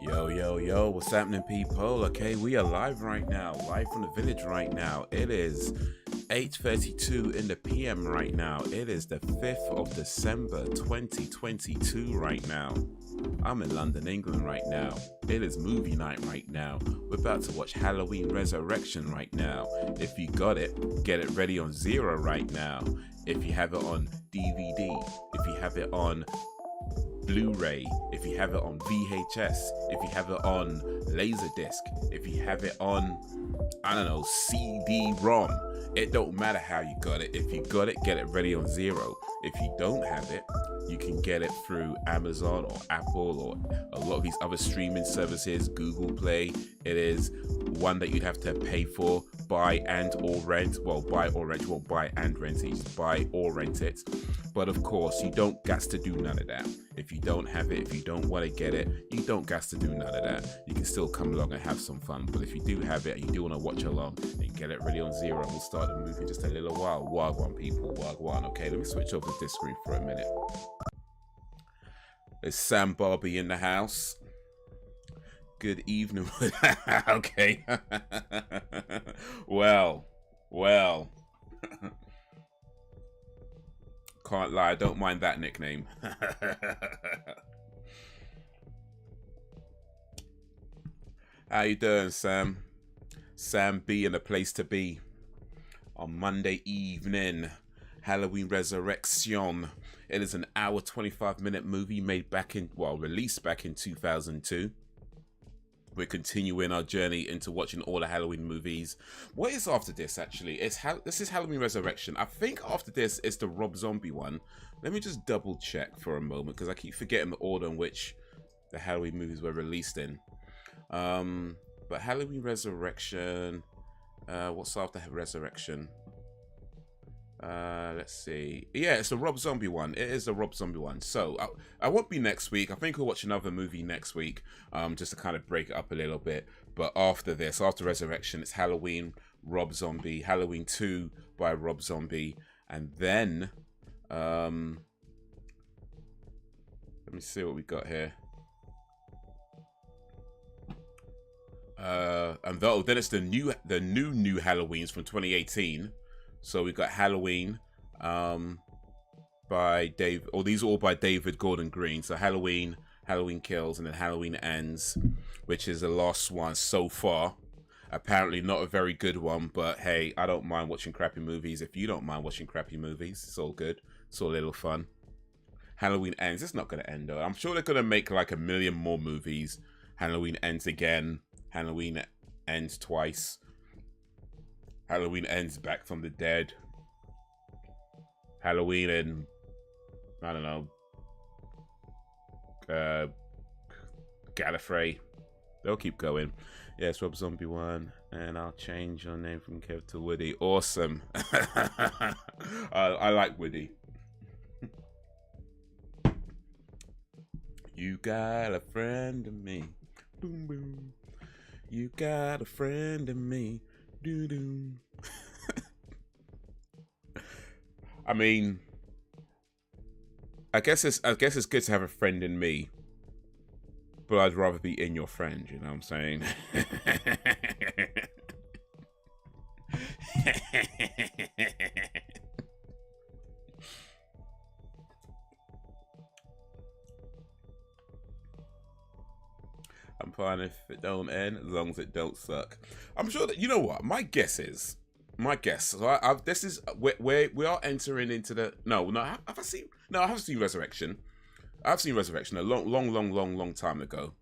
Yo, what's happening, people? Okay, we are live right now, live from the village right now. It is 8:32 in the PM right now. It is the 5th of December 2022 right now. I'm in London, England right now. It is movie night right now. We're about to watch Halloween Resurrection right now. If you got it, get it ready on Zero right now. If you have it on DVD, if you have it on Blu-ray, if you have it on VHS, if you have it on Laserdisc, if you have it on, I don't know, CD-ROM, it don't matter how you got it. If you got it, get it ready on Zero. If you don't have it, you can get it through Amazon or Apple or a lot of these other streaming services, Google Play. It is one that you'd have to pay for, buy and or rent. Well, buy or rent, you won't buy and rent it, you just buy or rent it. But of course, you don't gas to do none of that. If you don't have it, if you don't want to get it, you don't gas to do none of that. You can still come along and have some fun. But if you do have it and you do want to watch along, then get it ready on Zero. We'll start the movie in just a little while. Wagwan, people, wagwan. Okay, let me switch over this screen for a minute. There's Sam Barbie in the house. Good evening. Okay. Well. Can't lie, I don't mind that nickname. How you doing, Sam? Sam B in a place to be. On Monday evening, Halloween Resurrection. It is an hour 25-minute movie made back in, well, released back in 2002. We're continuing our journey into watching all the Halloween movies. What is after this, actually? This is Halloween Resurrection. I think after this is the Rob Zombie one. Let me just double check for a moment, because I keep forgetting the order in which the Halloween movies were released in. But Halloween Resurrection... what's after Resurrection? Let's see. Yeah, it's the Rob Zombie one. It is the Rob Zombie one. So I won't be next week. I think we'll watch another movie next week, just to kind of break it up a little bit. But after this, after Resurrection, it's Halloween, Rob Zombie, Halloween 2 by Rob Zombie, and then let me see what we got here. And then it's the new Halloweens from 2018. So we got Halloween by Dave, or these are all by David Gordon Green. So Halloween Kills, and then Halloween Ends, which is the last one so far. Apparently not a very good one, but hey, I don't mind watching crappy movies. If you don't mind watching crappy movies, it's all good. It's all a little fun. Halloween Ends, it's not going to end though. I'm sure they're going to make like 1 million more movies. Halloween Ends again. Halloween Ends twice. Halloween Ends Back from the Dead. Halloween and I don't know. Gallifrey. They'll keep going. Yes, Rob Zombie one, and I'll change your name from Kev to Woody. Awesome. I like Woody. You got a friend in me. Boom boom. You got a friend in me. Doo-doo. I mean, I guess it's good to have a friend in me, but I'd rather be in your friend, you know what I'm saying? I'm fine if it don't end, as long as it don't suck. I'm sure that, you know what, my guess. So this is where we are entering into the I haven't seen Resurrection. I've seen Resurrection a long time ago.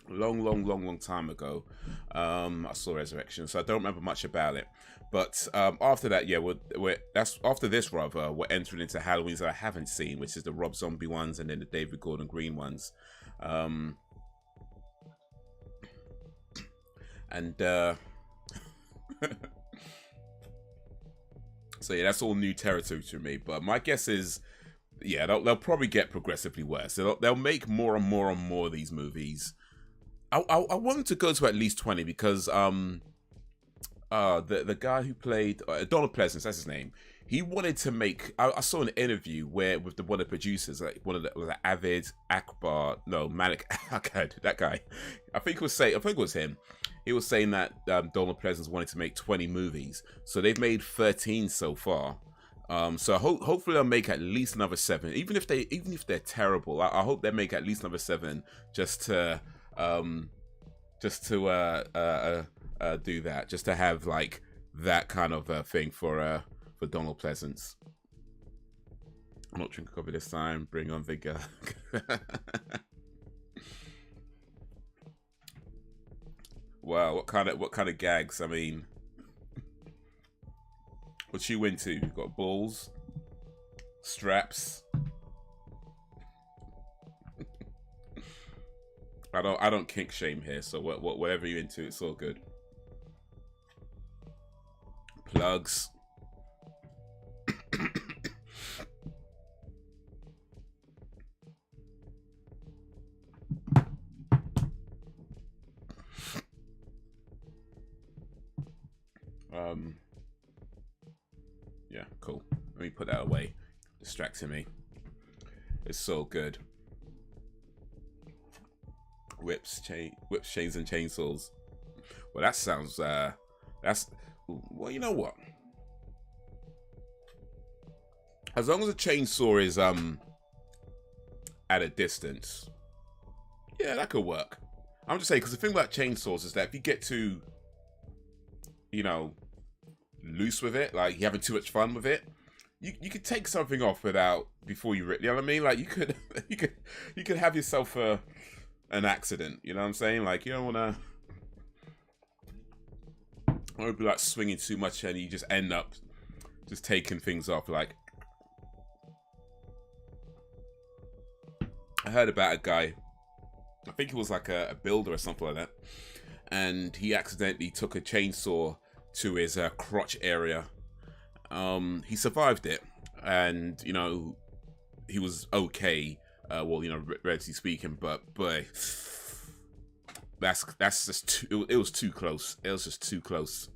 Long time ago. I saw Resurrection, so I don't remember much about it. But after that, yeah, after this rather, we're entering into Halloweens that I haven't seen, which is the Rob Zombie ones and then the David Gordon Green ones. So yeah, that's all new territory to me. But my guess is, yeah, they'll probably get progressively worse. They'll make more and more of these movies. I want them to go to at least 20 because the guy who played Donald Pleasance, that's his name. he wanted to make. I saw an interview where with one of the producers, like one of the was Avid Akbar, no Malik, that guy. I think it was him. He was saying that Donald Pleasance wanted to make 20 movies, so they've made 13 so far. So hopefully they'll make at least another 7. Even if they're terrible, I hope they make at least another 7 just to do that, just to have like that kind of thing for Donald Pleasance. I'm not drinking coffee this time. Bring on vigor. Wow, what kind of gags? I mean, what you into? You've got balls, straps. I don't kink shame here, so whatever you're into, it's all good. Plugs. Yeah, cool. Let me put that away. Distracting me. It's so good. Whips, chains, and chainsaws. Well, that sounds. That's. Well, you know what? As long as the chainsaw is at a distance, yeah, that could work. I'm just saying, because the thing about chainsaws is that if you get too, you know, loose with it, like you're having too much fun with it, you could take something off before you know what I mean? Like you could you could have yourself an accident. You know what I'm saying? Like you don't want to be like swinging too much and you just end up just taking things off. Like I heard about a guy, I think he was like a builder or something like that, and he accidentally took a chainsaw to his crotch area. He survived it, and you know he was okay. Well, you know, relatively speaking, but boy, that's just too. It was too close. It was just too close.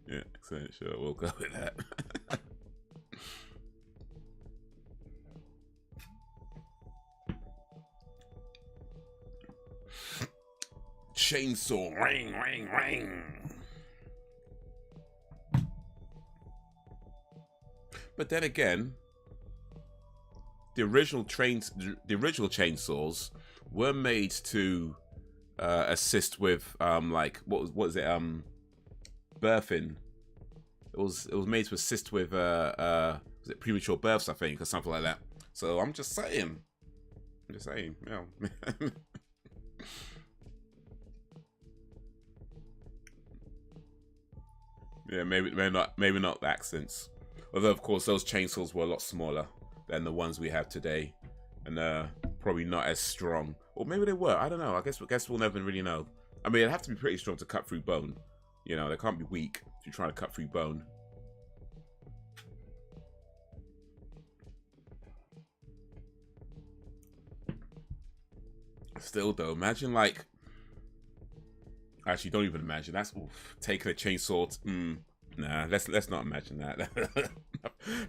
Yeah, excellent. Sure, we'll go with that. Chainsaw, ring, ring, ring. But then again, the original chainsaws were made to assist with like what was it birthing. It was made to assist with was it premature births, I think, or something like that. So I'm just saying, yeah. Yeah, maybe not the accents. Although of course those chainsaws were a lot smaller than the ones we have today, and probably not as strong. Or maybe they were. I don't know. I guess we'll never really know. I mean, it'd have to be pretty strong to cut through bone. You know, they can't be weak if you're trying to cut through bone. Still though, imagine like. Actually, don't even imagine. That's taking a chainsaw. Nah, let's not imagine that.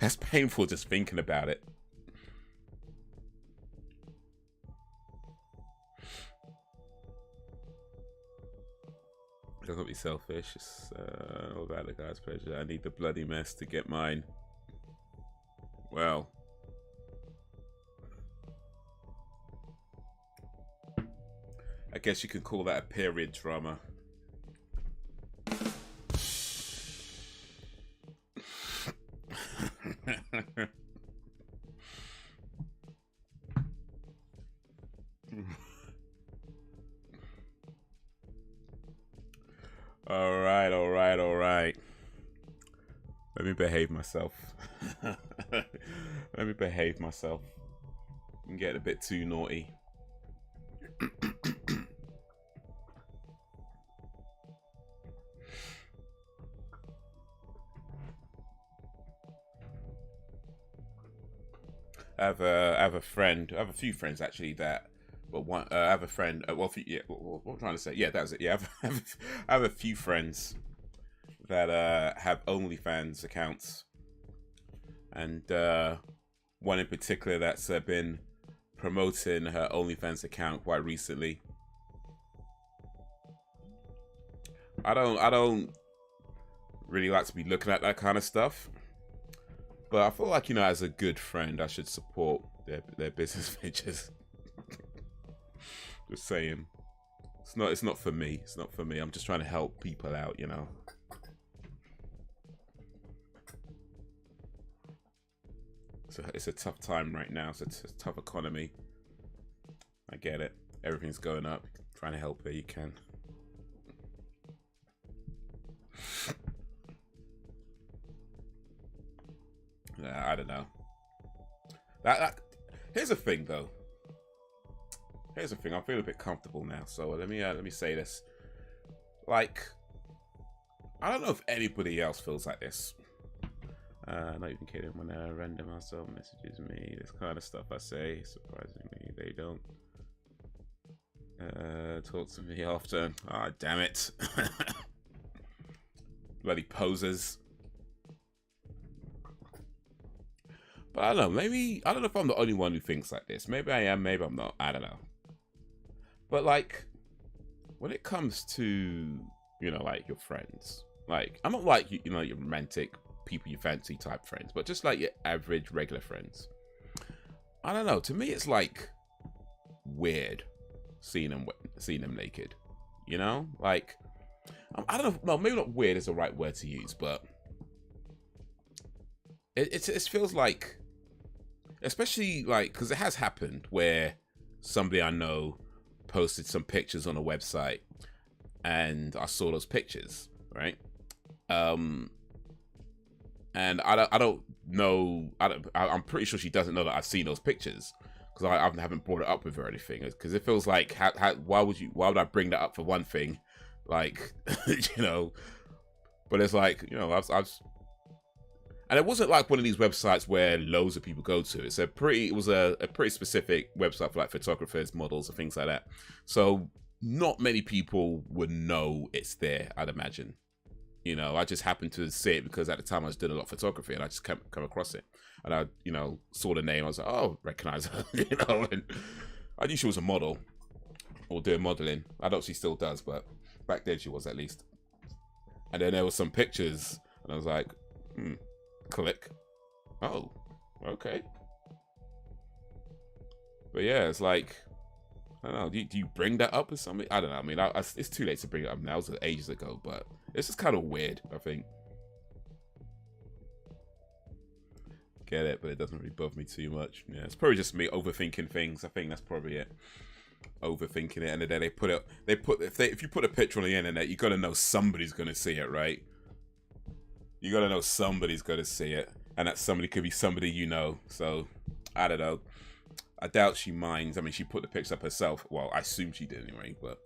That's painful just thinking about it. Don't be selfish. It's all about the guy's pleasure. I need the bloody mess to get mine. Well, I guess you could call that a period drama. All right. Let me behave myself. Let me behave myself. I'm getting a bit too naughty. I have a friend. I have a few friends actually that but one I have a friend. Well, yeah, what I'm trying to say, yeah, that's it. Yeah, I have a few friends that have OnlyFans accounts, and one in particular that's been promoting her OnlyFans account quite recently. I don't really like to be looking at that kind of stuff, but I feel like, you know, as a good friend, I should support their business ventures. Just saying, it's not for me. It's not for me. I'm just trying to help people out, you know. So it's a tough time right now. It's a tough economy. I get it. Everything's going up. Trying to help where you can. I don't know. Here's the thing, though. Here's the thing. I feel a bit comfortable now. So let me say this. Like, I don't know if anybody else feels like this. Not even kidding. When a random myself messages me, this kind of stuff I say, surprisingly, they don't talk to me often. Ah, oh, damn it. Bloody posers. But I don't know, maybe, I don't know if I'm the only one who thinks like this. Maybe I am, maybe I'm not. I don't know. But like, when it comes to, you know, like your friends, like, I'm not like, you know, your romantic people you fancy type friends, but just like your average regular friends. I don't know, to me it's like weird seeing them naked, you know? Like, I don't know, no, maybe not weird is the right word to use, but it feels like, especially like, because it has happened where somebody I know posted some pictures on a website and I saw those pictures, right? And I don't know, I'm pretty sure she doesn't know that I've seen those pictures, because I haven't brought it up with her or anything, because it feels like, why would I bring that up for one thing, like, you know? But it's like, you know, and it wasn't like one of these websites where loads of people go to. It was a pretty specific website for like photographers, models, and things like that. So not many people would know it's there, I'd imagine. You know, I just happened to see it because at the time I was doing a lot of photography and I just come across it. And I, you know, saw the name. I was like, oh, recognize her, you know. And I knew she was a model or doing modeling. I don't know if she still does, but back then she was, at least. And then there were some pictures and I was like, click. Oh, okay. But yeah, it's like, I don't know. Do you bring that up with somebody? I don't know. I mean, it's too late to bring it up now. It was ages ago, but it's just kind of weird, I think. Get it, but it doesn't really bother me too much. Yeah, it's probably just me overthinking things. I think that's probably it. Overthinking it, and then if you put a picture on the internet, you gotta know somebody's gonna see it, right? You gotta know somebody's gonna see it, and that somebody could be somebody you know. So I don't know. I doubt she minds. I mean, she put the pics up herself. Well, I assume she did anyway, but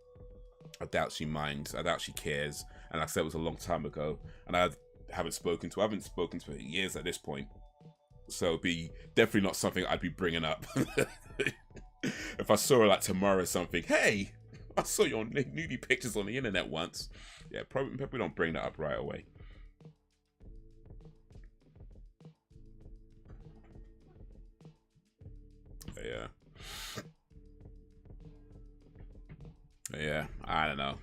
I doubt she minds. I doubt she cares. And like I said, it was a long time ago, and I haven't spoken to her in years at this point. So it'd be definitely not something I'd be bringing up. If I saw her like tomorrow or something, hey, I saw your nudie pictures on the internet once. Yeah, probably don't bring that up right away. Yeah, I don't know.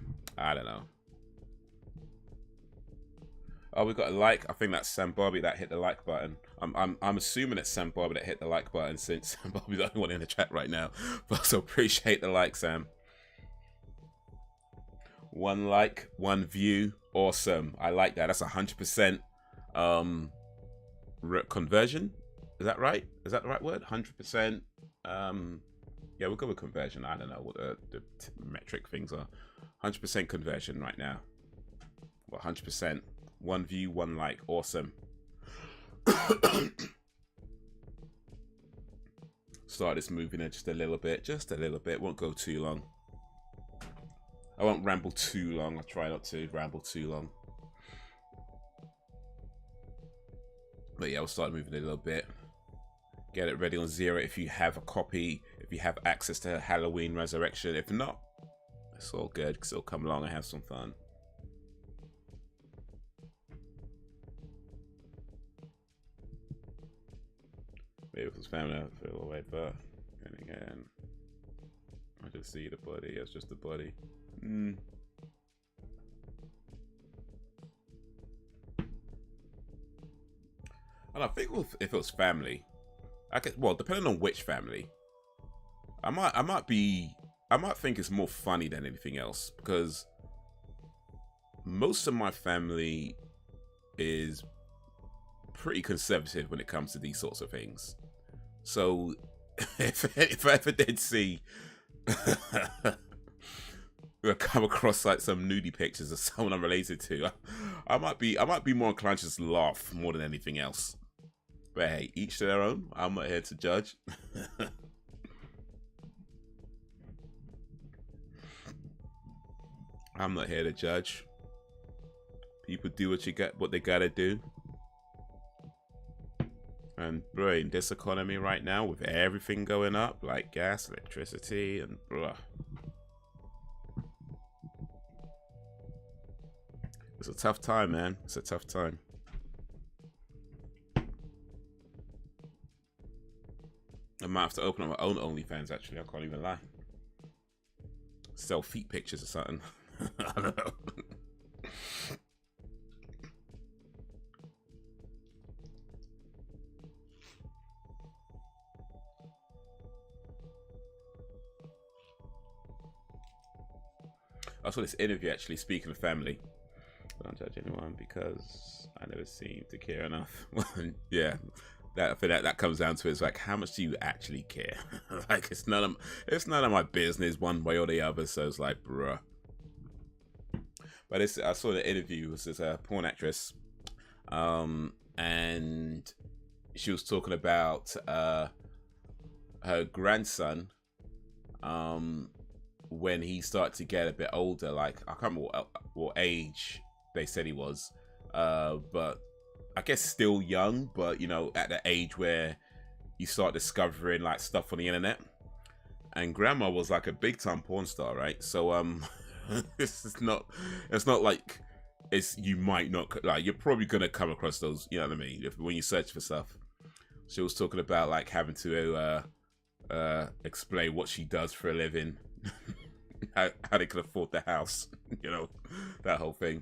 Oh, we got a like. I think that's Sam Barbie that hit the like button. I'm assuming it's Sam Barbie that hit the like button, since Sam Barbie's the only one in the chat right now. But so appreciate the like, Sam. 1 like, 1 view, awesome. I like that. That's 100% conversion. Is that right? Is that the right word? 100%. Yeah, we'll go with conversion. I don't know what the metric things are. 100% conversion right now. Well, 100%. 1 view, 1 like. Awesome. Start this moving in just a little bit. Just a little bit. Won't go too long. I won't ramble too long. I'll try not to ramble too long. But yeah, we'll start moving a little bit. Get it ready on Zero if you have a copy, if you have access to Halloween Resurrection. If not, it's all good, because it'll come along and have some fun. Maybe it was family, I feel away, but and again, I just see the body. It's just the body. And I think if it was family, I could, well, depending on which family, I might think it's more funny than anything else, because most of my family is pretty conservative when it comes to these sorts of things. So if I ever did see come across like some nudie pictures of someone I'm related to, I might be more inclined to just laugh more than anything else. But hey, each to their own. I'm not here to judge. I'm not here to judge. People do what they gotta do. And bro, in this economy right now, with everything going up, like gas, electricity, and bro, it's a tough time, man. It's a tough time. I might have to open up my own OnlyFans, actually. I can't even lie. Sell feet pictures or something. I don't know. I saw this interview, actually, speaking of family. Don't judge anyone because I never seem to care enough. Yeah, I feel that comes down to, it's like, how much do you actually care? Like, it's none of my business one way or the other. So it's like, bruh. But I saw the interview. It was this porn actress, and she was talking about her grandson. When he started to get a bit older, like, I can't remember what age they said he was, but I guess still young, but you know, at the age where you start discovering like stuff on the internet. And grandma was like a big time porn star, right? So it's not like you might not, like, you're probably gonna come across those, you know what I mean, when you search for stuff. She was talking about like having to explain what she does for a living. how they can afford the house, you know, that whole thing.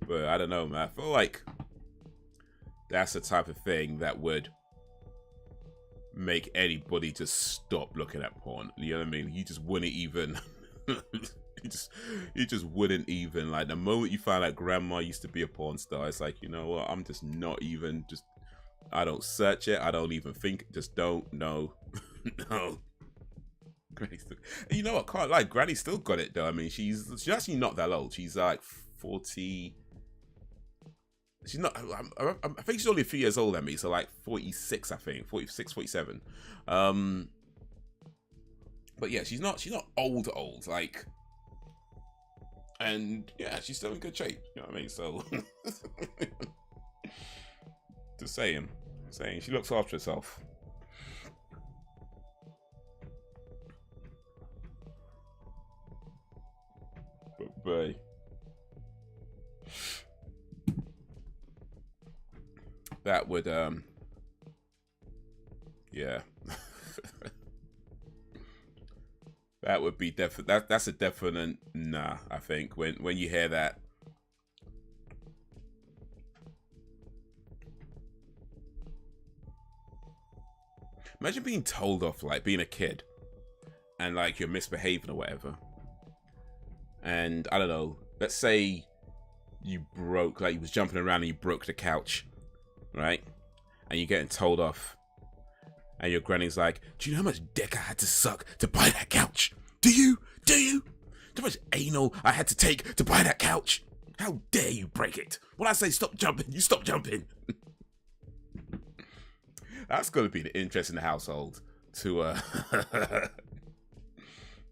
But I don't know, man. I feel like that's the type of thing that would make anybody just stop looking at porn. You know what I mean? You just wouldn't even you just wouldn't even, like, the moment you find out grandma used to be a porn star, it's like, you know what, I'm just not even, just, I don't search it, I don't even think, just don't know. No. You know what, can't lie, Granny still got it though. I mean, she's actually not that old. She's like 40. She's not, I think she's only a few years older than me, so like 46, I think, 46, 47. But yeah, she's not old, like, and yeah, she's still in good shape, you know what I mean? So just saying she looks after herself. But boy, that would yeah. That would be that's a definite nah, I think, when you hear that. Imagine being told off, like being a kid and like you're misbehaving or whatever. And I don't know, let's say you broke, like you was jumping around and you broke the couch, right? And you're getting told off. And your granny's like, do you know how much dick I had to suck to buy that couch? Do you? Do you? How much anal I had to take to buy that couch? How dare you break it? When I say stop jumping, you stop jumping. That's going to be the interest in the household to,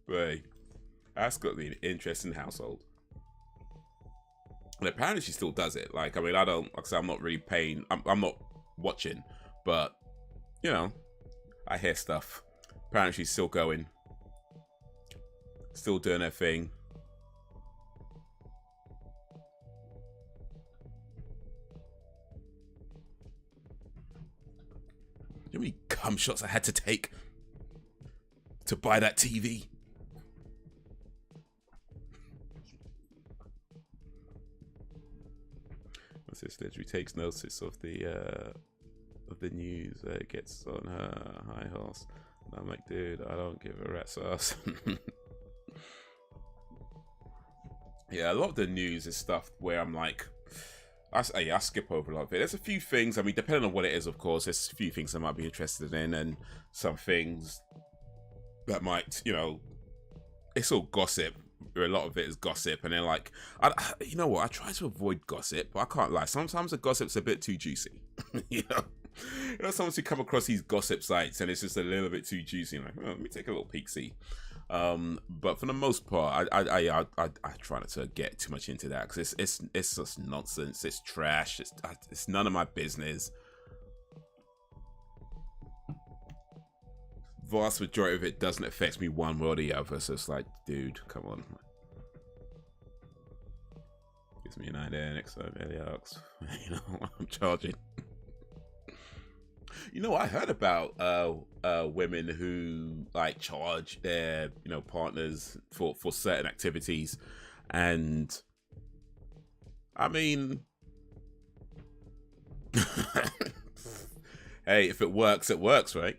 boy, that's got to be an interesting household. And apparently she still does it. Like, I mean, I don't, like I said, I'm not really paying, I'm not watching, but, you know, I hear stuff. Apparently she's still going. Still doing her thing. You know how many cum shots I had to take to buy that TV? My sister literally takes notice of the news. Gets on her high horse. And I'm like, dude, I don't give a rat's ass. Yeah, a lot of the news is stuff where I'm like, I skip over a lot of it. There's a few things, I mean, depending on what it is, of course, there's a few things I might be interested in, and some things that might, you know, it's all gossip. A lot of it is gossip, and then like, you know what? I try to avoid gossip, but I can't lie. Sometimes the gossip's a bit too juicy. You know, sometimes you come across these gossip sites, and it's just a little bit too juicy. I'm like, oh, let me take a little peek, see. But for the most part, I try not to get too much into that, because it's just nonsense. It's trash. It's none of my business. Vast majority of it doesn't affect me one way or the other. So it's like, dude, come on. Gives me an idea next time. You know what I'm charging. You know, I heard about women who like charge their, you know, partners for certain activities, and I mean, hey, if it works, right?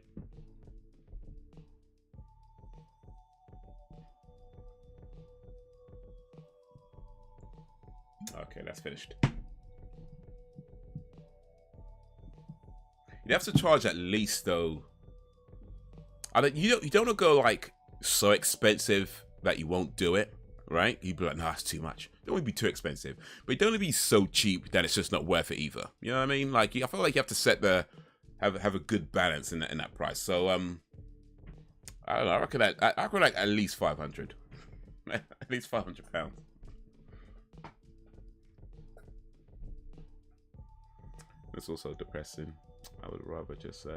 Okay, that's finished. You have to charge at least, though. You don't want to go like so expensive that you won't do it, right? You'd be like, nah, it's too much. Don't want to be too expensive, but you don't want to be so cheap that it's just not worth it either. You know what I mean? Like, I feel like you have to set have a good balance in that price. So I don't know. I reckon like at least 500, at least £500. It's also depressing. I would rather just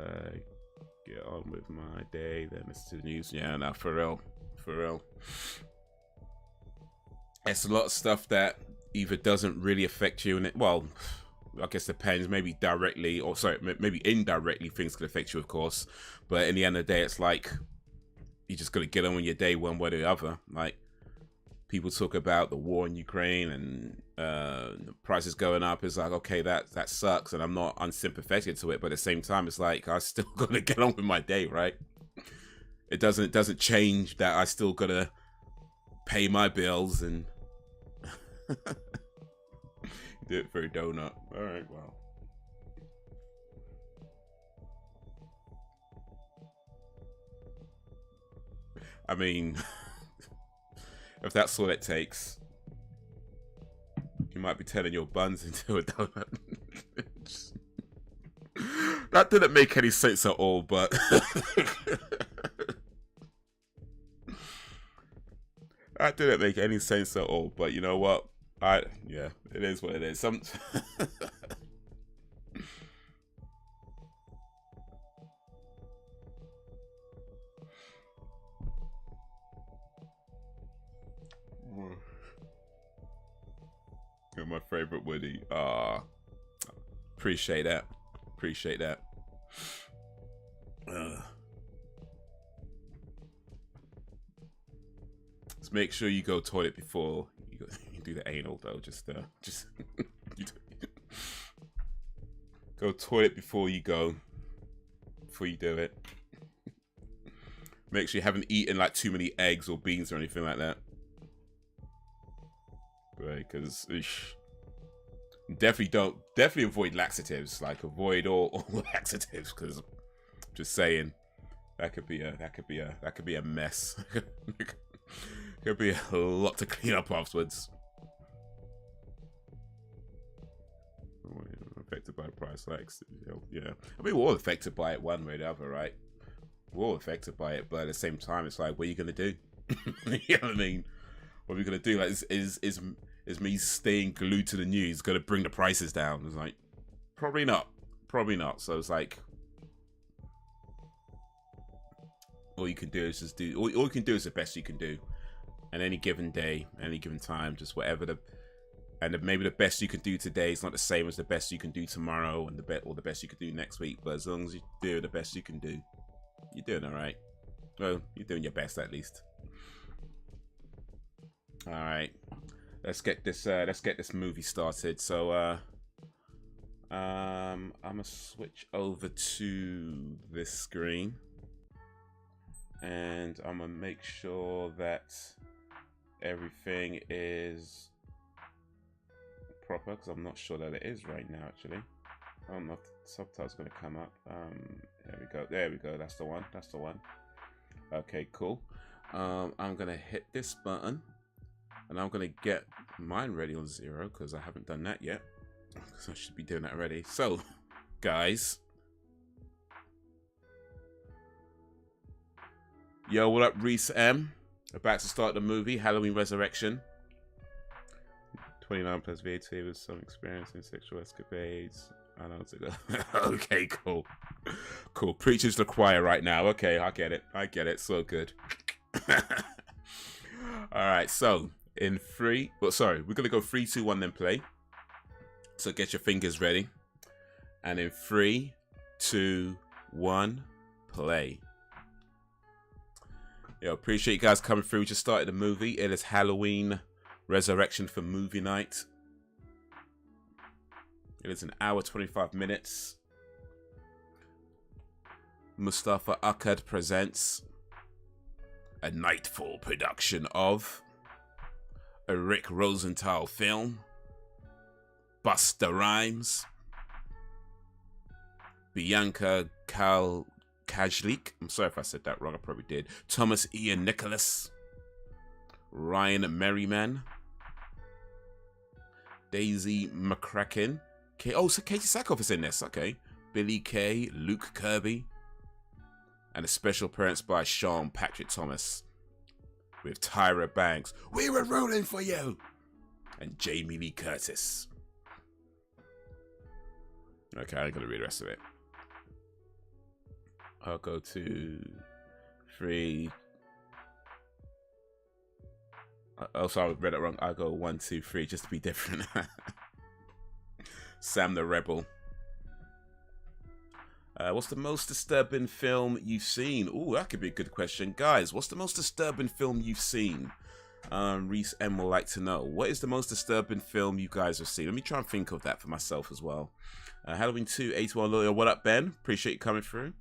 get on with my day than listen to the news. Yeah, no, for real. It's a lot of stuff that either doesn't really affect you, and it, well, I guess it depends. Maybe directly, or sorry, maybe indirectly, things could affect you, of course. But in the end of the day, it's like you just got to get on with your day one way or the other. Like, people talk about the war in Ukraine and the prices going up. It's like, okay, that sucks, and I'm not unsympathetic to it, but at the same time, it's like I still gotta get on with my day, right? It doesn't change that I still gotta pay my bills and do it for a donut. All right, well. I mean, if that's all it takes, you might be turning your buns into a donut. That didn't make any sense at all, but that didn't make any sense at all. But you know what? Yeah, it is what it is. You're my favorite Woody. Appreciate that. Just make sure you go toilet before you do the anal, though. Just go toilet before you do it. Make sure you haven't eaten like too many eggs or beans or anything like that. Right, because definitely avoid laxatives. Like, avoid all laxatives, because just saying that could be a mess. Could be a lot to clean up afterwards. Affected by the price, like, yeah. I mean, we're all affected by it one way or the other, right? We're all affected by it, but at the same time, it's like, what are you gonna do? You know what I mean? What are we gonna do? Like, is is me staying glued to the news going to bring the prices down? It's like, probably not. Probably not. So it's like, all you can do is just do, all you can do is the best you can do. And any given day, any given time, just whatever maybe the best you can do today is not the same as the best you can do tomorrow, and the best you can do next week. But as long as you do the best you can do, you're doing all right. Well, you're doing your best at least. All right, let's get this movie started. So I'm gonna switch over to this screen, and I'm gonna make sure that everything is proper, because I'm not sure that it is right now. Actually, I don't know if the subtitle's gonna come up. There we go. That's the one. Okay, cool. I'm gonna hit this button, and I'm gonna get mine ready on 0 because I haven't done that yet. So I should be doing that already. So, guys, yo, what up, Reese M? About to start the movie Halloween Resurrection. 29 plus VAT with some experience in sexual escapades. I know it's okay, cool. Cool. Preaching to the choir right now. Okay, I get it. So good. Alright, so in 3, we're gonna go 3, 2, 1, then play. So get your fingers ready. And in 3, 2, 1, play. Yo, appreciate you guys coming through. We just started the movie. It is Halloween Resurrection for movie night. It is an hour 25 minutes. Mustafa Akkad presents a Nightfall production of a Rick Rosenthal film, Busta Rhymes, Bianca Kajlik, I'm sorry if I said that wrong, I probably did, Thomas Ian Nicholas, Ryan Merriman, Daisy McCracken, so Katie Sackhoff is in this, okay, Billy Kay, Luke Kirby, and a special appearance by Sean Patrick Thomas, with Tyra Banks, we were rooting for you, and Jamie Lee Curtis. Okay, I'm gonna read the rest of it. I'll go to 3. Oh, sorry, I read it wrong. I'll go 1, 2, 3, just to be different. Sam the Rebel. What's the most disturbing film you've seen? Ooh, that could be a good question. Guys, what's the most disturbing film you've seen? Reese M will like to know. What is the most disturbing film you guys have seen? Let me try and think of that for myself as well. Halloween 2, 81 Lawyer. What up, Ben? Appreciate you coming through.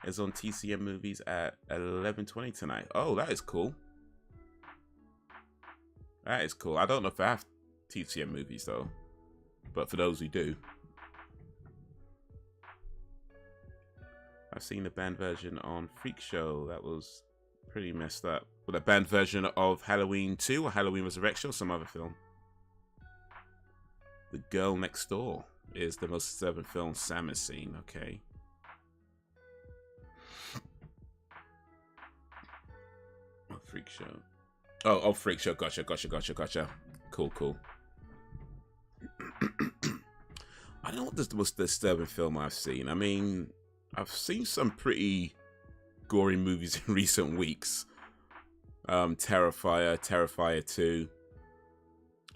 It's on TCM Movies at 11:20 tonight. Oh, that is cool. That is cool. I don't know if I have TCM Movies, though. But for those who do. I've seen the banned version on Freak Show. That was pretty messed up. Well, a banned version of Halloween 2 or Halloween Resurrection or some other film. The Girl Next Door is the most disturbing film Sam has seen. Okay. Oh, Freak Show. Oh, Freak Show. Gotcha. Cool. I don't know what the most disturbing film I've seen. I mean, I've seen some pretty gory movies in recent weeks. Terrifier 2.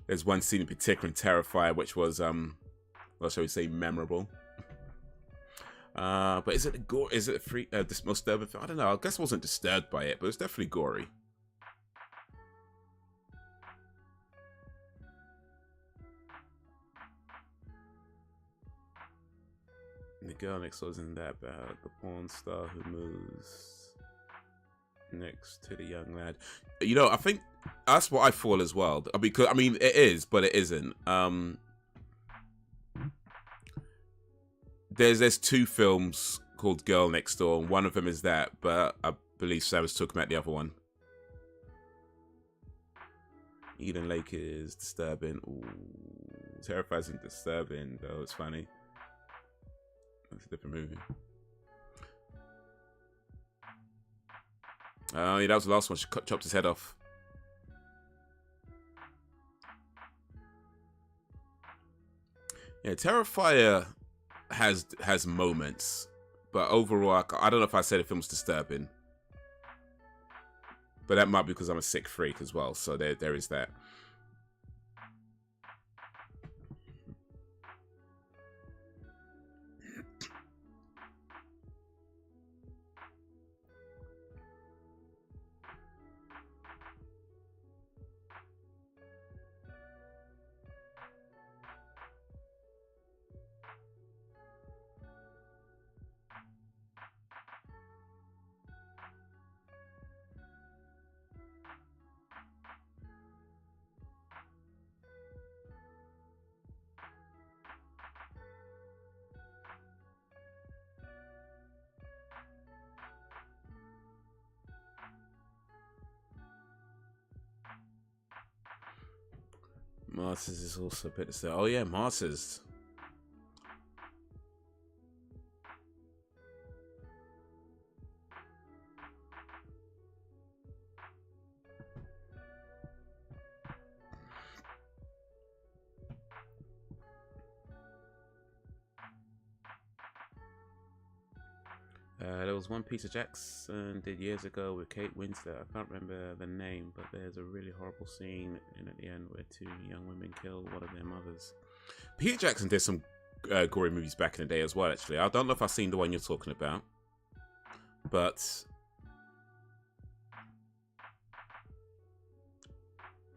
There's one scene in particular in Terrifier which was, what shall we say, memorable. But is it gore? Is it this most disturbing film? I don't know. I guess I wasn't disturbed by it, but it's definitely gory. The Girl Next Door isn't that bad. The porn star who moves next to the young lad. You know, I think that's what I thought as well. Because I mean, it is, but it isn't. There's 2 films called Girl Next Door, and one of them is that, but I believe Sam was talking about the other one. Eden Lake is disturbing. Ooh, Terrifier isn't disturbing though. It's funny. It's a different movie. Oh, yeah, that was the last one. She chopped his head off. Yeah, Terrifier has moments, but overall, I don't know if I said the film was disturbing. But that might be because I'm a sick freak as well, so there is that. Martyrs is also a bit of... Oh yeah, Martyrs. There was one Peter Jackson did years ago with Kate Winslet. I can't remember the name, but there's a really horrible scene in at the end where two young women kill one of their mothers. Peter Jackson did some gory movies back in the day as well, actually. I don't know if I've seen the one you're talking about, but...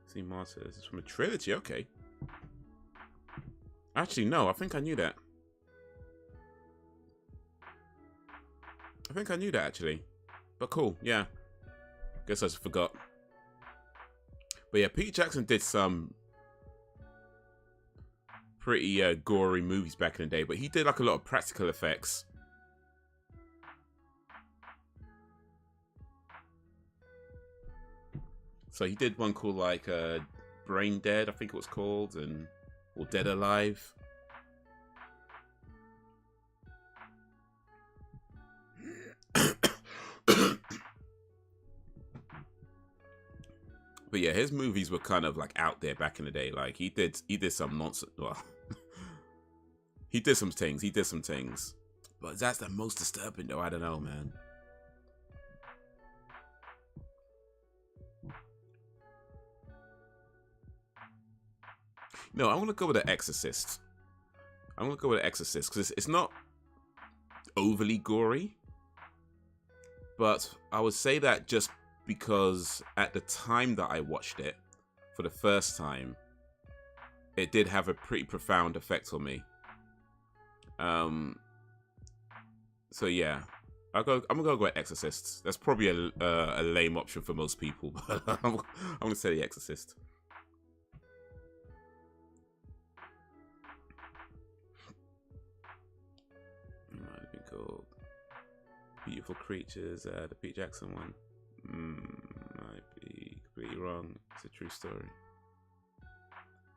See, Martyrs is from a trilogy, okay. Actually, no, I think I knew that. I think I knew that, actually. But cool, yeah. Guess I just forgot. But yeah, Peter Jackson did some pretty gory movies back in the day, but he did like a lot of practical effects. So he did one called like Brain Dead, I think it was called, or Dead Alive. But yeah, his movies were kind of like out there back in the day. Like he did some nonsense. Well, he did some things. But that's the most disturbing though. I don't know, man. No, I'm gonna go with The Exorcist. I'm gonna go with The Exorcist because it's not overly gory, but I would say that just because at the time that I watched it for the first time, it did have a pretty profound effect on me. So yeah, I'm gonna go with Exorcist. That's probably a lame option for most people, but I'm gonna say The Exorcist. Might have been called Beautiful Creatures, the Pete Jackson one. Might be completely wrong. It's a true story.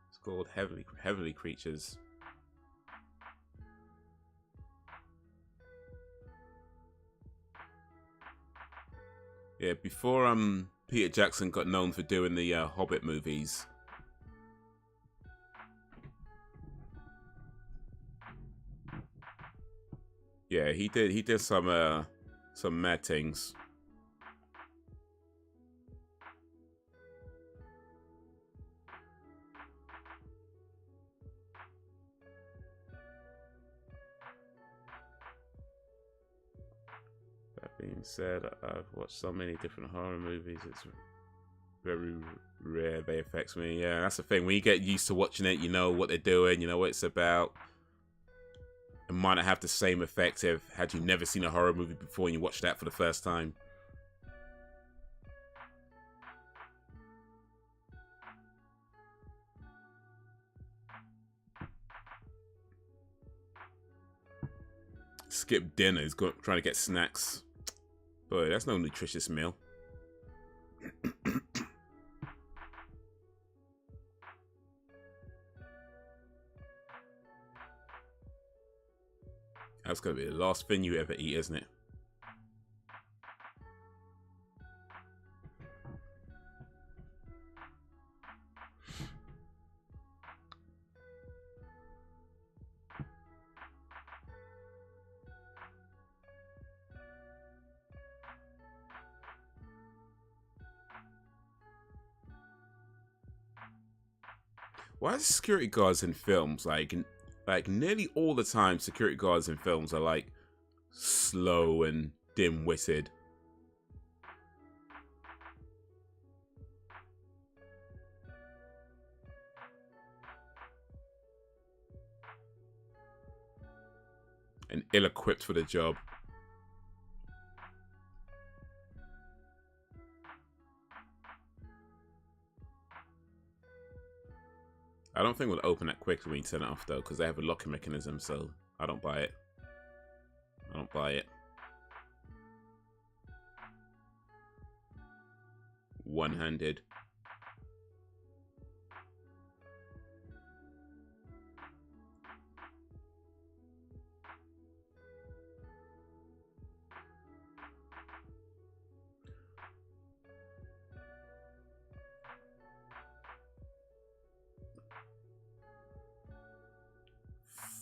It's called Heavenly Creatures. Yeah, before Peter Jackson got known for doing the Hobbit movies. Yeah, he did some mad things. That being said, I've watched so many different horror movies, it's very rare they affect me. Yeah, that's the thing. When you get used to watching it, you know what they're doing, you know what it's about. It might not have the same effect had you never seen a horror movie before and you watched that for the first time. Skip dinner, he's trying to get snacks. Boy, that's no nutritious meal. That's gonna be the last thing you ever eat, isn't it? Why are security guards in films like nearly all the time? Security guards in films are like slow and dim-witted. And ill-equipped for the job. I don't think it will open that quickly when you turn it off though, because they have a locking mechanism, so I don't buy it. I don't buy it. One-handed.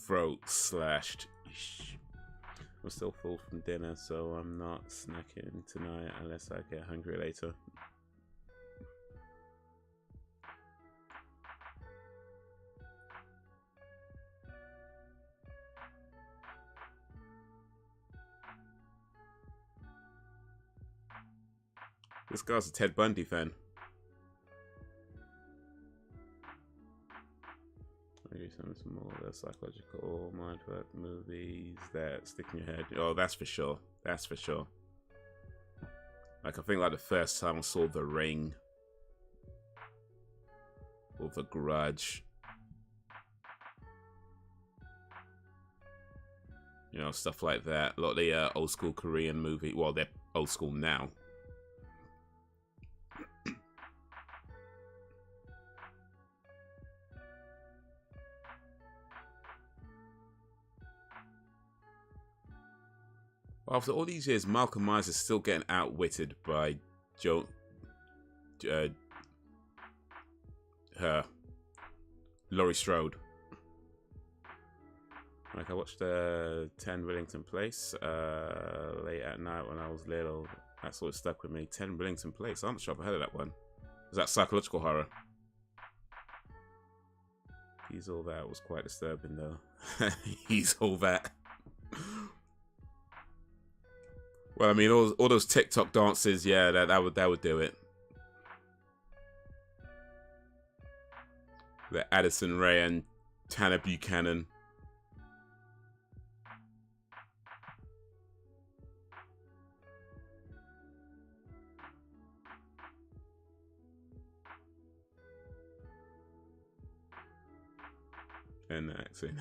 Throat slashed. I'm still full from dinner, so I'm not snacking tonight unless I get hungry later. This guy's a Ted Bundy fan. Maybe some more of the psychological mindfuck movies that stick in your head. Oh, that's for sure. That's for sure. Like, I think like the first time I saw The Ring or The Grudge, you know, stuff like that. A lot of the old school Korean movie. Well, they're old school now. After all these years, Malcolm Myers is still getting outwitted by Laurie Strode. Like, I watched 10 Rillington Place late at night when I was little. That sort of stuck with me. 10 Rillington Place. I'm not sure I've heard of that one. Was that psychological horror? He's All That was quite disturbing though. He's All That. Well, I mean, all those TikTok dances, yeah, that would do it. The Addison Rae and Tanner Buchanan. And actually.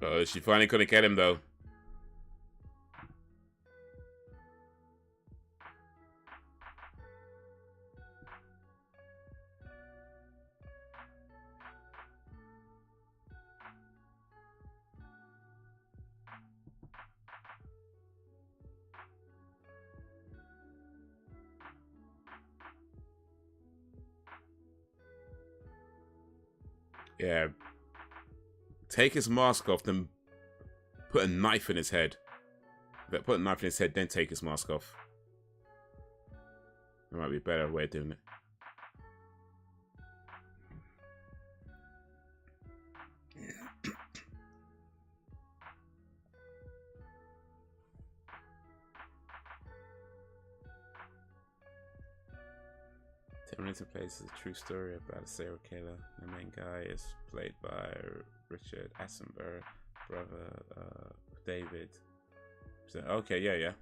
Oh, she finally couldn't get him though. Yeah. Take his mask off, then put a knife in his head. Put a knife in his head, then take his mask off. There might be a better way of doing it. Terminator Place is a true story about a serial killer. The main guy is played by Richard Attenborough, brother David. So, okay, yeah.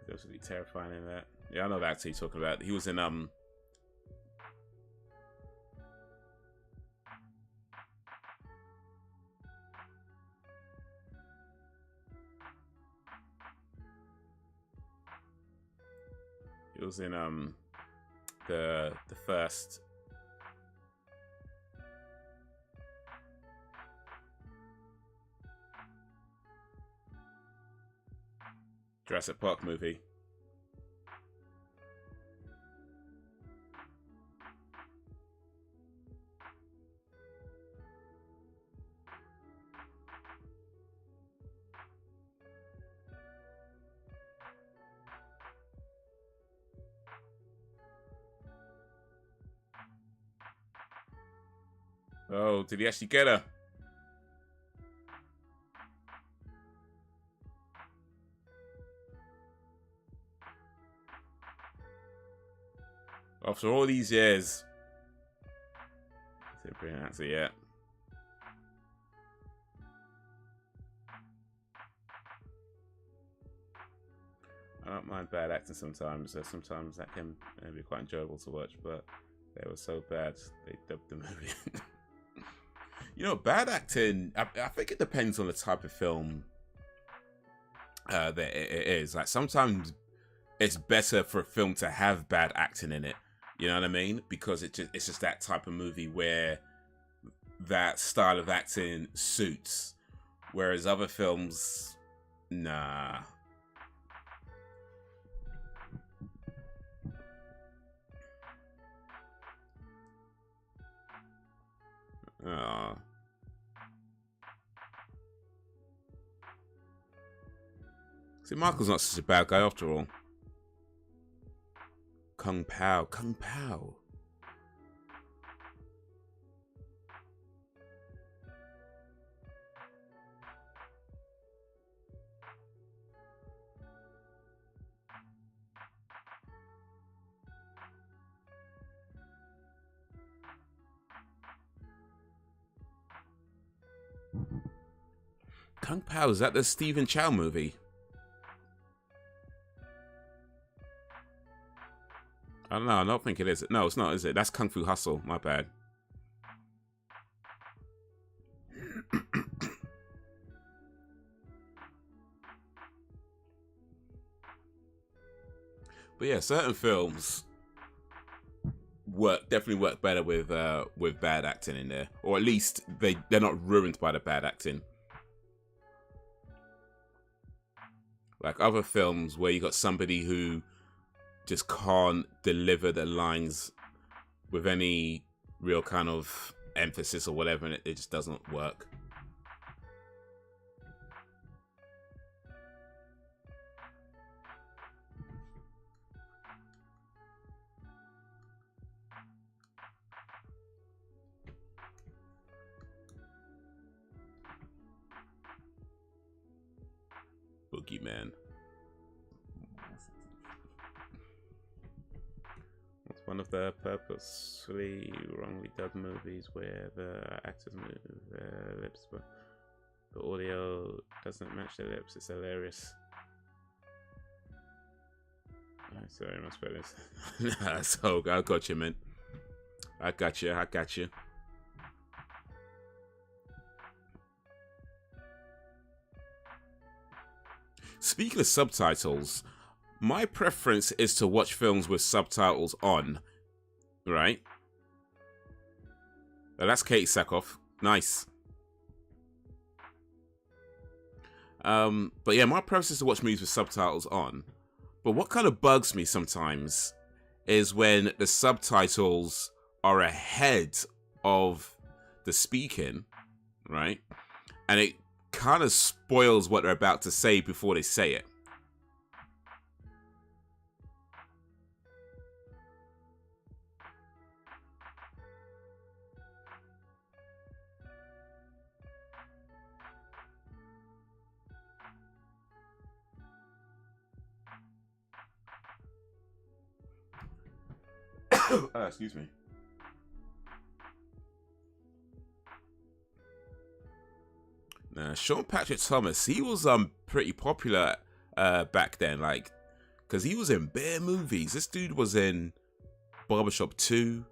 Those would be terrifying in that. Yeah, I know that's what he's talking about. He was in It was in the first Jurassic Park movie. Oh, did he actually get her? After all these years. Brilliant actor yet. I don't mind bad acting sometimes. Sometimes that can be quite enjoyable to watch, but they were so bad they dubbed the movie. You know, bad acting, I think it depends on the type of film that it is. Like, sometimes it's better for a film to have bad acting in it. You know what I mean? Because it's just that type of movie where that style of acting suits. Whereas other films, nah. Oh. See, Michael's not such a bad guy after all. Kung Pao. Kung Pao. Kung Pao, is that the Stephen Chow movie? I don't know, I don't think it is. No, it's not, is it? That's Kung Fu Hustle, my bad. But yeah, certain films definitely work better with bad acting in there. Or at least they're not ruined by the bad acting. Like other films where you got somebody who just can't deliver the lines with any real kind of emphasis or whatever, and it just doesn't work. Boogeyman. It's one of the purposefully wrongly dubbed movies where the actors move their lips, but the audio doesn't match their lips. It's hilarious. Oh, sorry, I must put this. Nah, so I got you, man. I got you. I got you. Speaking of subtitles, my preference is to watch films with subtitles on, right? Oh, that's Katie Sackhoff. Nice. But yeah, my preference is to watch movies with subtitles on. But what kind of bugs me sometimes is when the subtitles are ahead of the speaking, right? And it kind of spoils what they're about to say before they say it. Excuse me. Sean Patrick Thomas, he was pretty popular back then, like, because he was in bare movies. This dude was in Barbershop 2.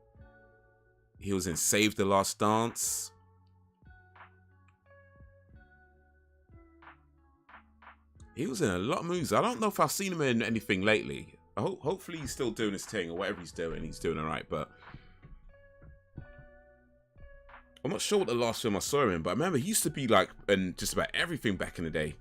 He was in Save the Last Dance. He was in a lot of movies. I don't know if I've seen him in anything lately. Hopefully he's still doing his thing, or whatever he's doing all right, but I'm not sure what the last film I saw him in, but I remember he used to be like in just about everything back in the day.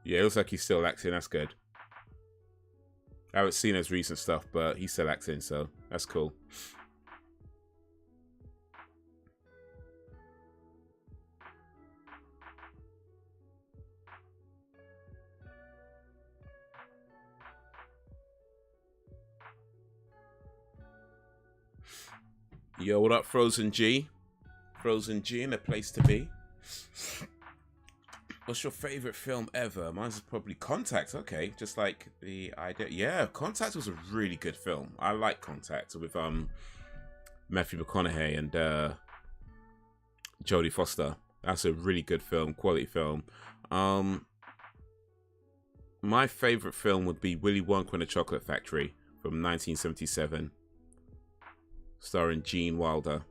Yeah, it looks like he's still acting. That's good. I haven't seen his recent stuff, but he's still acting, so that's cool. Yo, what up, Frozen G? Frozen G in a place to be. What's your favorite film ever? Mine's probably Contact. Okay, just like the idea. Yeah, Contact was a really good film. I like Contact with Matthew McConaughey and Jodie Foster. That's a really good film, quality film. My favorite film would be Willy Wonka and the Chocolate Factory from 1977. Starring Gene Wilder.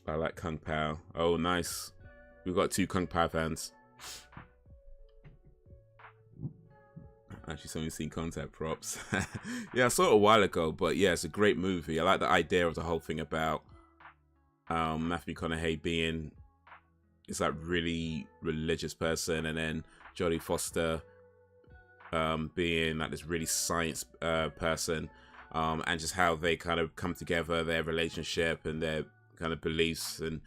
I like Kung Pao. Oh, nice. We've got 2 Kung Pao fans. Actually, someone's seen Contact, props. Yeah, I saw it a while ago, but yeah, it's a great movie. I like the idea of the whole thing about Matthew McConaughey being this like really religious person, and then Jodie Foster being like this really science person. And just how they kind of come together, their relationship and their kind of beliefs and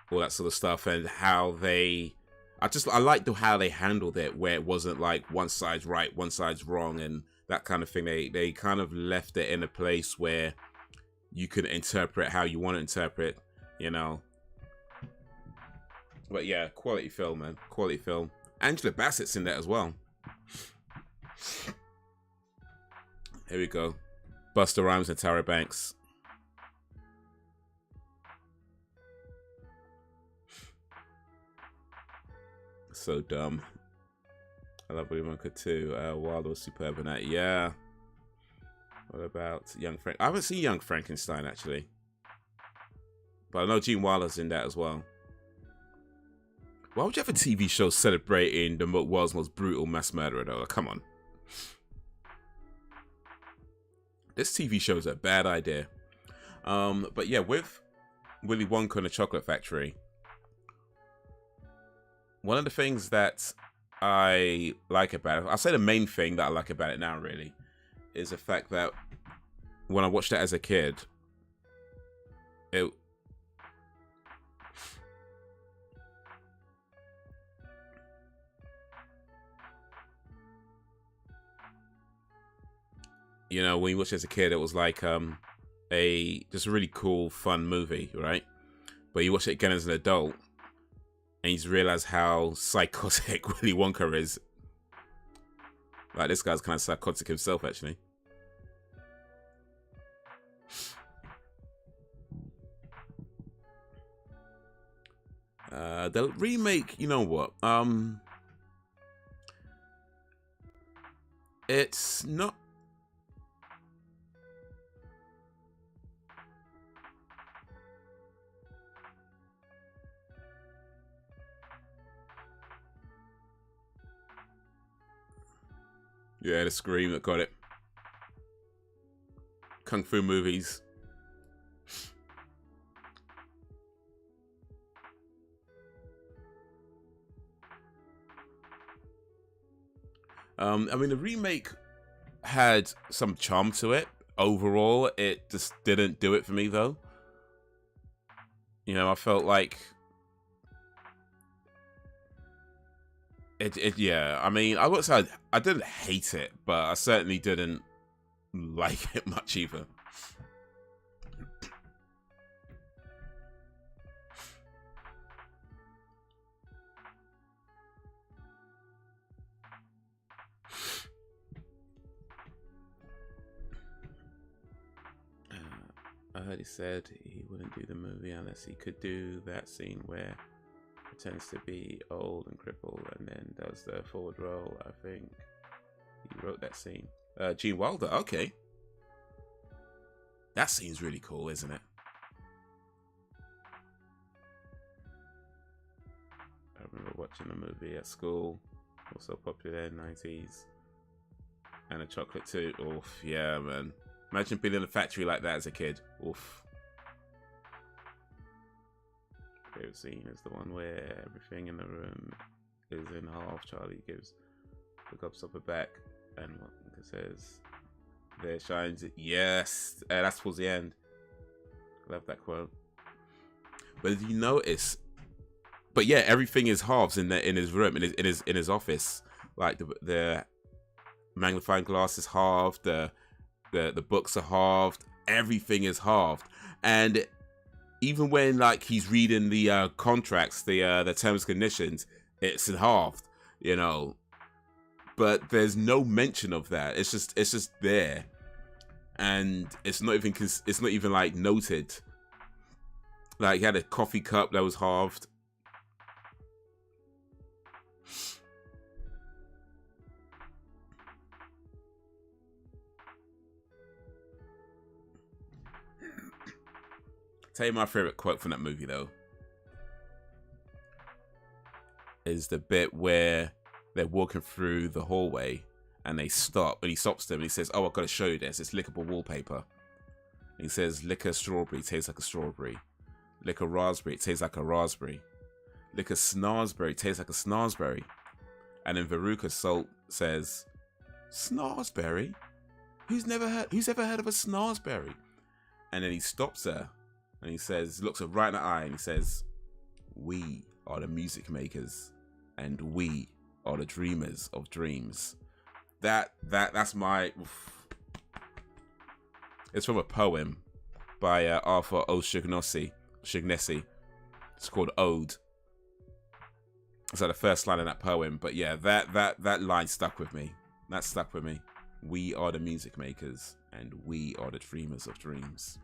all that sort of stuff, and how they, I liked how they handled it, where it wasn't like one side's right, one side's wrong, and that kind of thing. They kind of left it in a place where you could interpret how you want to interpret, you know. But yeah, quality film, man, quality film. Angela Bassett's in that as well. Here we go. Busta Rhymes and Tyra Banks. So dumb. I love Willy Wonka too. Wilder was superb in that. Yeah. What about Young Frank? I haven't seen Young Frankenstein actually, but I know Gene Wilder's in that as well. Why would you have a TV show celebrating the world's most brutal mass murderer though? Come on. This TV show is a bad idea. But yeah, with Willy Wonka and the Chocolate Factory, one of the things that I like about it, I'll say the main thing that I like about it now really, is the fact that when I watched it as a kid, it you know, when you watched it as a kid, it was like just a really cool, fun movie, right? But you watch it again as an adult, and you just realize how psychotic Willy Wonka is. Like, this guy's kind of psychotic himself, actually. The remake, you know what? It's not. Yeah, the Scream that got it. Kung Fu movies. I mean, the remake had some charm to it. Overall, it just didn't do it for me, though. You know, I felt like yeah, I mean, I would say I didn't hate it, but I certainly didn't like it much either. I heard he said he wouldn't do the movie unless he could do that scene where pretends to be old and crippled and then does the forward roll. I think he wrote that scene. Gene Wilder, okay. That scene's really cool, isn't it? I remember watching the movie at school, also popular in the 90s. And a chocolate too. Oof, yeah, man. Imagine being in a factory like that as a kid. Oof. Favorite scene is the one where everything in the room is in half. Charlie gives the cups up her back, and what it says, "There shines it." Yes, that's towards the end. Love that quote. But did you notice? But yeah, everything is halves in his room, in his office. Like the magnifying glass is halved, the books are halved, everything is halved, and even when like he's reading the contracts, the terms and conditions, it's halved, you know. But there's no mention of that. It's just there, and it's not even like noted. Like he had a coffee cup that was halved. Tell you my favorite quote from that movie though is the bit where they're walking through the hallway and they stop, and he stops them and he says, "Oh, I've got to show you this. It's lickable wallpaper." And he says, "Lick a strawberry, it tastes like a strawberry. Lick a raspberry, it tastes like a raspberry. Lick a snarsberry, it tastes like a snarsberry." And then Veruca Salt says, "Snarsberry? Who's ever heard of a snarsberry?" And then he stops her and he says, looks her right in the eye and he says, "We are the music makers and we are the dreamers of dreams." That's my... It's from a poem by Arthur O. Shugnessy. It's called Ode. It's like the first line of that poem. But yeah, that line stuck with me. That stuck with me. We are the music makers and we are the dreamers of dreams.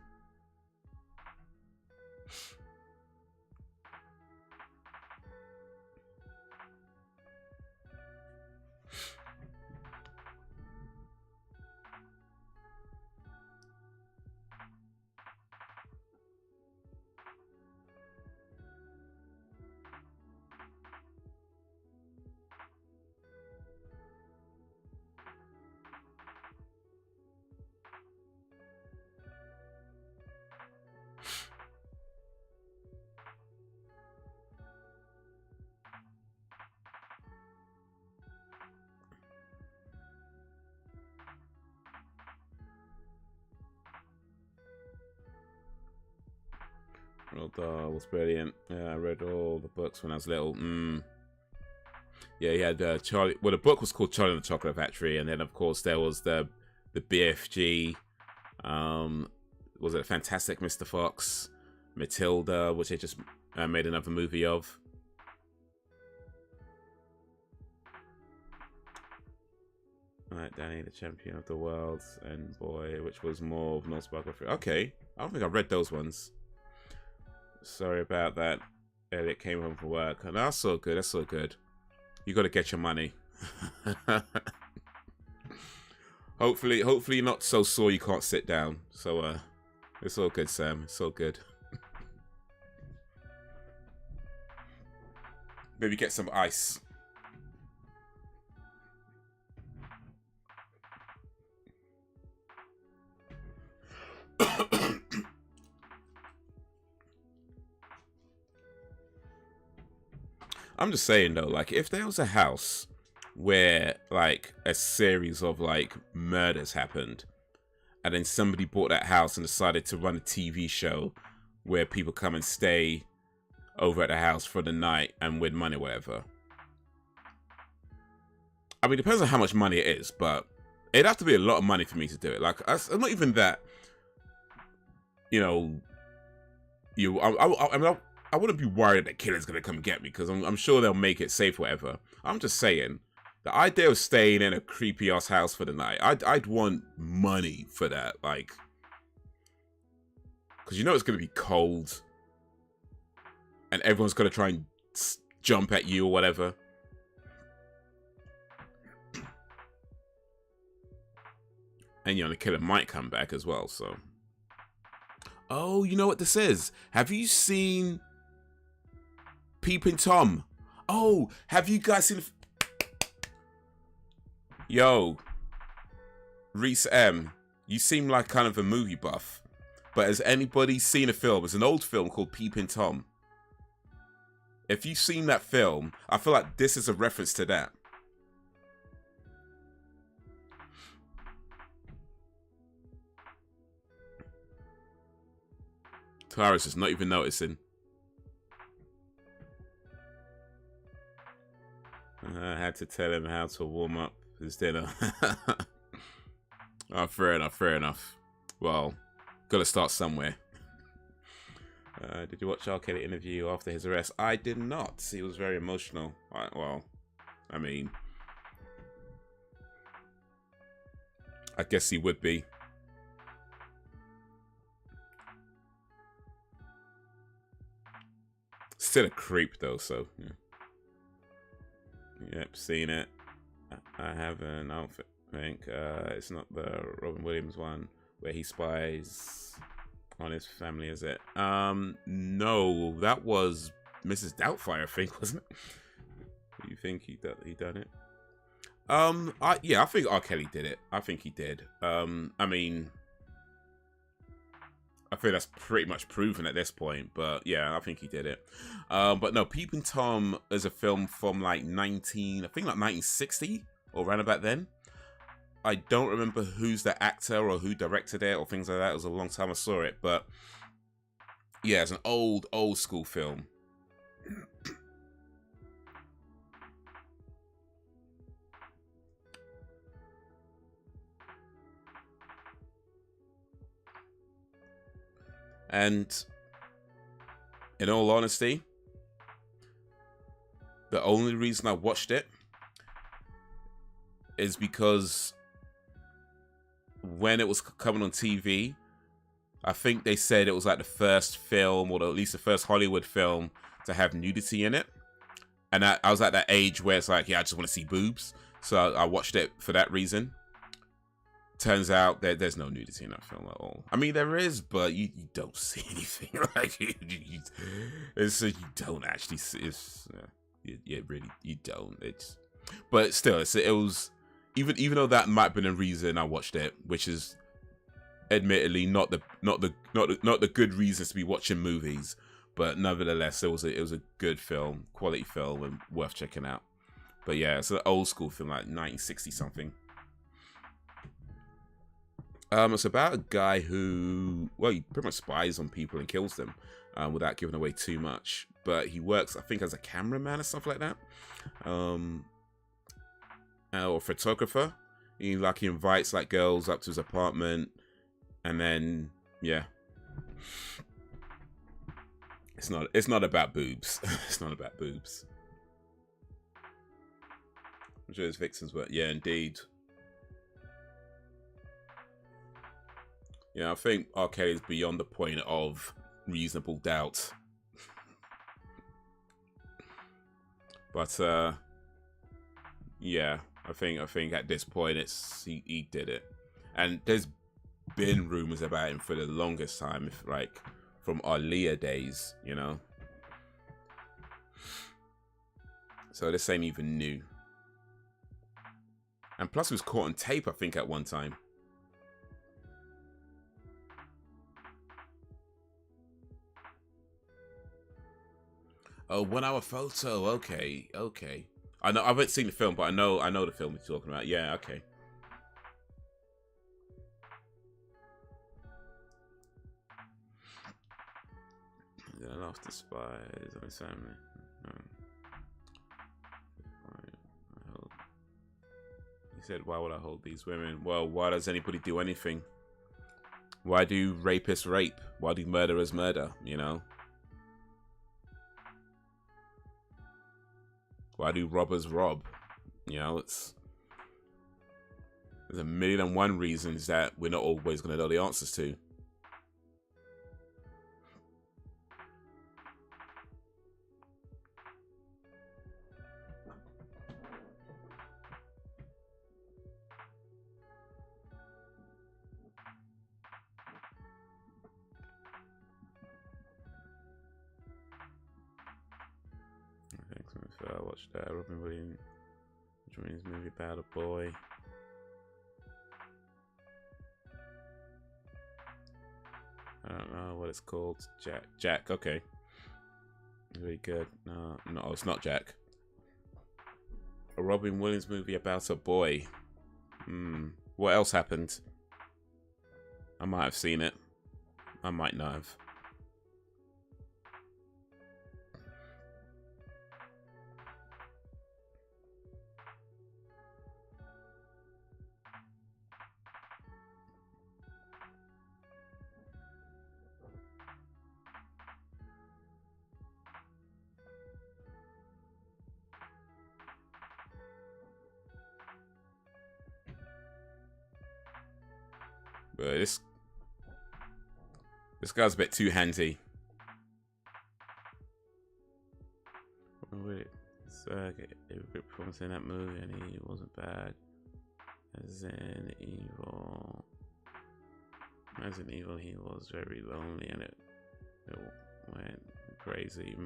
Roald Dahl was brilliant. Yeah, I read all the books when I was little. Yeah, he had Charlie. Well, the book was called Charlie and the Chocolate Factory, and then of course there was the BFG. Was it Fantastic Mr. Fox, Matilda, which they just made another movie of. Right, Danny, the champion of the world, and boy, which was more of Norse biography. Okay, I don't think I read those ones. Sorry about that. Elliot came home from work, and that's so good. That's so good. You got to get your money. Hopefully not so sore you can't sit down. So it's all good, Sam. It's all good. Maybe get some ice. I'm just saying though, like if there was a house where like a series of like murders happened, and then somebody bought that house and decided to run a TV show where people come and stay over at the house for the night and win money, whatever. I mean, it depends on how much money it is, but it'd have to be a lot of money for me to do it. Like, I'm not even that, you know, I wouldn't be worried that killer's gonna come get me, because I'm sure they'll make it safe, whatever. I'm just saying, the idea of staying in a creepy ass house for the night, I'd want money for that, like, because you know it's gonna be cold, and everyone's gonna try and jump at you or whatever. And you know the killer might come back as well. So, oh, you know what this is? Have you seen Peeping Tom? Oh, have you guys seen? Yo, Reese M, you seem like kind of a movie buff, but has anybody seen a film? It's an old film called Peeping Tom. If you've seen that film, I feel like this is a reference to that. Tara's just not even noticing. I had to tell him how to warm up his dinner. Oh, fair enough, fair enough. Well, gotta start somewhere. Did you watch R. Kelly interview after his arrest? I did not. He was very emotional. Well, I mean, I guess he would be. Still a creep though, so yeah. Yep, seen it. I haven't. I don't think it's not the Robin Williams one where he spies on his family, is it? No, that was Mrs. Doubtfire, I think, wasn't it? You think he done it? Yeah, I think R. Kelly did it. I think he did. I mean, I think that's pretty much proven at this point, but yeah, I think he did it. But no, Peeping Tom is a film from like 1960 or around about then. I don't remember who's the actor or who directed it or things like that. It was a long time I saw it, but yeah, it's an old school film. And in all honesty, the only reason I watched it is because when it was coming on TV, I think they said it was like the first film, or at least the first Hollywood film to have nudity in it. And I was at that age where it's like, yeah, I just want to see boobs. So I watched it for that reason. Turns out that there's no nudity in that film at all. I mean, there is, but you don't see anything. Like you don't actually see. Really, you don't. But still, it was even though that might have been a reason I watched it, which is admittedly not the good reasons to be watching movies, but nevertheless, it was a good film, quality film, and worth checking out. But yeah, it's an old school film, like 1960 something. It's about a guy who, well, he pretty much spies on people and kills them without giving away too much. But he works, I think, as a cameraman or something like that, or photographer. He invites like girls up to his apartment, and then yeah, it's not about boobs. It's not about boobs. I'm sure his victims were, yeah, indeed. Yeah, I think R. Kelly is beyond the point of reasonable doubt. But yeah, I think at this point he did it, and there's been rumors about him for the longest time, if like from Aaliyah days, you know. So this ain't even new. And plus, he was caught on tape, I think, at one time. Oh, 1 hour photo. Okay. I know I haven't seen the film, but I know the film you're talking about. Yeah, okay. Then I lost the spies on his family. He said, "Why would I hold these women?" Well, why does anybody do anything? Why do rapists rape? Why do murderers murder? You know. Why do robbers rob? You know, there's a million and one reasons that we're not always going to know the answers to. I watched Robin Williams movie about a boy. I don't know what it's called. Jack. Okay. Very good. No, it's not Jack. A Robin Williams movie about a boy. What else happened? I might have seen it. I might not have. But this guy's a bit too handy. It's a great performance in that movie, and he wasn't bad. As in Evil, he was very lonely, and it went crazy.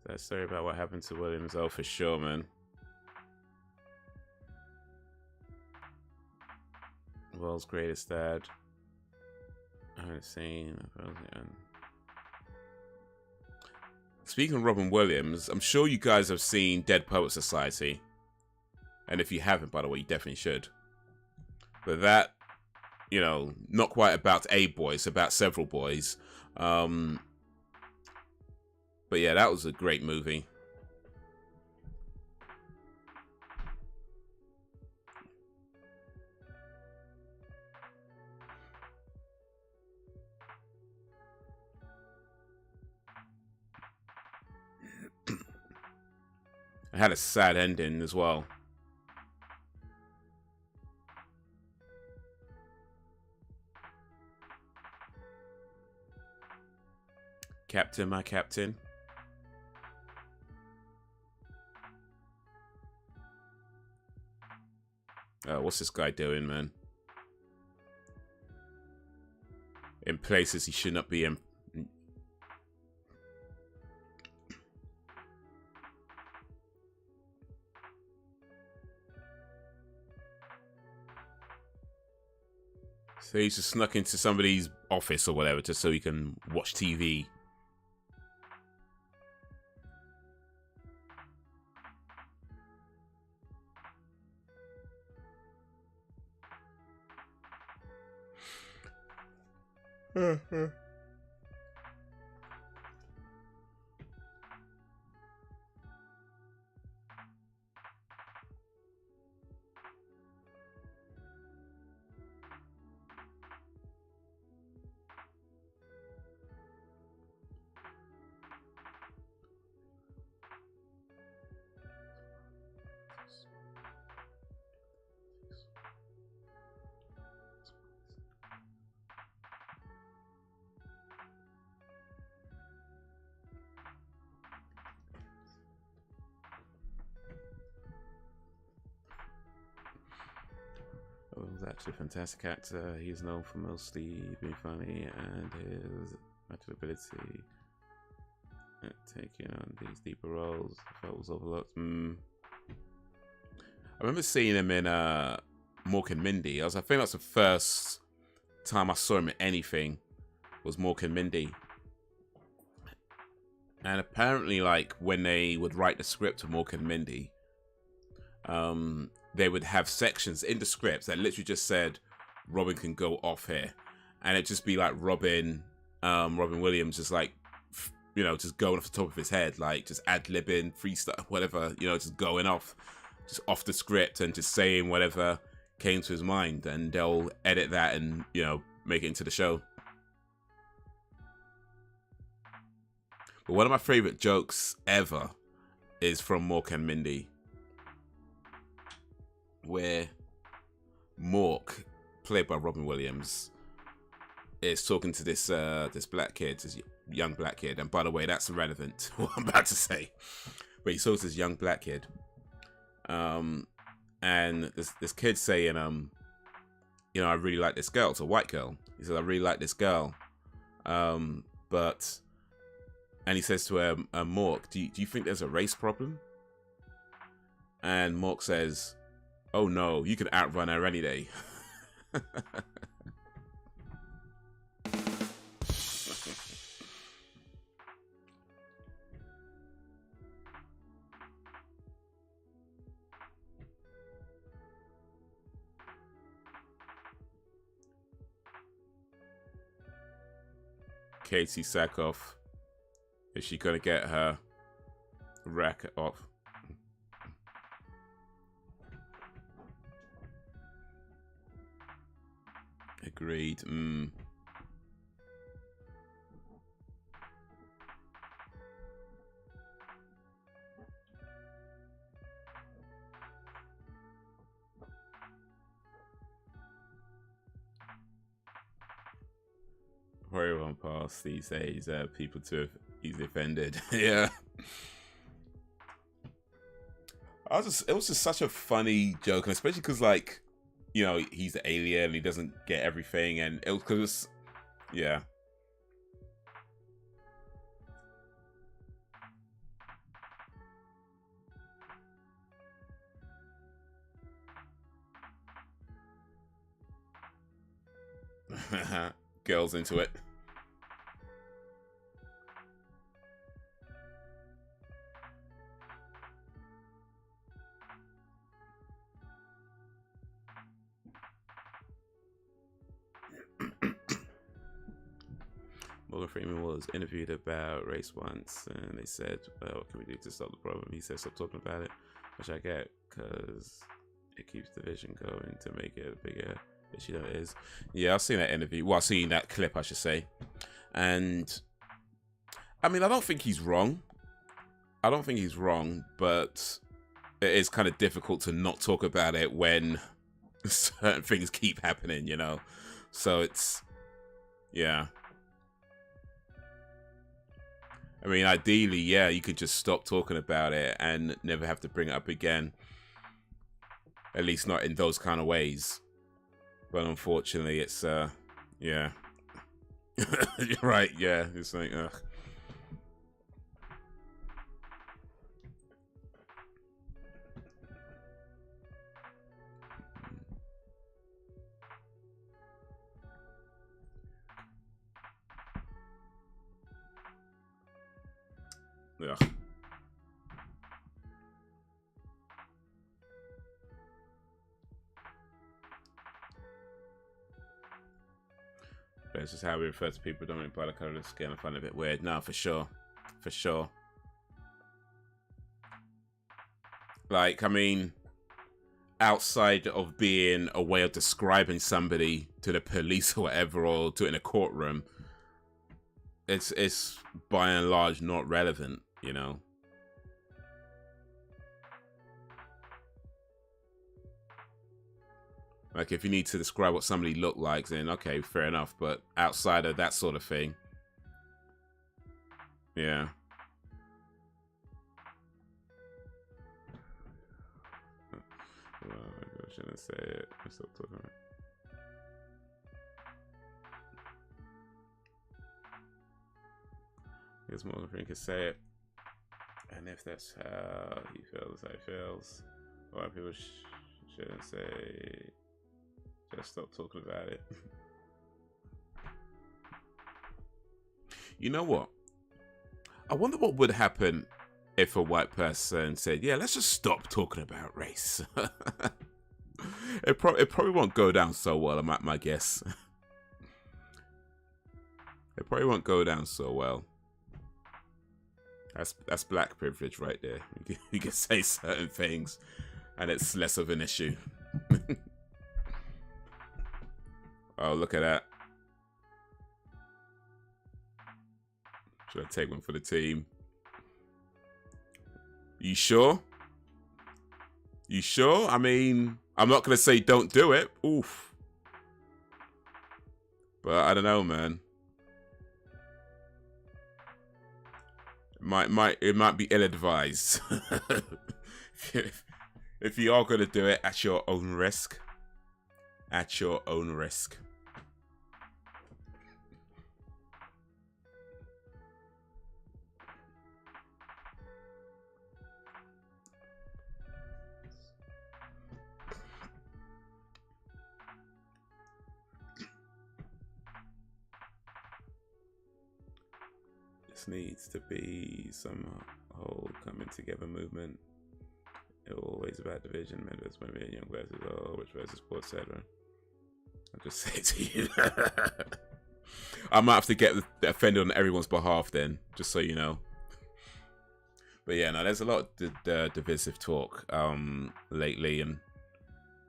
That story about what happened to Williams, oh, for sure, man. World's greatest dad. I haven't seen. Speaking of Robin Williams, I'm sure you guys have seen Dead Poet Society. And if you haven't, by the way, you definitely should. But that, you know, not quite about a boy, it's about several boys. But yeah, that was a great movie. It had a sad ending as well. Captain, my captain. What's this guy doing, man? In places he should not be in. So he's just snuck into somebody's office or whatever just so he can watch TV. Was actually a fantastic actor. He's known for mostly being funny and his natural ability at taking on these deeper roles. I felt was overlooked. I remember seeing him in Mork and Mindy. I think that's the first time I saw him in anything. Was Mork and Mindy. And apparently, like, when they would write the script of Mork and Mindy, they would have sections in the scripts that literally just said Robin can go off here, and it'd just be like Robin Williams just like, you know, just going off the top of his head, like just ad-libbing, freestyle, whatever, you know, just going off the script and just saying whatever came to his mind, and they'll edit that and, you know, make it into the show. But one of my favorite jokes ever is from Mork and Mindy, where Mork, played by Robin Williams, is talking to this black kid, this young black kid. And by the way, that's irrelevant to what I'm about to say. But he saw this young black kid, and this kid saying, you know, I really like this girl. It's a white girl. He said, I really like this girl, and he says to her, Mork, do you think there's a race problem? And Mork says, oh no, you can outrun her any day. Katie Sackhoff. Is she gonna get her rack off? Agreed. Very well past these days. People too easily offended. Yeah. It was just such a funny joke, and especially because, like, you know, he's the alien and he doesn't get everything, and it was yeah. Girls into it. Morgan Freeman was interviewed about race once, and they said, well, what can we do to stop the problem? He said, stop talking about it, which I get, because it keeps division going to make it a bigger issue than it is. Yeah, I've seen that interview. Well, I've seen that clip, I should say. And, I mean, I don't think he's wrong. I don't think he's wrong, but it is kind of difficult to not talk about it when certain things keep happening, you know? So it's, yeah. I mean, ideally, yeah, you could just stop talking about it and never have to bring it up again. At least not in those kind of ways. But unfortunately, it's, yeah. You're right, yeah. It's like, ugh. Ugh. But it's just how we refer to people dominated by the color of the skin. I find it a bit weird. No, for sure. For sure. Like, I mean, outside of being a way of describing somebody to the police or whatever, or to in a courtroom, it's by and large not relevant, you know. Like, if you need to describe what somebody looked like, then okay, fair enough. But outside of that sort of thing, yeah. Well, I shouldn't say it. I'm still talking about it. I guess Morgan Freeman can say it. And if that's how he feels, how he feels. A lot of people shouldn't say, just stop talking about it. You know what? I wonder what would happen if a white person said, yeah, let's just stop talking about race. It probably won't go down so well, my guess. It probably won't go down so well. That's black privilege right there. You can say certain things and it's less of an issue. Oh, look at that. Should I take one for the team? You sure? You sure? I mean, I'm not going to say don't do it. Oof. But I don't know, man. It might be ill-advised. If you are going to do it at your own risk. At your own risk. This needs to be some whole coming together movement. It's always about division, men versus women, young versus old, rich versus poor, etc. I'll just say it to you. I might have to get offended on everyone's behalf then, just so you know. But yeah, no, there's a lot of divisive talk lately, and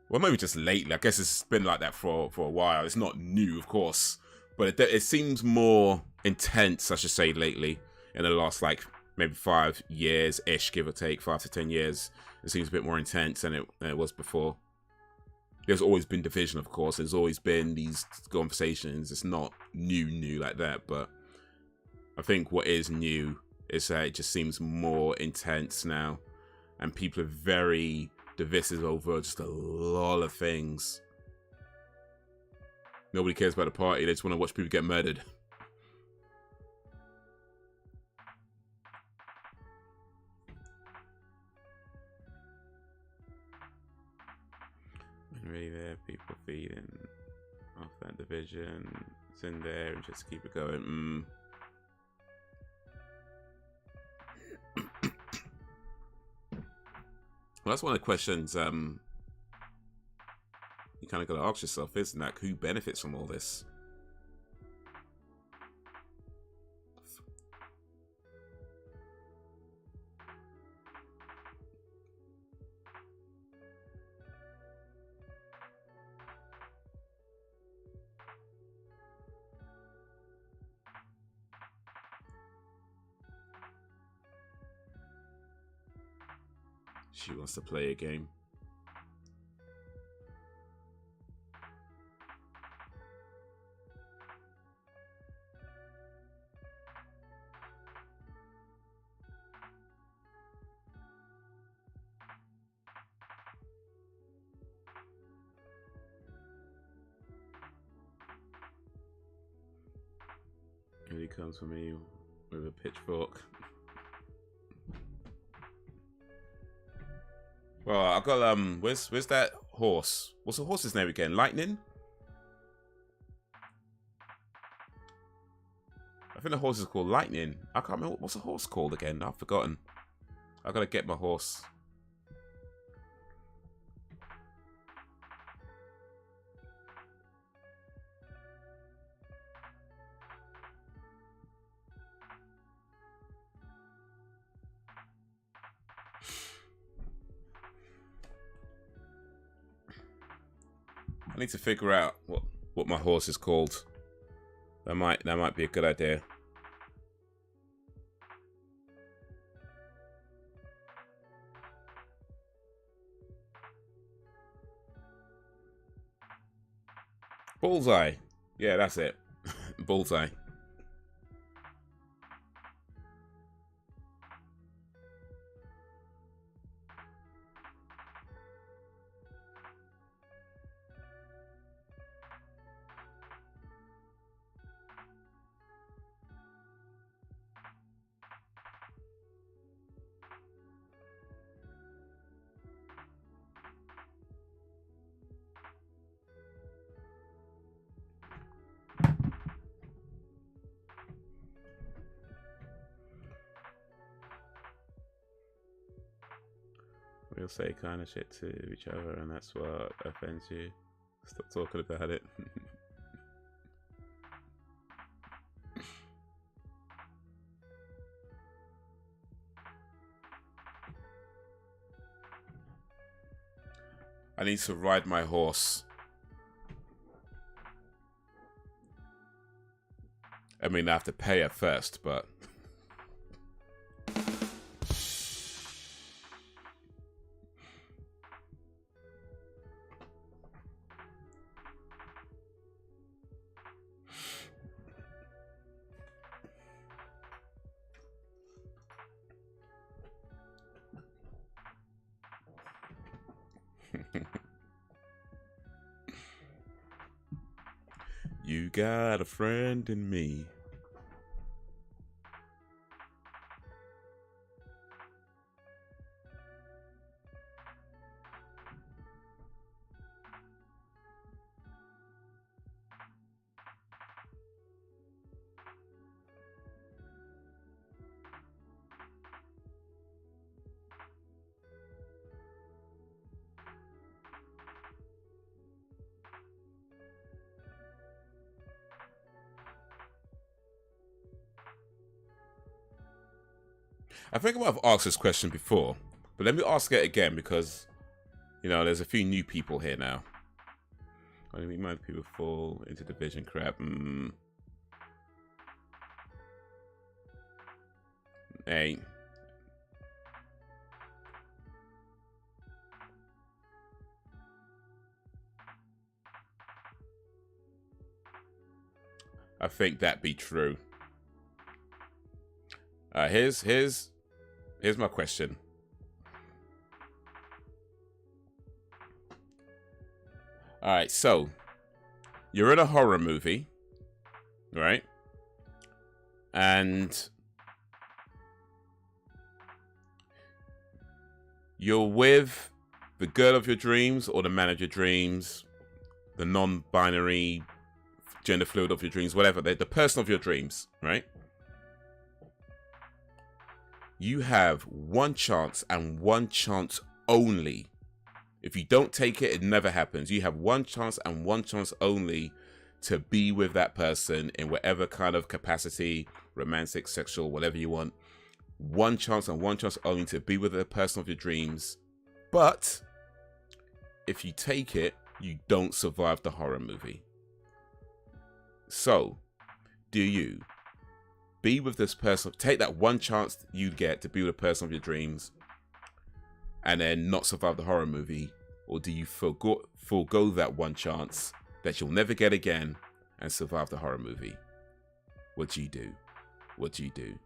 well, maybe just lately. I guess it's been like that for a while. It's not new, of course, but it seems more intense, I should say, lately in the last like maybe 5 years ish, give or take, 5 to 10 years. It seems a bit more intense than it was before. There's always been division, of course. There's always been these conversations. It's not new like that, but I think what is new is that it just seems more intense now, and people are very divisive over just a lot of things. Nobody cares about the party. They just want to watch people get murdered. Really there, people feeding off that division. It's in there and just keep it going. Well, that's one of the questions you kind of got to ask yourself, isn't that? Who benefits from all this? She wants to play a game. Here he comes for me with a pitchfork. Well, I got where's that horse? What's the horse's name again? Lightning? I think the horse is called Lightning. I can't remember what's the horse called again. I've forgotten. I gotta get my horse. I need to figure out what my horse is called. That might be a good idea. Bullseye. Yeah, that's it. Bullseye. We'll say kind of shit to each other, and that's what offends you. Stop talking about it. I need to ride my horse. I mean, I have to pay her first, but... You got a friend in me. I think I might have asked this question before, but let me ask it again because, you know, there's a few new people here now. I think most people fall into division crap. Hey. I think that be true. Here's my question. All right, so you're in a horror movie, right? And you're with the girl of your dreams or the man of your dreams, the non-binary gender fluid of your dreams, whatever, the person of your dreams, right? You have one chance and one chance only. If you don't take it, it never happens. You have one chance and one chance only to be with that person in whatever kind of capacity, romantic, sexual, whatever you want. One chance and one chance only to be with the person of your dreams. But if you take it, you don't survive the horror movie. So, do you be with this person, take that one chance you get to be with the person of your dreams, and then not survive the horror movie? Or do you forego that one chance that you'll never get again and survive the horror movie? What do you do? What do you do?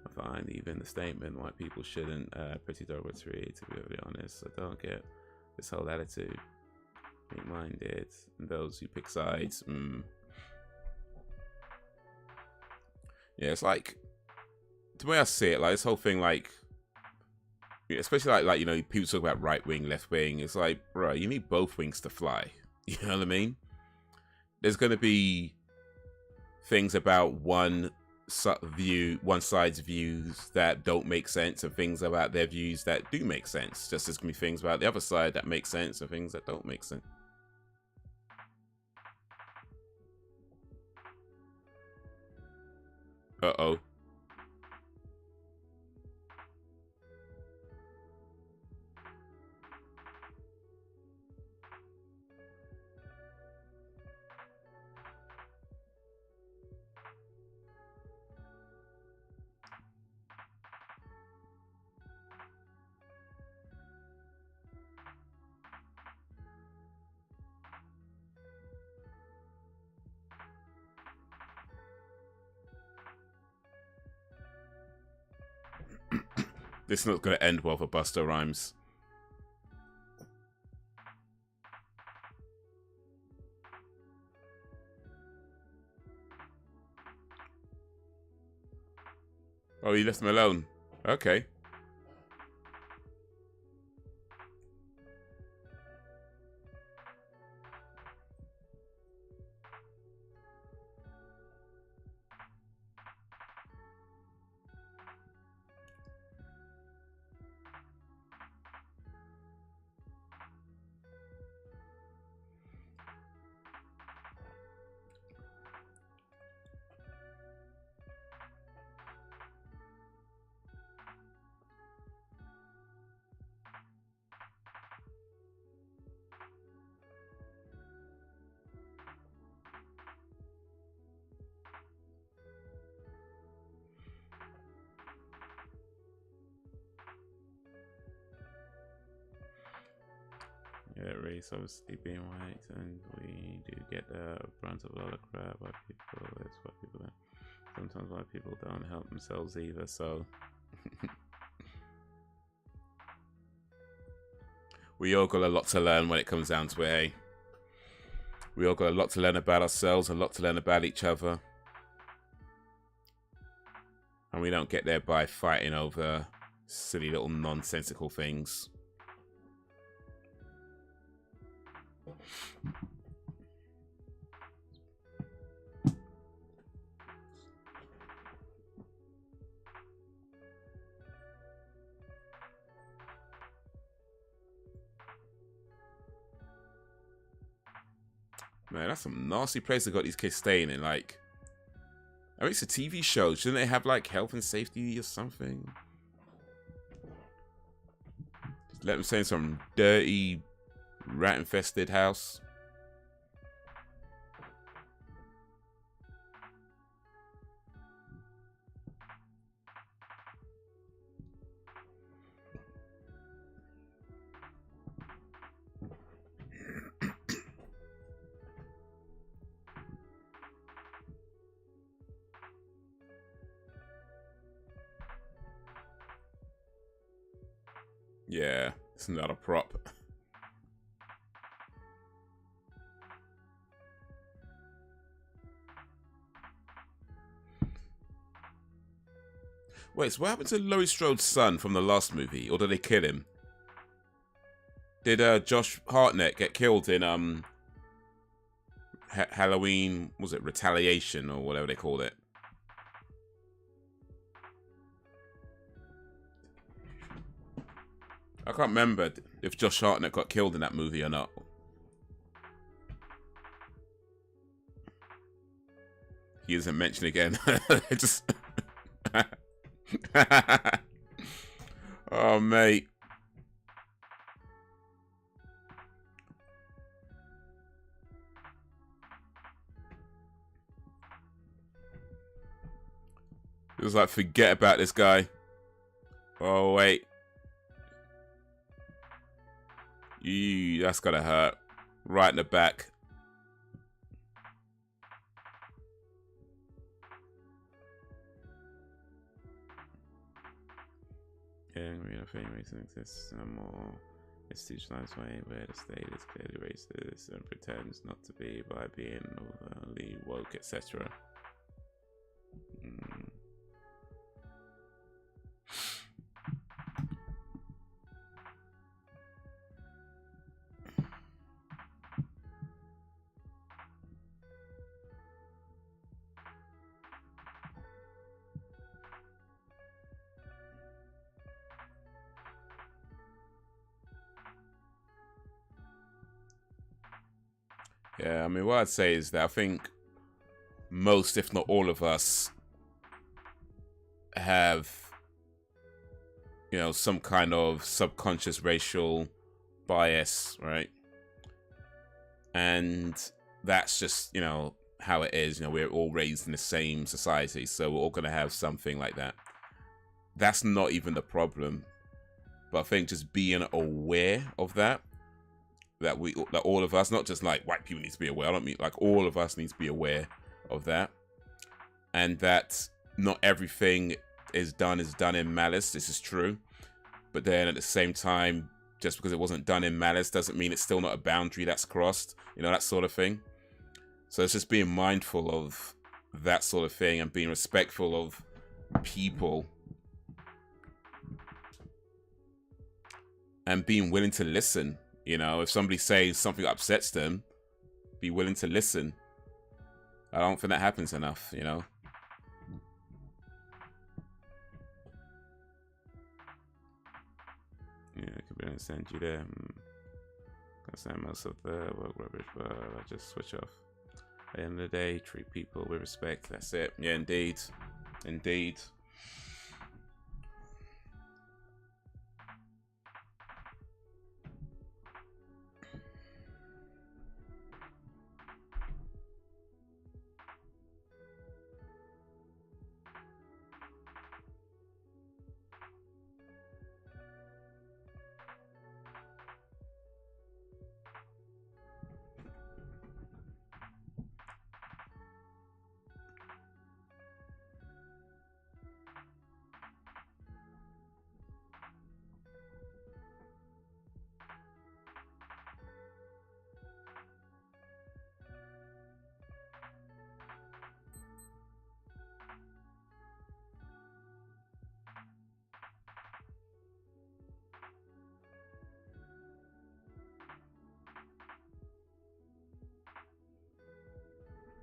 I find even the statement why people shouldn't pretty derogatory, to be really honest. I don't get this whole attitude. Being minded and those who pick sides. Yeah, it's like, the way I see it, like this whole thing, like, especially like you know, people talk about right wing, left wing. It's like, bro, you need both wings to fly. You know what I mean? There's going to be things about one side's views that don't make sense, and things about their views that do make sense. Just as going to be things about the other side that make sense, and things that don't make sense. Uh-oh. This is not going to end well for Busta Rhymes. Oh, you left him alone. Okay. Yeah, race obviously being white, and we do get the brunt of a lot of crap. White people, it's what people don't. Sometimes white people don't help themselves either, so we all got a lot to learn when it comes down to it, eh? We all got a lot to learn about ourselves, a lot to learn about each other. And we don't get there by fighting over silly little nonsensical things. Man, that's some nasty place they got these kids staying in. Like, I mean, it's a TV show. Shouldn't they have like health and safety or something? Just let them stay in some dirty, rat-infested house. Yeah, it's not a prop. Wait, so what happened to Laurie Strode's son from the last movie? Or did they kill him? Did Josh Hartnett get killed in Halloween, was it Retaliation or whatever they called it? I can't remember if Josh Hartnett got killed in that movie or not. He isn't mentioned again. Just oh, mate. It was like, forget about this guy. Oh, wait. Eee, that's gotta hurt. Right in the back. Yeah, I think reason exists more institutionalized way where the state is clearly racist and pretends not to be by being overly woke, etc. Yeah, I mean, what I'd say is that I think most, if not all of us, have, you know, some kind of subconscious racial bias, right? And that's just, you know, how it is. You know, we're all raised in the same society, so we're all going to have something like that. That's not even the problem. But I think just being aware of that all of us, not just like white people need to be aware. I don't mean like all of us need to be aware of that. And that not everything is done in malice. This is true. But then at the same time, just because it wasn't done in malice doesn't mean it's still not a boundary that's crossed, you know, that sort of thing. So it's just being mindful of that sort of thing and being respectful of people and being willing to listen. You know, if somebody says something upsets them, be willing to listen. I don't think that happens enough, you know. Yeah, I could be send you there. I send most of the work rubbish, but I just switch off. At the end of the day, treat people with respect. That's it. Yeah, indeed. Indeed.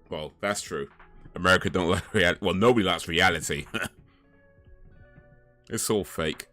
Well, that's true. America don't like reality. Well, nobody likes reality. It's all fake.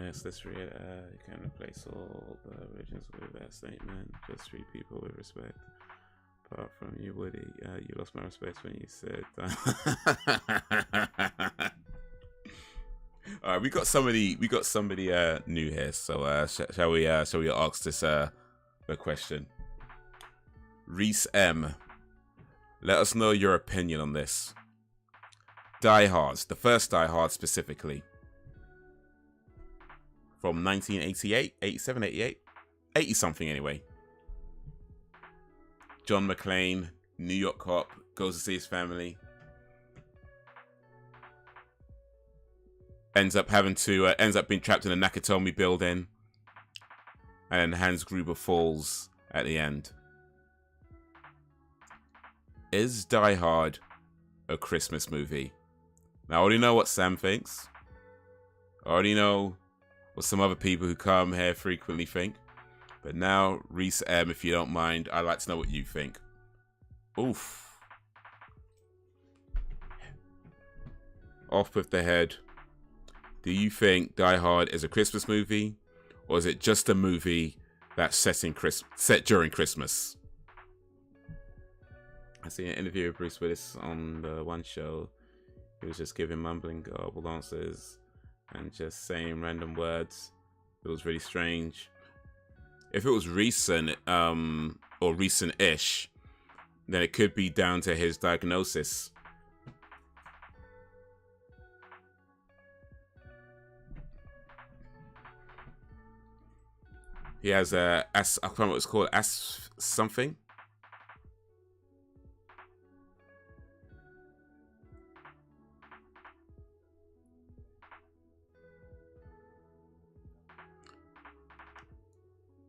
Yes, let's read it. You can replace all the originals with that statement. Just treat people with respect. Apart from you, Woody, you lost my respect when you said. All right, we got somebody new here. So shall we ask this the question? Reese M, let us know your opinion on this. Die Hard, the first Die Hard specifically. From 1988, 87, 88, 80 something anyway. John McClane, New York cop, goes to see his family. Ends up being trapped in a Nakatomi building. And then Hans Gruber falls at the end. Is Die Hard a Christmas movie? Now, I already know what Sam thinks. I already know what some other people who come here frequently think. But now, Reese M, if you don't mind, I'd like to know what you think. Oof. Off with the head. Do you think Die Hard is a Christmas movie? Or is it just a movie that's set during Christmas? I see an interview with Bruce Willis on the one show. He was just giving mumbling garbled answers and just saying random words. It was really strange. If it was recent, or recent-ish, then it could be down to his diagnosis. He has I can't remember what it's called, something.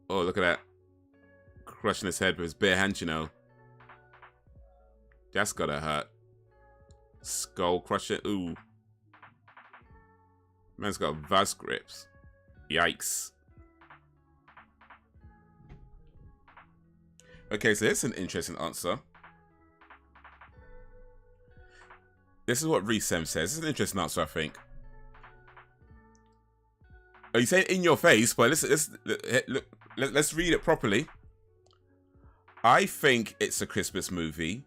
Oh, look at that. Crushing his head with his bare hand, you know. That's gotta hurt. Skull crusher. Ooh. Man's got vice grips. Yikes. Okay, so here's an interesting answer. This is what Reese M says. This is an interesting answer, I think. Are you saying in your face? But let's read it properly. I think it's a Christmas movie,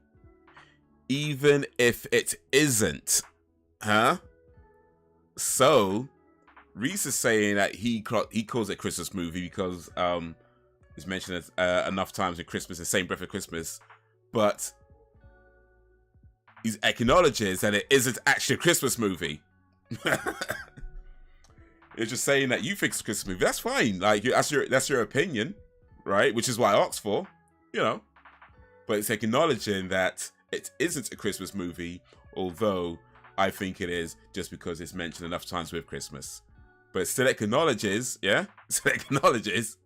even if it isn't. Huh? So, Reese is saying that he calls it a Christmas movie because it's mentioned enough times in Christmas, the same breath of Christmas, but he acknowledges that it isn't actually a Christmas movie. You're just saying that you think it's a Christmas movie. That's fine. Like that's your opinion, right? Which is what I asked for, you know. But it's acknowledging that it isn't a Christmas movie, although I think it is just because it's mentioned enough times with Christmas. But it still acknowledges, yeah, still acknowledges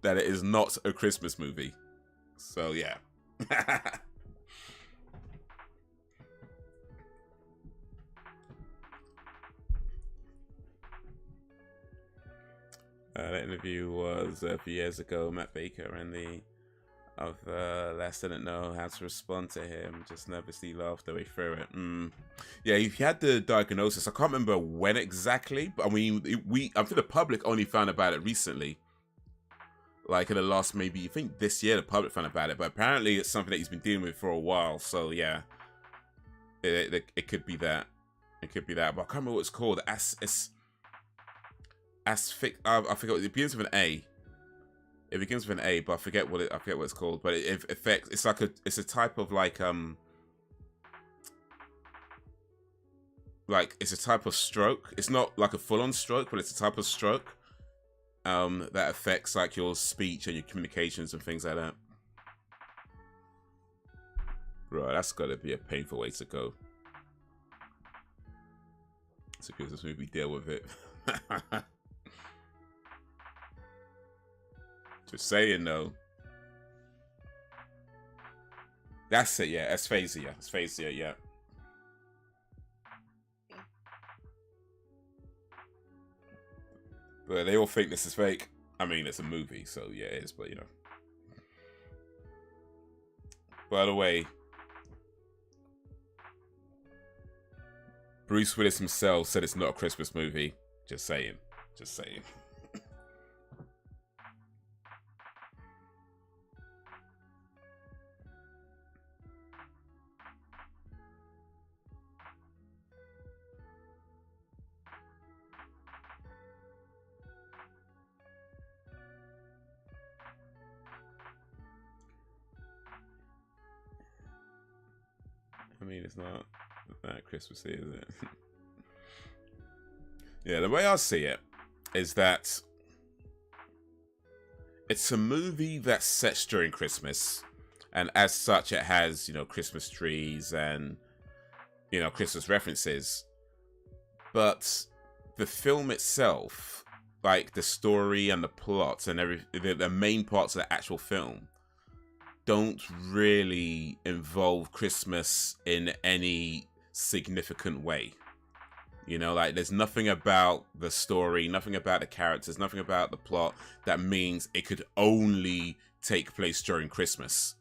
that it is not a Christmas movie. So yeah. That interview was a few years ago. Matt Baker and the other last didn't know how to respond to him. Just nervously laughed their way through it. Yeah, he had the diagnosis. I can't remember when exactly, but I mean, I think the public only found about it recently. Like in the last, maybe, I think this year, the public found about it. But apparently it's something that he's been dealing with for a while. So yeah, it could be that. It could be that. But I can't remember what it's called. I forget. It begins with an A. It begins with an A, but I forget what it's called. But it affects. It's a type of like it's a type of stroke. It's not like a full-on stroke, but it's a type of stroke that affects like your speech and your communications and things like that. Right, that's got to be a painful way to go. It's a Christmas movie. Deal with it. Just saying, though. That's it, yeah. Asphasia. Asphasia, yeah. But they all think this is fake. I mean, it's a movie, so yeah, it is, but you know. By the way, Bruce Willis himself said it's not a Christmas movie. Just saying. Just saying. I mean, it's not that Christmassy, is it? Yeah, the way I see it is that it's a movie that's set during Christmas, and as such, it has, you know, Christmas trees and, you know, Christmas references. But the film itself, like the story and the plot and the main parts of the actual film, don't really involve Christmas in any significant way. You know, like there's nothing about the story, nothing about the characters, nothing about the plot that means it could only take place during Christmas.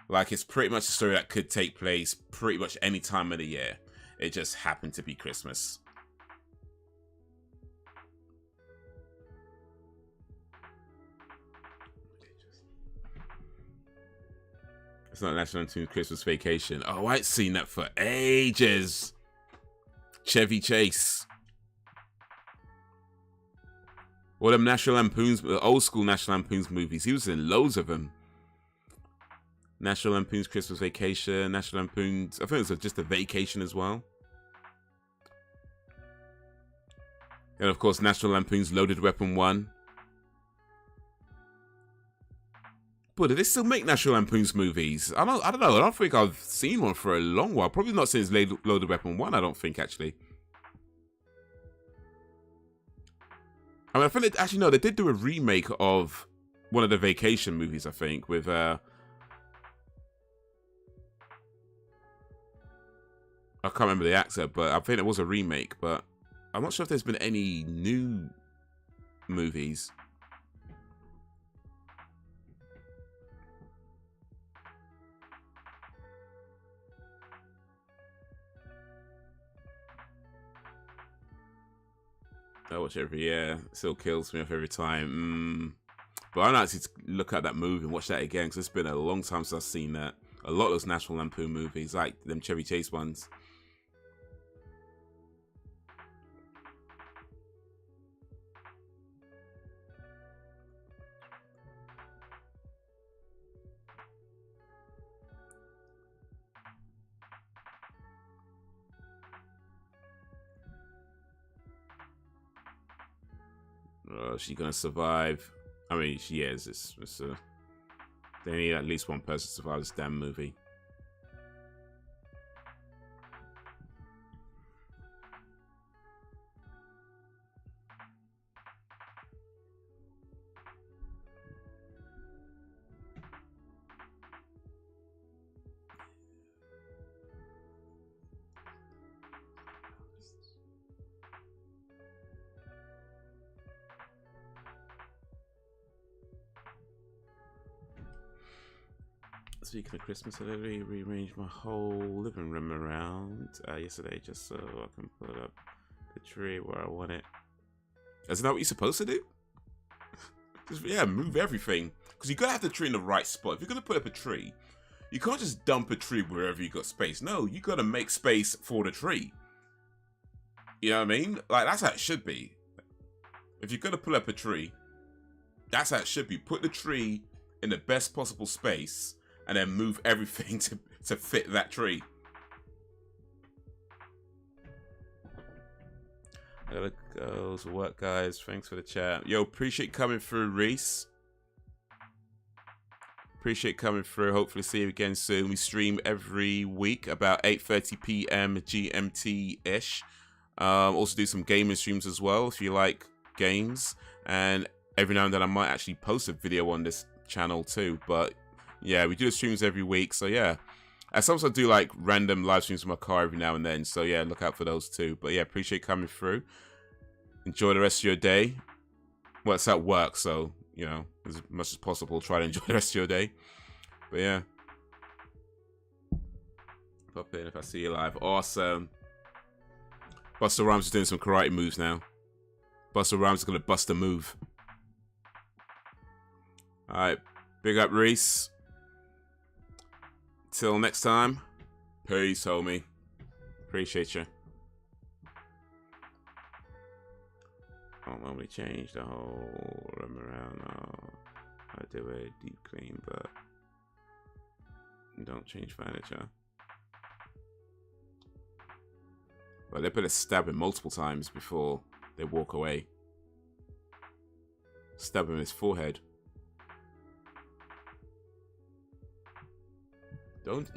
Like it's pretty much a story that could take place pretty much any time of the year. It just happened to be Christmas. It's not National Lampoon's Christmas Vacation. Oh, I ain't seen that for ages. Chevy Chase. All them National Lampoon's, old school National Lampoon's movies. He was in loads of them. National Lampoon's Christmas Vacation. National Lampoon's, I think it was just a vacation as well. And of course, National Lampoon's Loaded Weapon 1. But do they still make National Lampoon's movies? I don't know. I don't think I've seen one for a long while. Probably not since Loaded Weapon 1, I don't think, actually. I mean, I think they, actually, no, they did do a remake of one of the Vacation movies, I think, with... I can't remember the actor, but I think it was a remake. But I'm not sure if there's been any new movies. I watch every year. Still kills me off every time. But I don't actually look at that movie and watch that again because it's been a long time since I've seen that. A lot of those National Lampoon movies, like them Chevy Chase ones. She gonna survive? I mean, she is. They need at least one person to survive this damn movie. Speaking of Christmas, I literally rearranged my whole living room around yesterday just so I can put up the tree where I want it. Isn't that what you're supposed to do? Just, yeah, move everything. Because you gotta have the tree in the right spot. If you're gonna put up a tree, you can't just dump a tree wherever you got space. No, you gotta make space for the tree. You know what I mean? Like, that's how it should be. If you're gonna put up a tree, that's how it should be. Put the tree in the best possible space and then move everything to fit that tree. I gotta go to work, guys. Thanks for the chat. Yo, appreciate coming through, Reese. Appreciate coming through. Hopefully see you again soon. We stream every week about 8:30 p.m. GMT-ish. Also do some gaming streams as well if you like games. And every now and then I might actually post a video on this channel too. But yeah, we do the streams every week, so yeah. I sometimes do like random live streams in my car every now and then, so yeah, look out for those too. But yeah, appreciate coming through. Enjoy the rest of your day. Well, it's at work, so, you know, as much as possible, try to enjoy the rest of your day. But yeah. Pop in if I see you live. Awesome. Busta Rhymes is doing some karate moves now. Busta Rhymes is gonna bust a move. Alright, big up Reese. Till next time. Peace, homie. Appreciate you. Don't normally change the whole room around. No. I do a deep clean, but don't change furniture. Well, they better stab him multiple times before they walk away. Stab him in his forehead. Don't.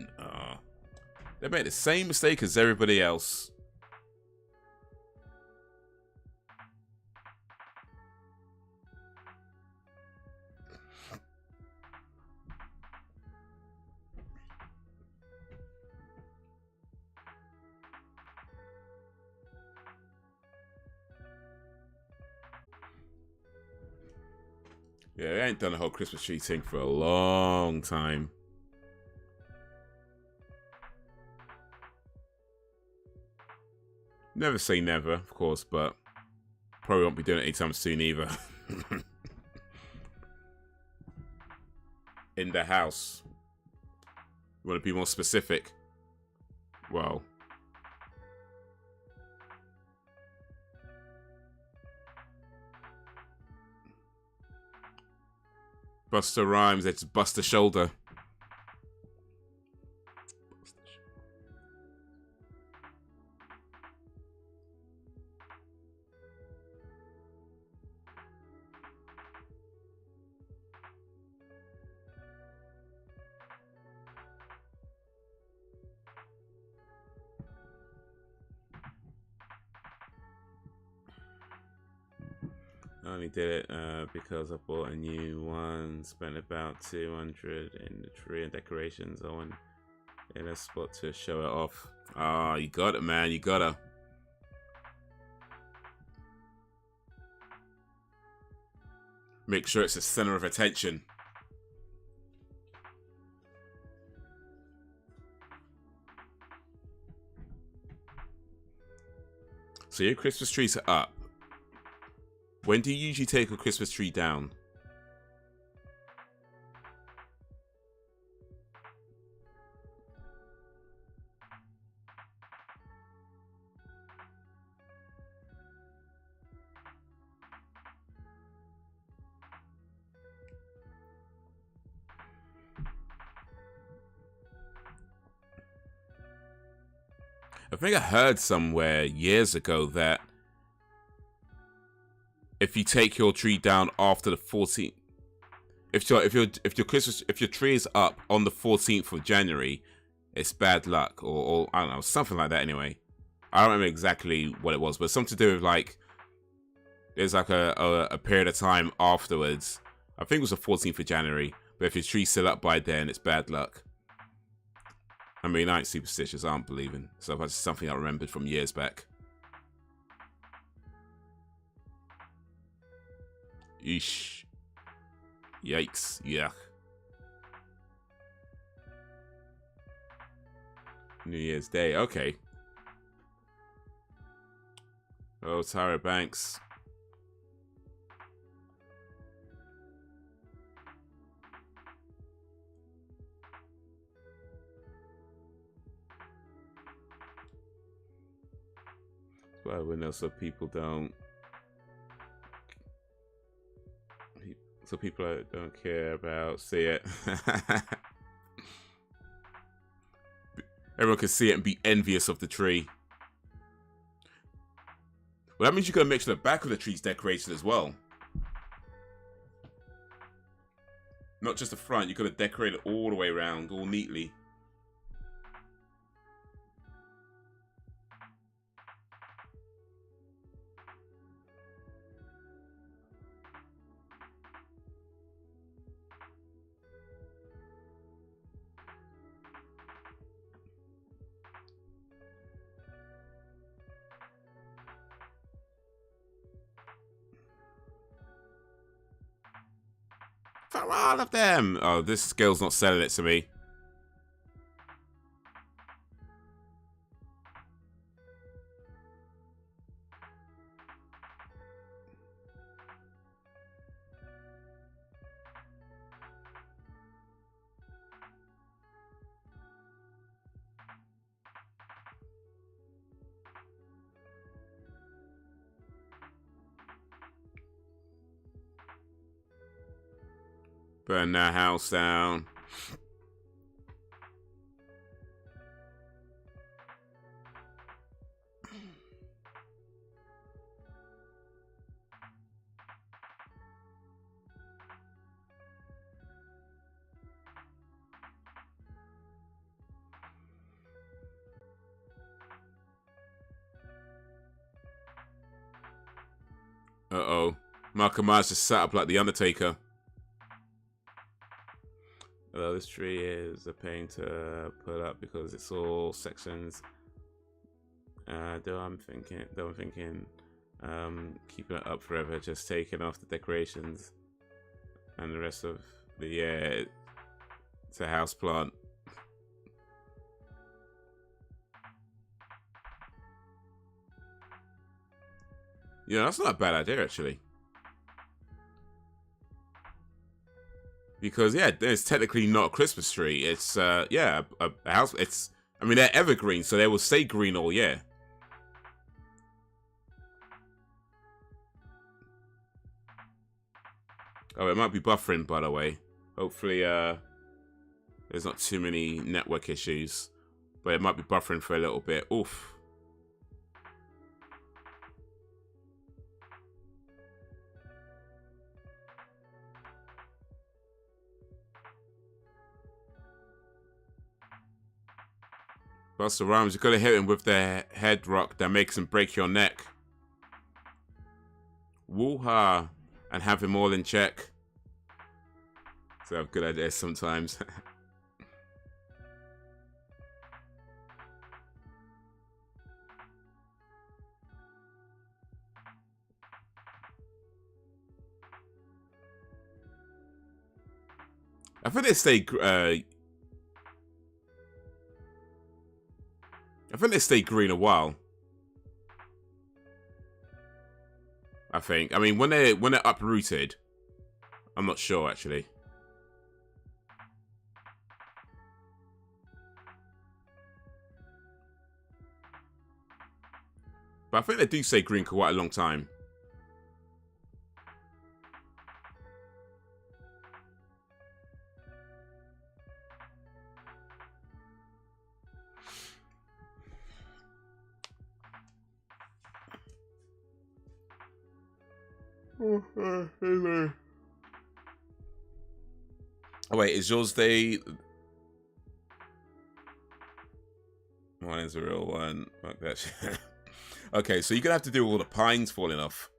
They made the same mistake as everybody else. Yeah, I ain't done a whole Christmas tree thing for a long time. Never say never, of course, but probably won't be doing it anytime soon either. In the house. You want to be more specific? Well. Busta Rhymes, it's Busta Shoulder. I only did it because I bought a new one, spent about 200 in the tree and decorations. I went in a spot to show it off. Ah, you got it, man. You gotta. Make sure it's the center of attention. So your Christmas trees are up. When do you usually take a Christmas tree down? I think I heard somewhere years ago that if you take your tree down after the 14th, if your tree is up on the 14th of January, it's bad luck, or I don't know, something like that. Anyway, I don't remember exactly what it was, but something to do with like there's like a period of time afterwards. I think it was the 14th of January, but if your tree's still up by then, it's bad luck. I mean, I ain't superstitious, I don't believe in, so that's something I remembered from years back. Eesh. Yikes. Yuck. New Year's Day. Okay. Oh, Tyra Banks. Well, we know so people don't. So people don't care about see it. Everyone can see it and be envious of the tree. Well, that means you gotta make sure the back of the tree's decorated as well. Not just the front, you gotta decorate it all the way around, all neatly. For all of them! Oh, this girl's not selling it to me. Burn that house down. Uh-oh. Malcolm Myers just sat up like the Undertaker. Although this tree is a pain to put up because it's all sections. Though I'm thinking, keeping it up forever, just taking off the decorations and the rest of the, it's a house plant. Yeah, that's not a bad idea, actually. Because, yeah, it's technically not a Christmas tree. It's, yeah, a house. It's, I mean, they're evergreen, so they will stay green all year. Oh, it might be buffering, by the way. Hopefully, there's not too many network issues. But it might be buffering for a little bit. Oof. Busta Rhymes, you gotta hit him with the head rock that makes him break your neck. Woo-ha! And have him all in check. So I have good ideas sometimes. I think they stay. I think they stay green a while. I think. I mean, when they're uprooted, I'm not sure actually. But I think they do stay green for quite a long time. Oh, wait, is yours the... Mine is a real one. Fuck that shit. Okay, so you're gonna have to do all the pines falling off.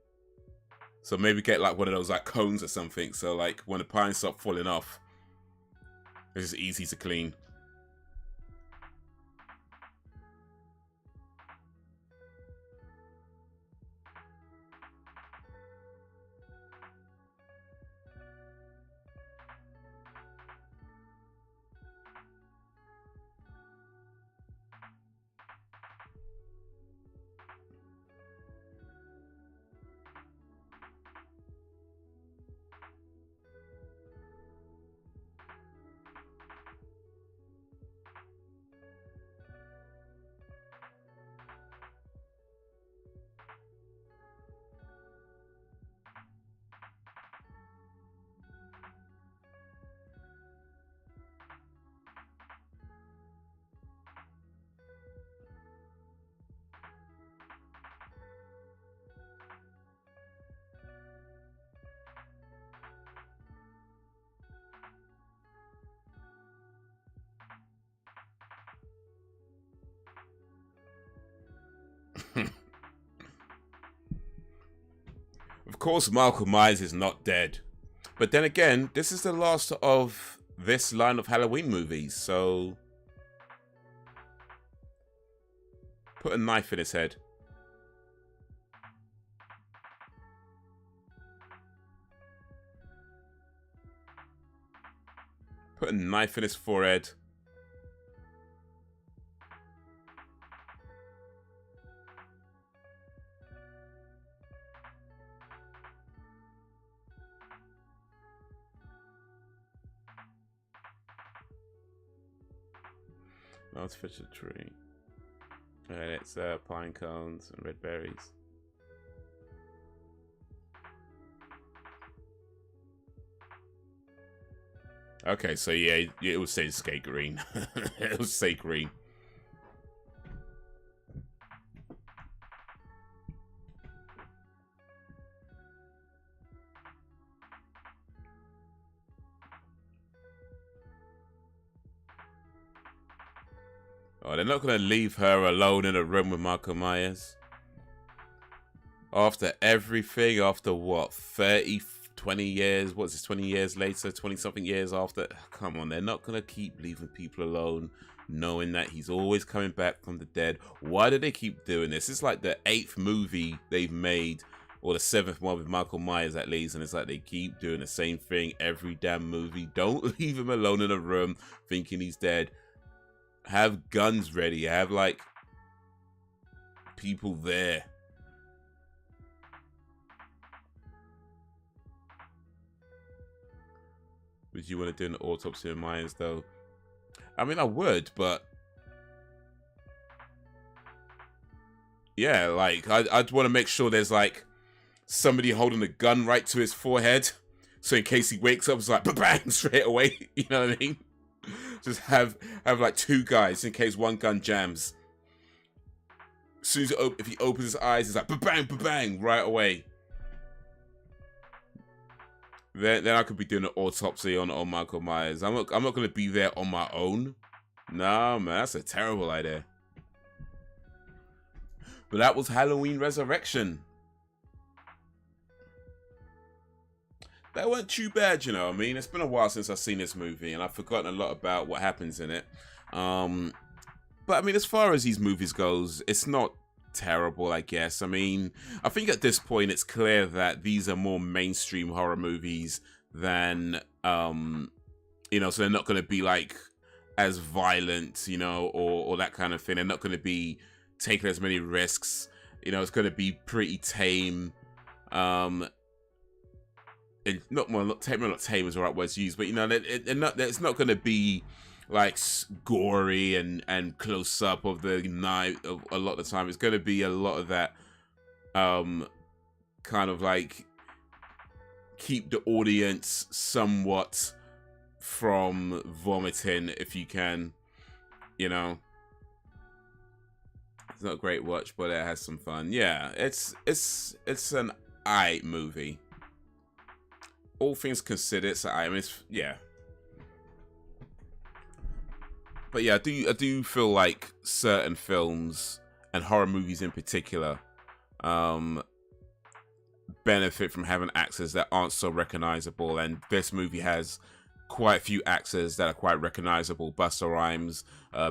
So maybe get like one of those like cones or something. So like when the pines stop falling off, it's just easy to clean. Of course, Malcolm Myers is not dead. But then again, this is the last of this line of Halloween movies, so... Put a knife in his head. Put a knife in his forehead. Artificial tree. And it's pine cones and red berries. Okay, so yeah, it would say skate green. It would say green. Oh, they're not going to leave her alone in a room with Michael Myers. After everything, after what, 30, 20 years? What's this, 20 years later? 20-something years after? Come on, they're not going to keep leaving people alone, knowing that he's always coming back from the dead. Why do they keep doing this? It's like the 8th movie they've made, or the 7th one with Michael Myers at least, and it's like they keep doing the same thing every damn movie. Don't leave him alone in a room thinking he's dead. Have guns ready. Have, like, people there. Would you want to do an autopsy of Myers, though? I mean, I would, but... yeah, like, I'd want to make sure there's, like, somebody holding a gun right to his forehead. So in case he wakes up, it's like, bang, straight away. You know what I mean? Just have like 2 guys in case one gun jams. As soon as if he opens his eyes, it's like bang, bang, right away. Then I could be doing an autopsy on Michael Myers. I'm not going to be there on my own. Nah, man, that's a terrible idea. But that was Halloween Resurrection. That weren't too bad, you know what I mean? It's been a while since I've seen this movie, and I've forgotten a lot about what happens in it. But, I mean, as far as these movies goes, it's not terrible, I guess. I mean, I think at this point, it's clear that these are more mainstream horror movies than, you know, so they're not going to be, like, as violent, you know, or that kind of thing. They're not going to be taking as many risks. You know, it's going to be pretty tame. Not tame is the right word to use, but you know, it's not going to be like gory and close up of the knife. A lot of the time, it's going to be a lot of that, kind of like keep the audience somewhat from vomiting if you can. You know, it's not a great watch, but it has some fun. Yeah, it's an aight movie. All things considered, so I mean, yeah. But yeah, I do feel like certain films and horror movies in particular benefit from having actors that aren't so recognizable, and this movie has quite a few actors that are quite recognizable. Busta Rhymes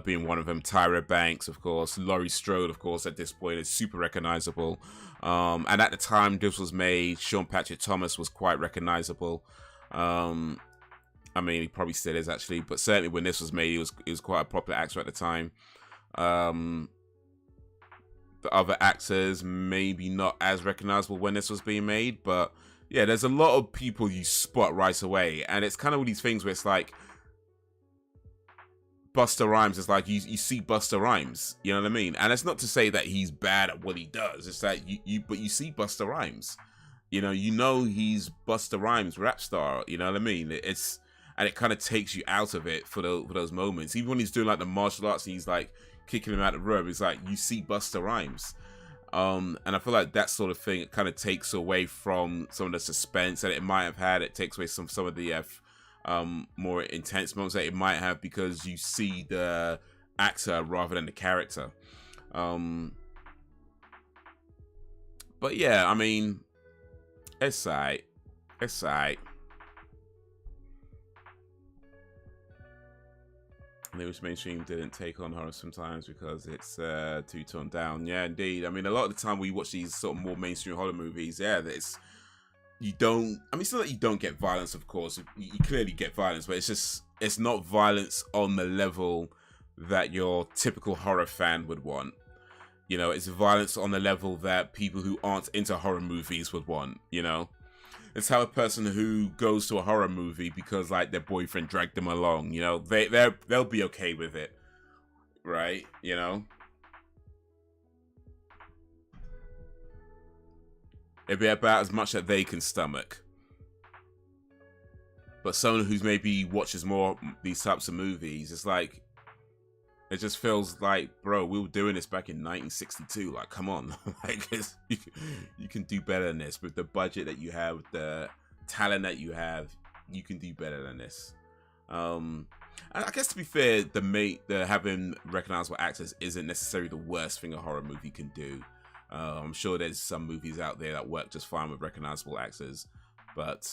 being one of them, Tyra Banks, of course, Laurie Strode, of course, at this point is super recognizable. And at the time this was made, Sean Patrick Thomas was quite recognizable. I mean, he probably still is actually, but certainly when this was made, he was quite a popular actor at the time. The other actors maybe not as recognizable when this was being made, but yeah, there's a lot of people you spot right away, and it's kind of one of these things where it's like Busta Rhymes is like you see Busta Rhymes, you know what I mean? And it's not to say that he's bad at what he does. It's that but you see Busta Rhymes, you know he's Busta Rhymes, rap star, you know what I mean? And it kind of takes you out of it for those moments. Even when he's doing like the martial arts and he's like kicking him out of the room, it's like you see Busta Rhymes. And I feel like that sort of thing, it kind of takes away from some of the suspense that it might have had. It takes away some of the more intense moments that it might have because you see the actor rather than the character. But yeah, I mean, it's aight. It's aight. And it was mainstream didn't take on horror sometimes because it's too toned down. Yeah, indeed. I mean, a lot of the time we watch these sort of more mainstream horror movies, yeah, you don't. I mean, it's not that you don't get violence, of course. You clearly get violence, but it's not violence on the level that your typical horror fan would want. You know, it's violence on the level that people who aren't into horror movies would want. You know, it's how a person who goes to a horror movie because like their boyfriend dragged them along, you know, they'll be okay with it, right? You know, it'd be about as much that they can stomach. But someone who's maybe watches more these types of movies, it's like, it just feels like, bro, we were doing this back in 1962. Like, come on, like you can do better than this with the budget that you have, with the talent that you have. You can do better than this. And I guess, to be fair, the having recognizable actors isn't necessarily the worst thing a horror movie can do. I'm sure there's some movies out there that work just fine with recognizable actors, but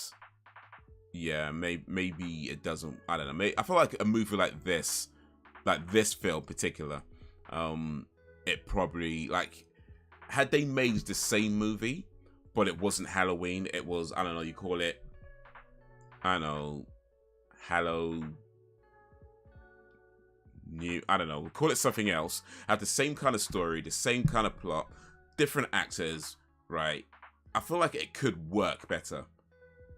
yeah, maybe it doesn't. I don't know. I feel like a movie like this film in particular, it probably, like, had they made the same movie, but it wasn't Halloween, it was, I don't know, you call it, I don't know, I don't know, we'll call it something else, have the same kind of story, the same kind of plot, different actors, right? I feel like it could work better,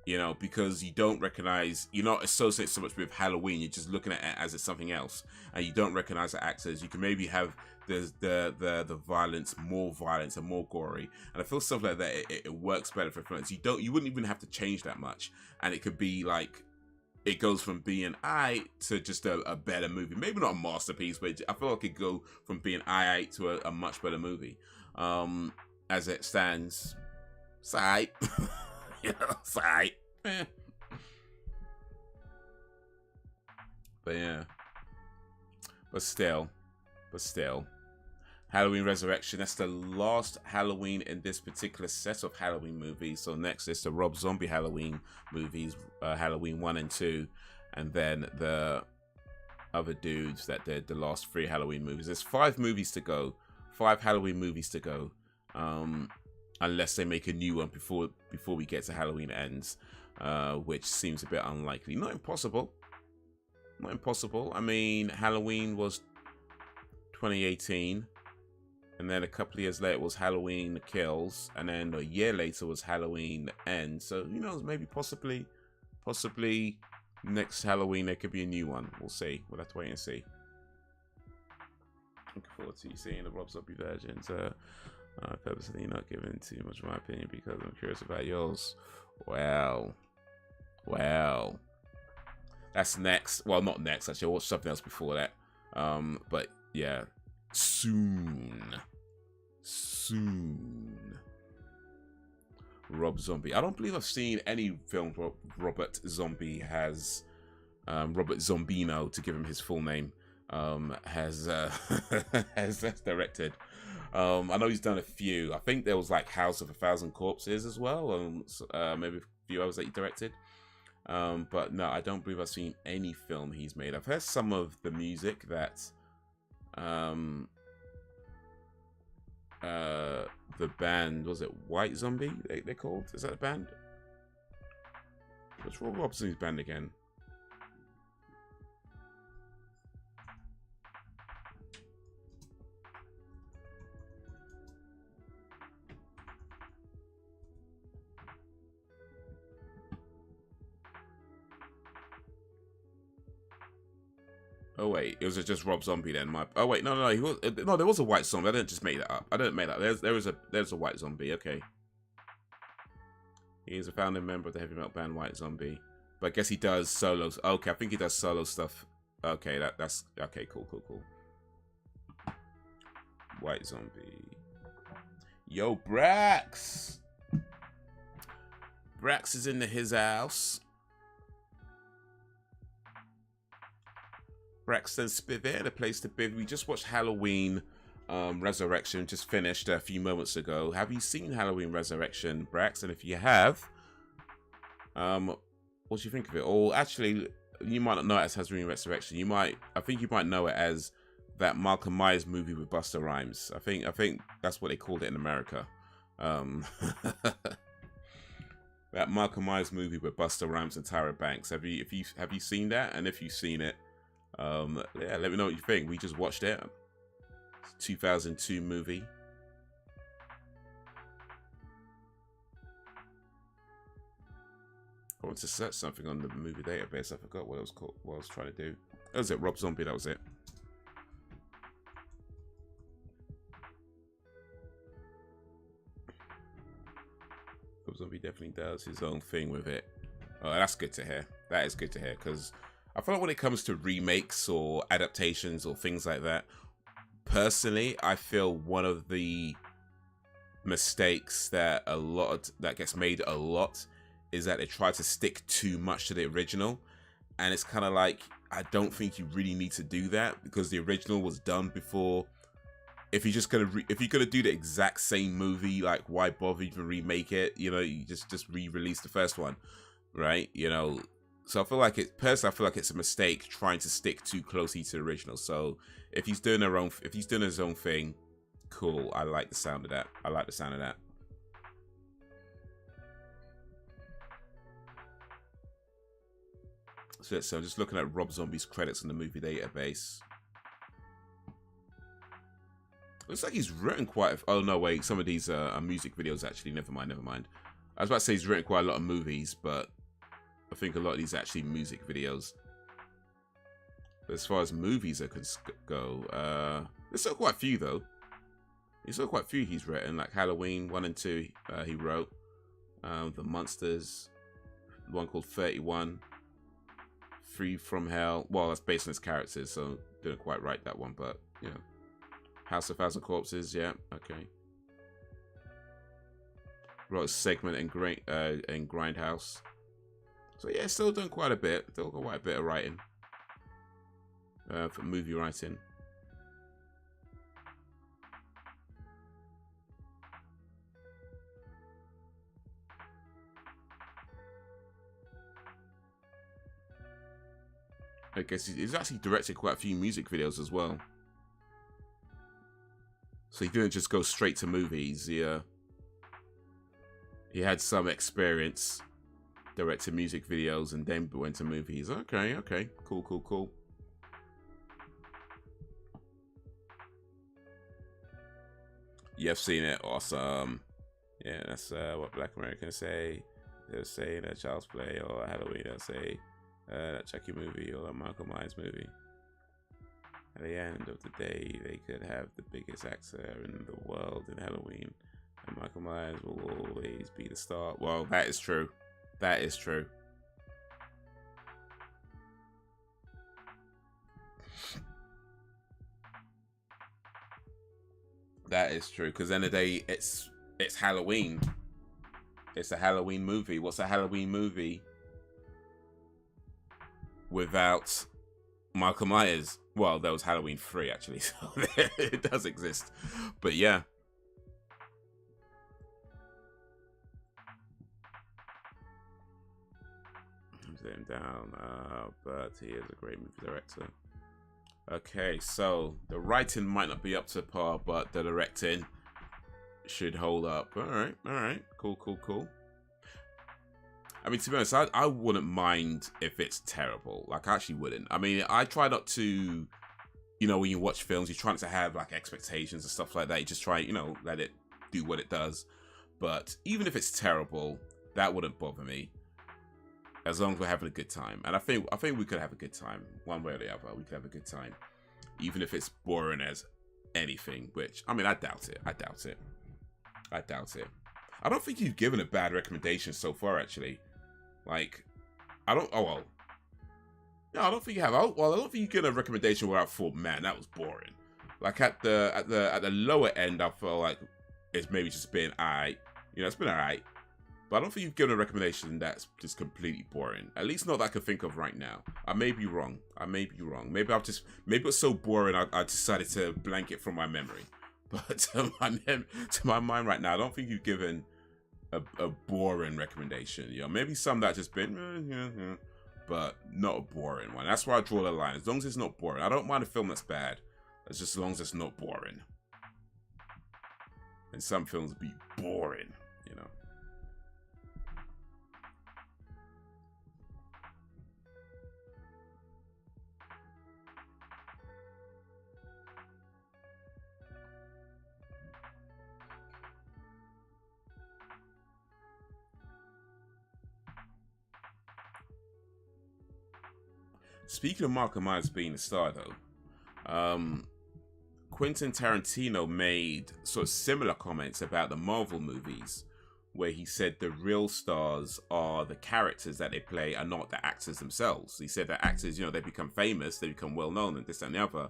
you know, because you don't recognize, you're not associated so much with Halloween, you're just looking at it as it's something else, and you don't recognize the actors. You can maybe have the violence, more violence and more gory, and I feel stuff like that, it works better for films. You wouldn't even have to change that much, and it could be like, it goes from being to just a better movie. Maybe not a masterpiece, but I feel like it go from being to a much better movie. As it stands, it's aight. You know, it's aight. But yeah. But still. Halloween Resurrection, that's the last Halloween in this particular set of Halloween movies. So next is the Rob Zombie Halloween movies, Halloween 1 and 2, and then the other dudes that did the last 3 Halloween movies. There's 5 movies to go, 5 Halloween movies to go, unless they make a new one before we get to Halloween Ends, which seems a bit unlikely. Not impossible. I mean, Halloween was 2018. And then a couple of years later was Halloween Kills, and then a year later was Halloween Ends. So who knows? Maybe possibly next Halloween there could be a new one. We'll see. We'll have to wait and see. Looking forward to seeing the Rob Zombie versions. Purposely not giving too much of my opinion because I'm curious about yours. Well, that's next. Well, not next. Actually, I watched something else before that. But yeah. Soon. Rob Zombie. I don't believe I've seen any film where Robert Zombie has Robert Zombino, to give him his full name, has directed. I know he's done a few. I think there was like House of a Thousand Corpses as well, maybe a few others that he directed. But no, I don't believe I've seen any film he's made. I've heard some of the music that the band, was it White Zombie they're called? Is that a band? What's Rob Robson's band again? Oh wait, it was just Rob Zombie then. Oh wait, no, he was no. There was a White Zombie. I didn't just make that up. I didn't make that. There's a White Zombie. Okay, he is a founding member of the heavy metal band White Zombie, but I guess he does solos. Okay, I think he does solo stuff. Okay, that's okay. Cool. White Zombie. Yo, Brax. Brax is in his house. Braxton Spivet, the place to be. We just watched Halloween Resurrection, just finished a few moments ago. Have you seen Halloween Resurrection, Brax? And if you have, what do you think of it? Or actually, you might not know it as Halloween Resurrection. I think you might know it as that Malcolm Myers movie with Busta Rhymes. I think that's what they called it in America. That Malcolm Myers movie with Busta Rhymes and Tyra Banks. Have you seen that? And if you've seen it, yeah, let me know what you think. We just watched it. It's a 2002 movie. I want to search something on the movie database. I forgot what it was called. What I was trying to do. That was it. Rob Zombie. That was it. Rob Zombie definitely does his own thing with it. Oh, that's good to hear. That is good to hear, because I feel like when it comes to remakes or adaptations or things like that, personally, I feel one of the mistakes that that gets made a lot is that they try to stick too much to the original, and it's kind of like, I don't think you really need to do that, because the original was done before. If you're just gonna if you're gonna do the exact same movie, like, why bother even remake it? You know, you just re-release the first one, right? You know, so I feel like personally, I feel like it's a mistake trying to stick too closely to the original. So if he's doing his own thing, cool. I like the sound of that. I like the sound of that. So I'm just looking at Rob Zombie's credits in the movie database. Looks like he's written quite. Oh no, wait. Some of these are music videos. Actually, never mind. I was about to say he's written quite a lot of movies, but I think a lot of these are actually music videos. But as far as movies go, there's still quite a few though. There's still quite a few he's written, like Halloween 1 and 2. He wrote The Monsters, one called 31, Free from Hell. Well, that's based on his characters, so didn't quite write that one, but you know. House of Thousand Corpses, yeah, okay. Wrote a segment in Grindhouse. So yeah, still done quite a bit. Still got quite a bit of writing for movie writing. I guess he's actually directed quite a few music videos as well. So he didn't just go straight to movies. He had some experience directing music videos and then went to movies. Okay. Cool. You've seen it. Awesome. Yeah, that's what Black Americans say. They'll say that Child's Play or Halloween. They'll say that Chucky movie or a Michael Myers movie. At the end of the day, they could have the biggest actor in the world in Halloween, and Michael Myers will always be the star. Well, that is true. That is true. That is true. Because end of the day, it's Halloween. It's a Halloween movie. What's a Halloween movie without Michael Myers? Well, there was Halloween 3 actually, so it does exist. But yeah. I'm sitting down, but he is a great movie director. Okay, so the writing might not be up to par, but the directing should hold up. All right, cool. I mean, to be honest, I wouldn't mind if it's terrible. Like, I actually wouldn't. I mean, I try not to, you know, when you watch films, you try not to have, like, expectations and stuff like that. You just try, you know, let it do what it does. But even if it's terrible, that wouldn't bother me. As long as we're having a good time. And I think we could have a good time. One way or the other, we could have a good time. Even if it's boring as anything, which, I mean, I doubt it. I doubt don't think you've given a bad recommendation so far, actually. Like, I don't think you have. I don't think you get a recommendation where I thought, man, that was boring. Like at the lower end, I felt like it's maybe just been alright. You know, it's been alright. But I don't think you've given a recommendation that's just completely boring. At least not that I can think of right now. I may be wrong. Maybe it's so boring I decided to blank it from my memory. But to my mind right now, I don't think you've given a boring recommendation. You know, maybe some that just been, but not a boring one. That's where I draw the line. As long as it's not boring, I don't mind a film that's bad. It's just as long as it's not boring. And some films be boring, you know. Speaking of Michael Myers being a star, though, Quentin Tarantino made sort of similar comments about the Marvel movies, where he said the real stars are the characters that they play and not the actors themselves. He said that actors, you know, they become famous, they become well known and this and the other,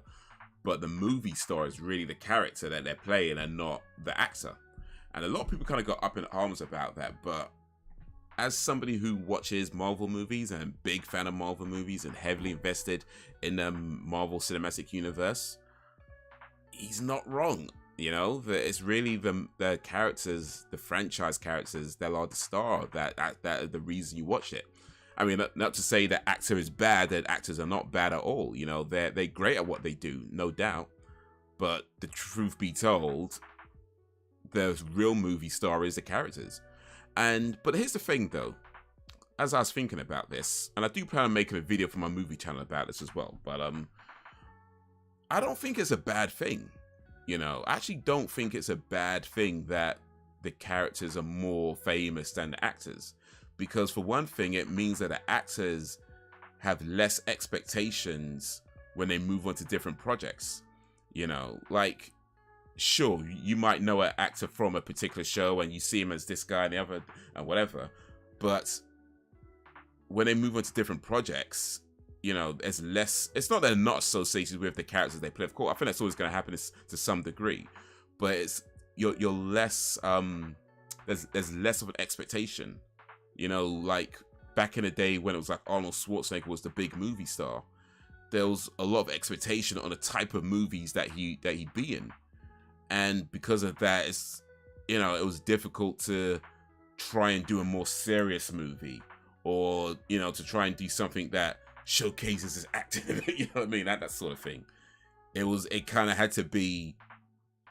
but the movie star is really the character that they're playing and not the actor. And a lot of people kind of got up in arms about that, but as somebody who watches Marvel movies and a big fan of Marvel movies and heavily invested in the Marvel Cinematic Universe, he's not wrong. You know, it's really the characters, the franchise characters that are the star, that are the reason you watch it. I mean, not to say that actor is bad, that actors are not bad at all. You know, they're great at what they do, no doubt. But the truth be told, the real movie star is the characters. But here's the thing though, as I was thinking about this, and I do plan on making a video for my movie channel about this as well, but I don't think it's a bad thing. You know, I actually don't think it's a bad thing that the characters are more famous than the actors. Because for one thing, it means that the actors have less expectations when they move on to different projects. You know, like, sure, you might know an actor from a particular show and you see him as this guy and the other and whatever. But when they move on to different projects, you know, there's less. It's not that they're not associated with the characters they play. Of course, I think that's always going to happen to some degree, but it's you're less. There's less of an expectation. You know, like back in the day when it was like Arnold Schwarzenegger was the big movie star, there was a lot of expectation on the type of movies that he'd be in, and because of that, it's, you know, it was difficult to try and do a more serious movie, or, you know, to try and do something that showcases his acting. You know what I mean? That sort of thing. It kind of had to be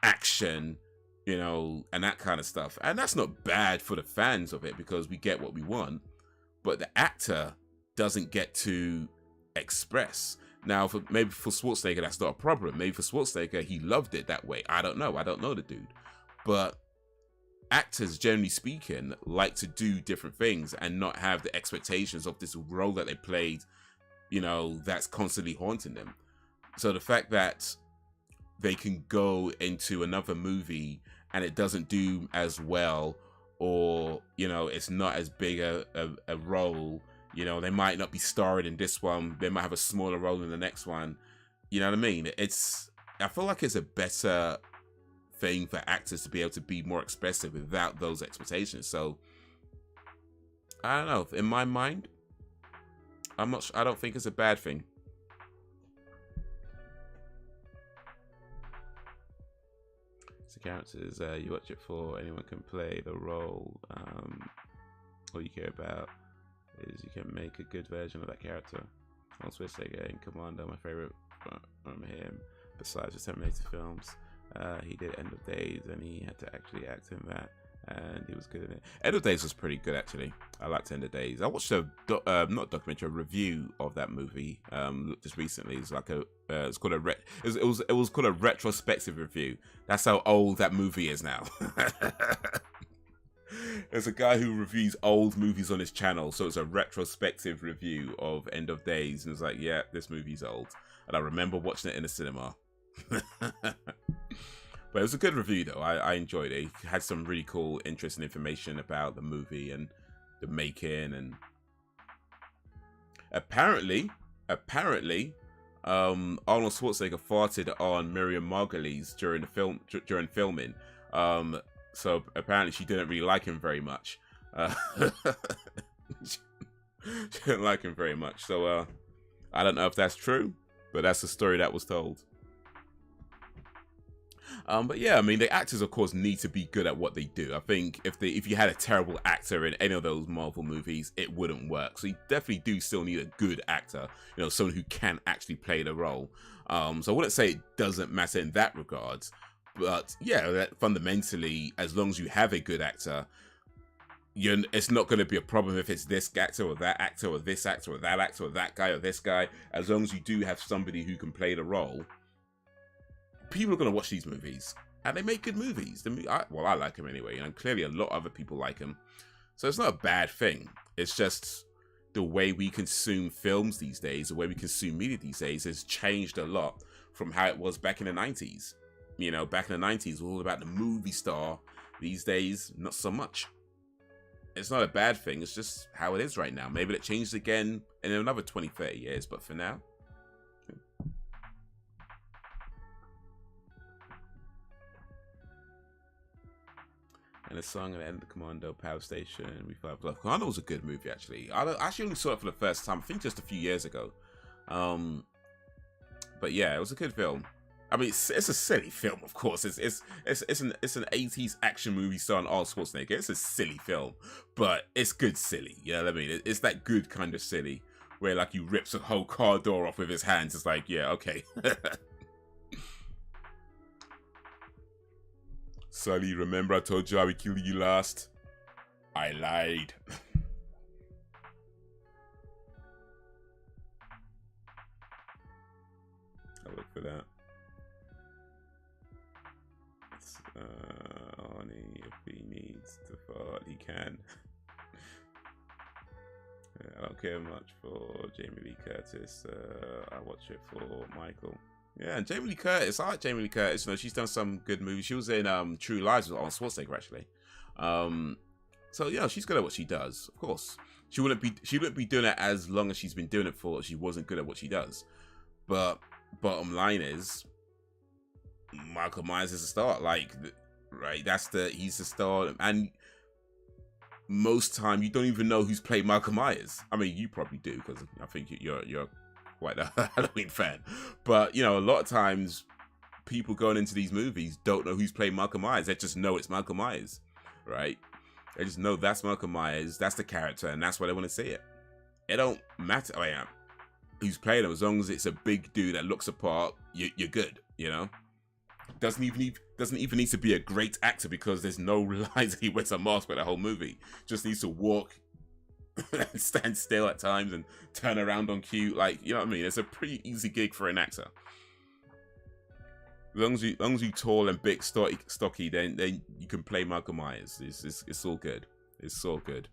action, you know, and that kind of stuff. And that's not bad for the fans of it because we get what we want, but the actor doesn't get to express. Now, maybe for Schwarzenegger, that's not a problem. Maybe for Schwarzenegger, he loved it that way. I don't know. I don't know the dude. But actors, generally speaking, like to do different things and not have the expectations of this role that they played, you know, that's constantly haunting them. So the fact that they can go into another movie and it doesn't do as well, or, you know, it's not as big a role, you know, they might not be starring in this one, they might have a smaller role in the next one, you know what I mean? I feel like it's a better thing for actors to be able to be more expressive without those expectations. So I don't know, in my mind, I don't think it's a bad thing. The characters you watch it for, anyone can play the role. All you care about is you can make a good version of that character. On Schwarzenegger in Commando, my favorite from him, besides the Terminator films, he did End of Days, and he had to actually act in that, and he was good in it. End of Days was pretty good, actually. I liked End of Days. I watched a not documentary, a review of that movie just recently. It's like it's called it was called a retrospective review. That's how old that movie is now. There's a guy who reviews old movies on his channel, so it's a retrospective review of End of Days, and it's like, yeah, this movie's old, and I remember watching it in the cinema. But it was a good review though. I enjoyed it. It had some really cool, interesting information about the movie and the making, and apparently, Arnold Schwarzenegger farted on Miriam Margolyes during filming. So apparently she didn't really like him very much. She didn't like him very much. So I don't know if that's true, but that's the story that was told. But yeah, I mean, the actors, of course, need to be good at what they do. I think if you had a terrible actor in any of those Marvel movies, it wouldn't work. So you definitely do still need a good actor, you know, someone who can actually play the role. So I wouldn't say it doesn't matter in that regard, but yeah, that fundamentally, as long as you have a good actor, it's not going to be a problem if it's this actor or that actor or this actor or that actor or that guy or this guy. As long as you do have somebody who can play the role, people are going to watch these movies, and they make good movies. I like them anyway, and clearly a lot of other people like them. So it's not a bad thing. It's just the way we consume films these days, the way we consume media these days has changed a lot from how it was back in the 90s. You know, back in the 90s, it was all about the movie star. These days, not so much. it's not a bad thing. It's just how it is right now. Maybe it changes again in another 20, 30 years, but for now. And the song at the end of the Commando Power Station. We thought Commando was a good movie, actually. I actually only saw it for the first time, I think just a few years ago. But yeah, it was a good film. I mean, it's a silly film, of course. It's an 80s action movie starring Arnold Schwarzenegger. It's a silly film, but it's good silly. You know what I mean? It's that good kind of silly where like he rips a whole car door off with his hands. It's like, yeah, okay. Sully, remember I told you I would kill you last? I lied. I'll look for that. Arnie, if he needs to fart, he can. I don't care much for Jamie Lee Curtis. I watch it for Michael. Yeah, and Jamie Lee Curtis. I like Jamie Lee Curtis. You know, she's done some good movies. She was in True Lies with Arnold Schwarzenegger, actually. So yeah, she's good at what she does. Of course, she wouldn't be doing it as long as she's been doing it for. If she wasn't good at what she does. But bottom line is, Michael Myers is a star. Like, right? He's the star, and most time you don't even know who's played Michael Myers. I mean, you probably do because I think you're quite a Halloween fan. But you know, a lot of times people going into these movies don't know who's playing Michael Myers. They just know it's Michael Myers, right? They just know that's Michael Myers, that's the character, and that's why they want to see it. It don't matter who's playing him, as long as it's a big dude that looks apart. You're good, you know. Doesn't even need to be a great actor because there's no lines that he wears a mask for the whole movie. Just needs to walk and stand still at times and turn around on cue. Like, you know what I mean? It's a pretty easy gig for an actor. As long as you tall and big, stocky, then you can play Michael Myers. It's all good. It's all good.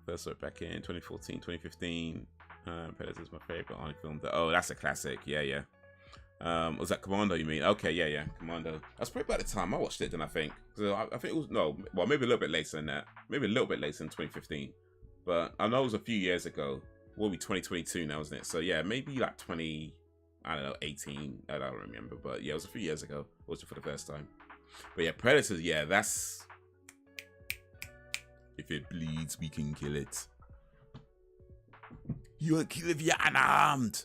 First saw it back in 2014, 2015. Predator's my favorite Arnie film. Oh, that's a classic. Yeah. Was that Commando, you mean? Okay, yeah. Commando. That's probably about the time I watched it, then I think. So I think it was, maybe a little bit later than that. Maybe a little bit later than 2015. But I know it was a few years ago. Will be 2022 now, isn't it? So yeah, maybe like 18. I don't remember. But yeah, it was a few years ago. I watched it for the first time. But yeah, Predators, yeah, that's... If it bleeds, we can kill it. You won't kill if you're unarmed.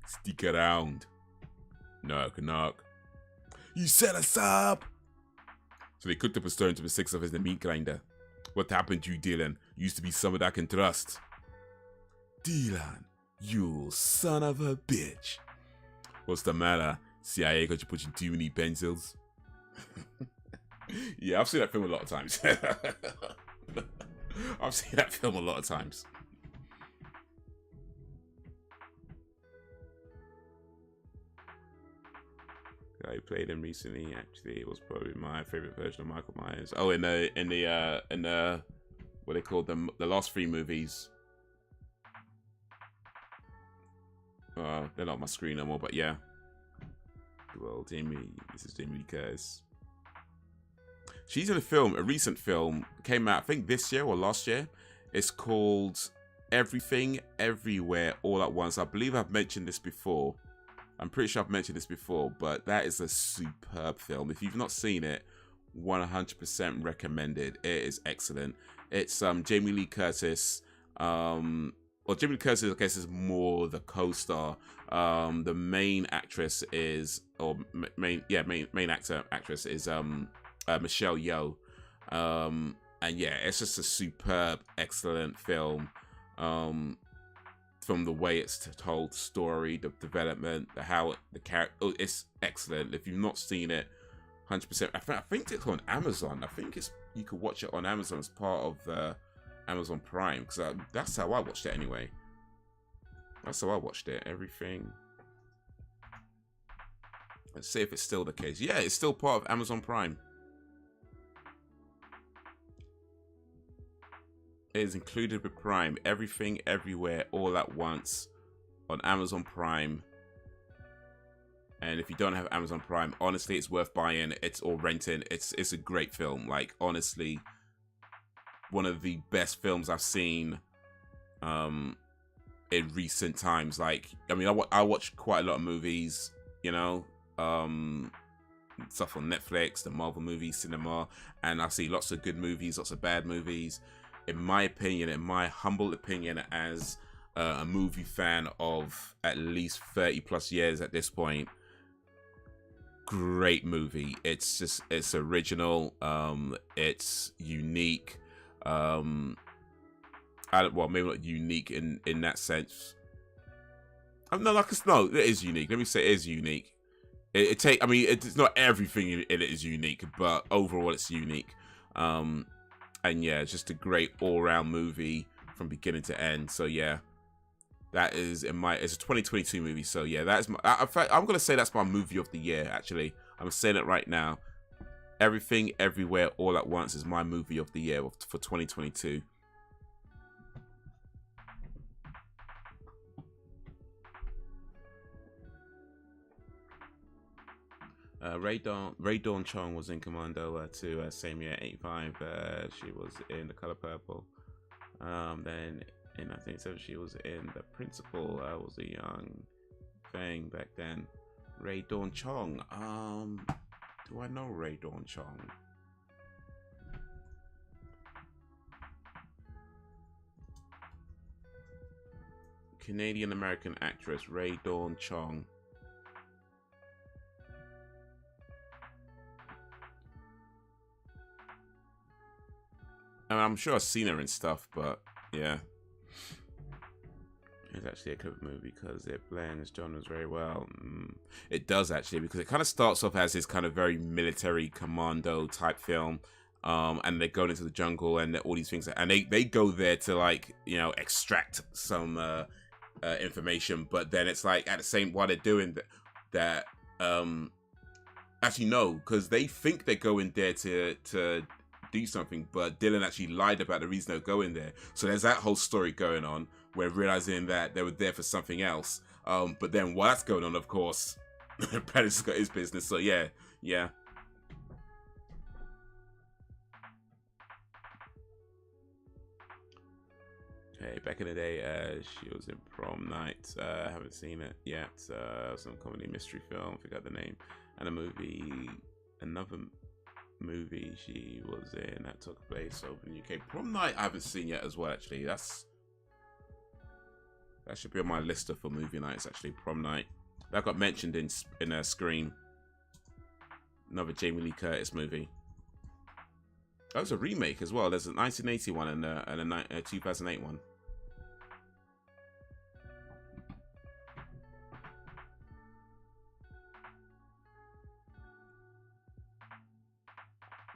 Stick around. Knock. You set us up. So they cooked up a story into the 6 of us in the meat grinder. What happened to you, Dylan? You used to be someone I can trust. Dylan, you son of a bitch. What's the matter? CIA got you pushing too many pencils? Yeah, I've seen that film a lot of times. I've seen that film a lot of times. I played him recently. Actually, it was probably my favorite version of Michael Myers. Oh, in the what they called them, the last 3 movies. They're not on my screen no more, but yeah. Well, this is Jamie Lee Curtis. She's in a recent film, came out, I think this year or last year. It's called Everything, Everywhere, All at Once. I believe I've mentioned this before. I'm pretty sure I've mentioned this before, but that is a superb film. If you've not seen it, 100% recommended. It is excellent. It's Jamie Lee Curtis. Jamie Lee Curtis, I guess, is more the co-star. The main actress is, main actress is Michelle Yeoh. And yeah, it's just a superb, excellent film. From the way it's told, story, the development, the character, it's excellent. If you've not seen it, 100%. I think it's on Amazon. I think you could watch it on Amazon as part of Amazon Prime, because that's how I watched it anyway. That's how I watched it. Everything. Let's see if it's still the case. Yeah, it's still part of Amazon Prime. It is included with Prime. Everything, Everywhere, All at Once on Amazon Prime. And if you don't have Amazon Prime, honestly, it's worth buying. It's or renting. It's a great film. Like, honestly, one of the best films I've seen in recent times. Like, I mean, I watch quite a lot of movies, you know, stuff on Netflix, the Marvel movies, cinema, and I see lots of good movies, lots of bad movies. In my opinion, in my humble opinion, as a movie fan of at least 30 plus years at this point, great movie. It's original, it's unique. Well, maybe not unique in that sense. No, it is unique. Let me say it is unique. I mean, it's not everything in it is unique, but overall it's unique. And yeah, it's just a great all-round movie from beginning to end. So yeah, that is it's a 2022 movie. So yeah, that is in fact, I'm gonna say that's my movie of the year. Actually, I'm saying it right now. Everything, Everywhere, All at Once is my movie of the year for 2022. Ray Dawn Chong was in Commando 2, same year, 85. She was in The Color Purple. Then in 1987, she was in The Principal. Was a young thing back then. Ray Dawn Chong. Do I know Ray Dawn Chong? Canadian American actress Ray Dawn Chong. I mean, I'm sure I've seen her and stuff, but yeah. It's actually a good movie because it blends genres very well. It does, actually, because it kind of starts off as this kind of very military commando type film. And they're going into the jungle and all these things. And they go there to, like, you know, extract some information. But then it's like, at the same, while they're doing that, actually, no, because they think they're going there to do something, but Dylan actually lied about the reason they're going there. So there's that whole story going on. We're realizing that they were there for something else. But then while that's going on, of course, Predator's got his business. So yeah. Okay, back in the day, she was in Prom Night. I haven't seen it yet. Some comedy mystery film, forgot the name. And another movie she was in that took place over in the UK. Prom Night I haven't seen yet as well, actually. That should be on my list for movie nights, actually. Prom Night. That got mentioned in Scream. Another Jamie Lee Curtis movie. That was a remake as well. There's a 1980 one and a 2008 one.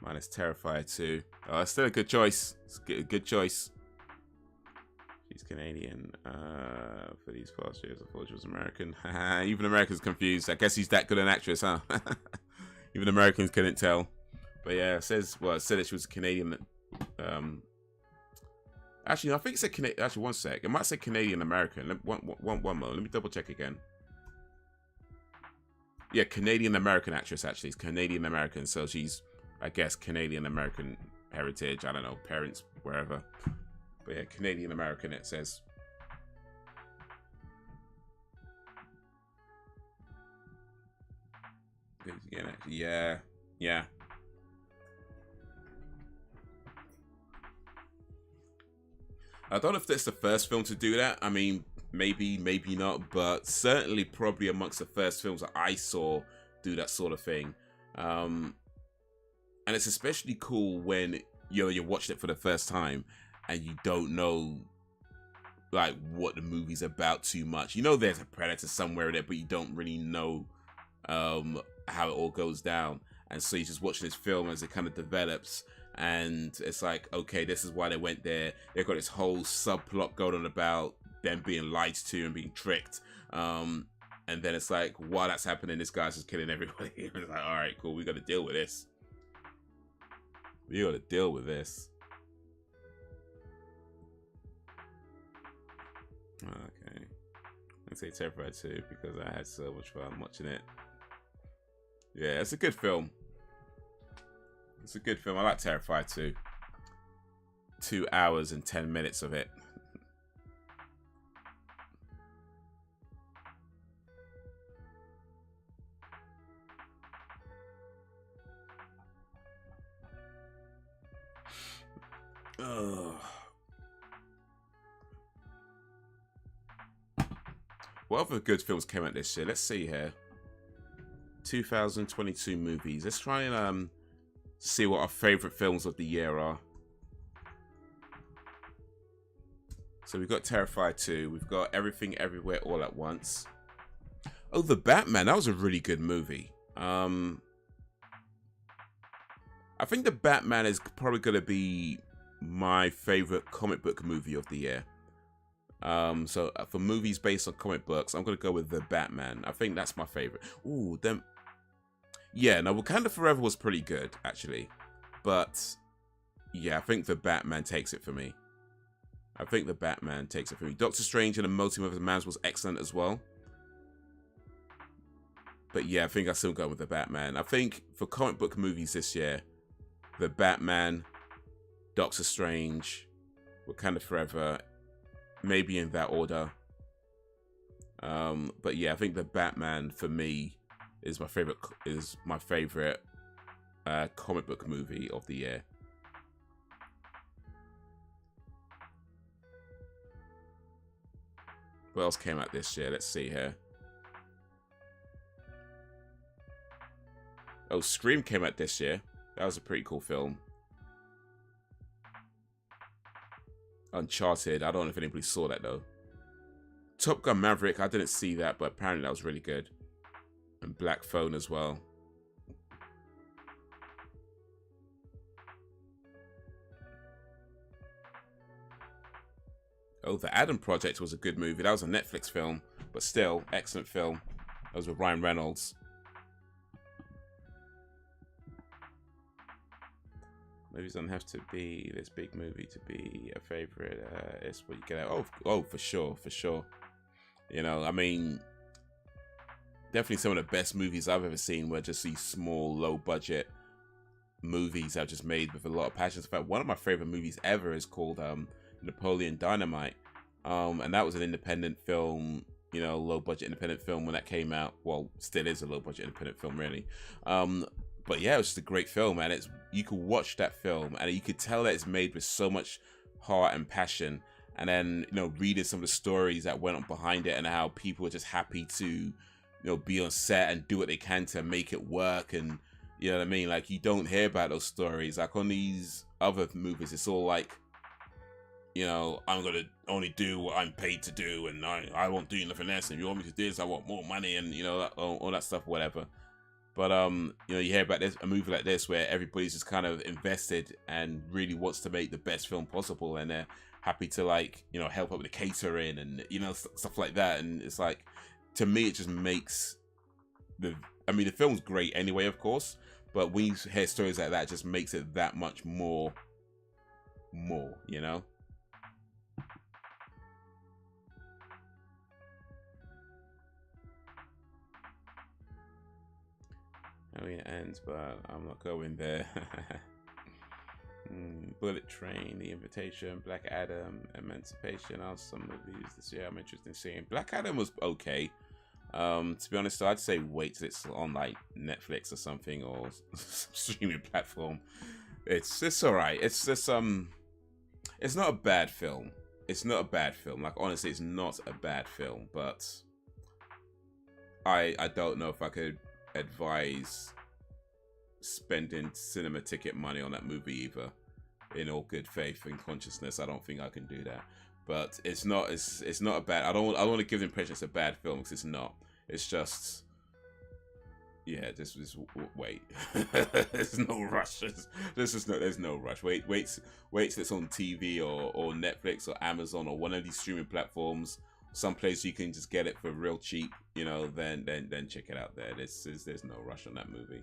Mine is Terrifier 2. Oh, it's still a good choice. It's a good choice. She's Canadian for these past years. I thought she was American. Even Americans confused. I guess he's that good an actress, huh? Even Americans couldn't tell. But yeah, it said that she was a Canadian. Actually, I think it said Canadian. Actually, one sec. It might say Canadian American. One moment. Let me double check again. Yeah, Canadian American actress. Actually, it's Canadian American. So she's, I guess, Canadian American heritage. I don't know, parents, wherever. But yeah, Canadian American, it says. Yeah. I don't know if that's the first film to do that. I mean, maybe not, but certainly probably amongst the first films that I saw do that sort of thing. And it's especially cool when you're watching it for the first time and you don't know like what the movie's about too much. You know there's a predator somewhere in it, but you don't really know how it all goes down. And so you're just watching this film as it kind of develops, and it's like, okay, this is why they went there. They've got this whole subplot going on about them being lied to and being tricked. And then it's like, while that's happening, this guy's just killing everybody. It's like, all right, cool, we got to deal with this. We got to deal with this. Okay. I'd say Terrifier 2 because I had so much fun watching it. Yeah, it's a good film. It's a good film. I like Terrifier 2. 2 hours and 10 minutes of it. Ugh. What other good films came out this year? Let's see here. 2022 movies. Let's try and see what our favorite films of the year are. So we've got Terrifier 2. We've got Everything Everywhere All at Once. Oh, The Batman. That was a really good movie. I think The Batman is probably going to be my favorite comic book movie of the year. So for movies based on comic books, I'm going to go with The Batman. I think that's my favorite. Ooh, then... Yeah, no, Wakanda Forever was pretty good, actually. But, yeah, I think The Batman takes it for me. Doctor Strange and the Multiverse of Madness was excellent as well. But, yeah, I think I still go with The Batman. I think for comic book movies this year, The Batman, Doctor Strange, Wakanda Forever, maybe in that order. But, yeah, I think The Batman, for me, is my favorite comic book movie of the year. What else came out this year? Let's see here. Oh, Scream came out this year. That was a pretty cool film. Uncharted. I don't know if anybody saw that though. Top Gun Maverick. I didn't see that, but apparently that was really good. And Black Phone as well. Oh, The Adam Project was a good movie. That was a Netflix film, but still, excellent film. That was with Ryan Reynolds. Movies don't have to be this big movie to be a favorite. It's what you get out. Oh, for sure. You know, I mean, definitely some of the best movies I've ever seen were just these small, low-budget movies I've just made with a lot of passion. In fact, one of my favorite movies ever is called Napoleon Dynamite, and that was an independent film, you know, low-budget independent film when that came out. Well, still is a low-budget independent film, really. But yeah, it was just a great film, and you could watch that film, and you could tell that it's made with so much heart and passion. And then, you know, reading some of the stories that went on behind it, and how people are just happy to, you know, be on set and do what they can to make it work. And you know what I mean? Like, you don't hear about those stories. Like on these other movies, it's all like, you know, I'm gonna only do what I'm paid to do, and I won't do nothing else. And if you want me to do this, I want more money, and you know, all that stuff, whatever. But you know, you hear about a movie like this where everybody's just kind of invested and really wants to make the best film possible, and they're happy to, like, you know, help out with the catering and, you know, stuff like that. And it's like, to me, it just makes the film's great anyway, of course, but when you hear stories like that, it just makes it that much more, you know. I mean, it ends, but I'm not going there. Bullet Train, The Invitation, Black Adam, Emancipation are some movies this year I'm interested in seeing. Black Adam was okay. To be honest, I'd say wait till it's on like Netflix or something, or some streaming platform. It's alright. It's just it's not a bad film. Like, honestly, it's not a bad film, but I don't know if I could advise spending cinema ticket money on that movie either. In all good faith and consciousness, I don't think I can do that. But it's not a bad. I don't want to give the impression it's a bad film, because it's not. It's just, yeah, just wait. There's no rush. There's no rush. Wait till it's on TV or Netflix or Amazon or one of these streaming platforms. Some place you can just get it for real cheap, you know. Then check it out there. There's no rush on that movie.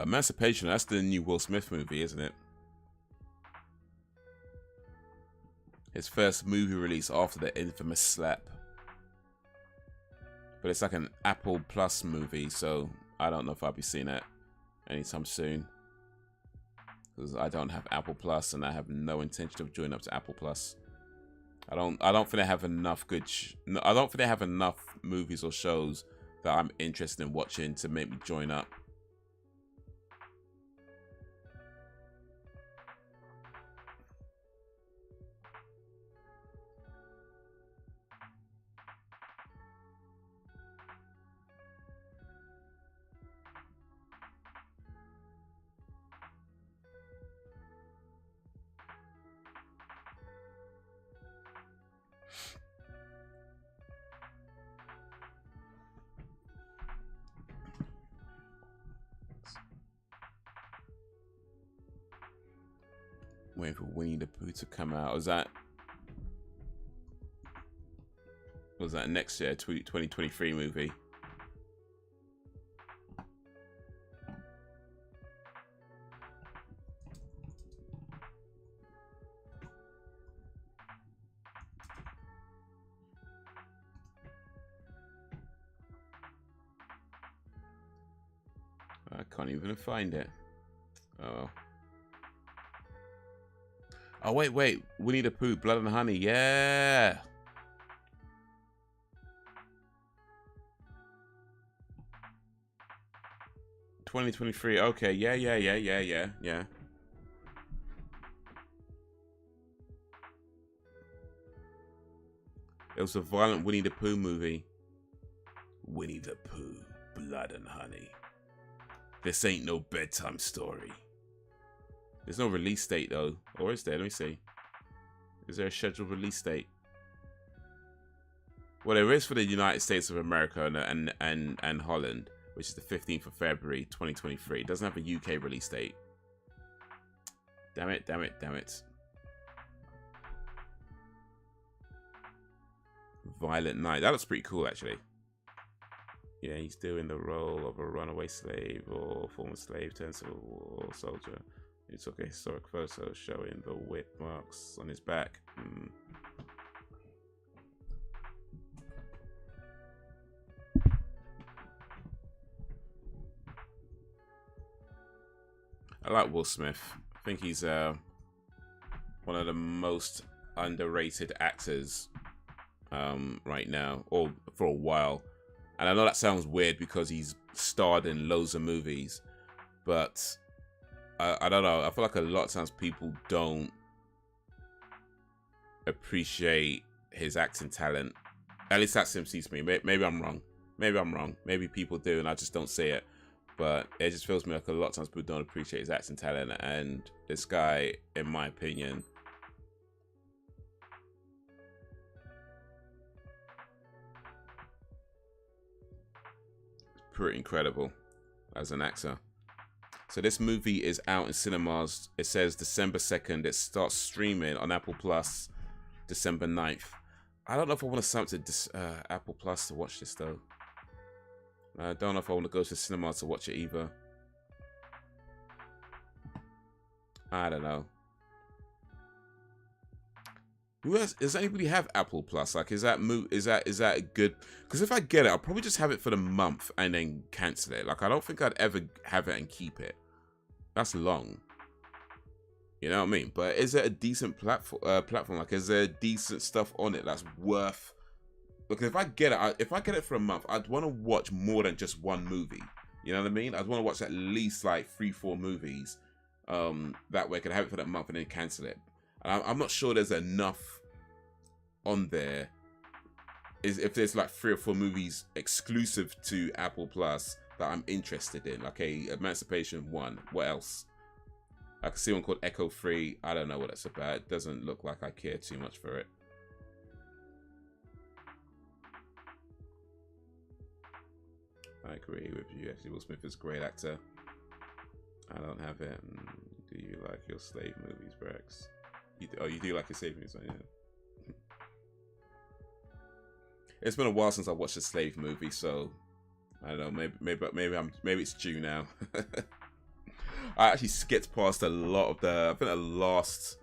Emancipation, that's the new Will Smith movie, isn't it? His first movie release after the infamous slap. But it's like an Apple Plus movie, so I don't know if I'll be seeing that anytime soon. Because I don't have Apple Plus, and I have no intention of joining up to Apple Plus. I don't think they have enough I don't think they have enough movies or shows that I'm interested in watching to make me join up. Waiting for Winnie the Pooh to come out. Was that next year, 2023 movie? I can't even find it. Oh. Oh, wait. Winnie the Pooh, Blood and Honey. Yeah. '23. Okay. Yeah. It was a violent Winnie the Pooh movie. Winnie the Pooh, Blood and Honey. This ain't no bedtime story. There's no release date though, or is there? Let me see. Is there a scheduled release date? Well, there is for the United States of America and Holland, which is the 15th of February, 2023. It doesn't have a UK release date. Damn it. Violent Night. That looks pretty cool, actually. Yeah, he's doing the role of a runaway slave or former slave turned civil war soldier. He took a historic photo showing the whip marks on his back. I like Will Smith. I think he's one of the most underrated actors right now, or for a while. And I know that sounds weird because he's starred in loads of movies, but I don't know. I feel like a lot of times people don't appreciate his acting talent. At least that seems to me. Maybe I'm wrong. Maybe people do, and I just don't see it. But it just feels to me like a lot of times people don't appreciate his acting talent. And this guy, in my opinion, is pretty incredible as an actor. So this movie is out in cinemas. It says December 2nd. It starts streaming on Apple Plus December 9th. I don't know if I want to sign up to Apple Plus to watch this though. I don't know if I want to go to the cinema to watch it either. I don't know. Does anybody have Apple Plus? Like, is that good? Because if I get it, I'll probably just have it for the month and then cancel it. Like, I don't think I'd ever have it and keep it. That's long. You know what I mean? But is it a decent platform? Like, is there decent stuff on it that's worth? Because if I get it for a month, I'd want to watch more than just one movie. You know what I mean? I'd want to watch at least like 3-4 movies. That way I can have it for that month and then cancel it. And I'm not sure there's enough on there. If there's like 3 or 4 movies exclusive to Apple Plus that I'm interested in, like Emancipation 1. What else? I can see one called Echo 3. I don't know what it's about. It doesn't look like I care too much for it. I agree with you. Actually, Will Smith is a great actor. I don't have it. Do you like your slave movies, Brex? You do like your slave movies, right? Yeah. It's been a while since I watched a slave movie, so I don't know. Maybe it's due now. I actually skipped past a lot of the. I think the last,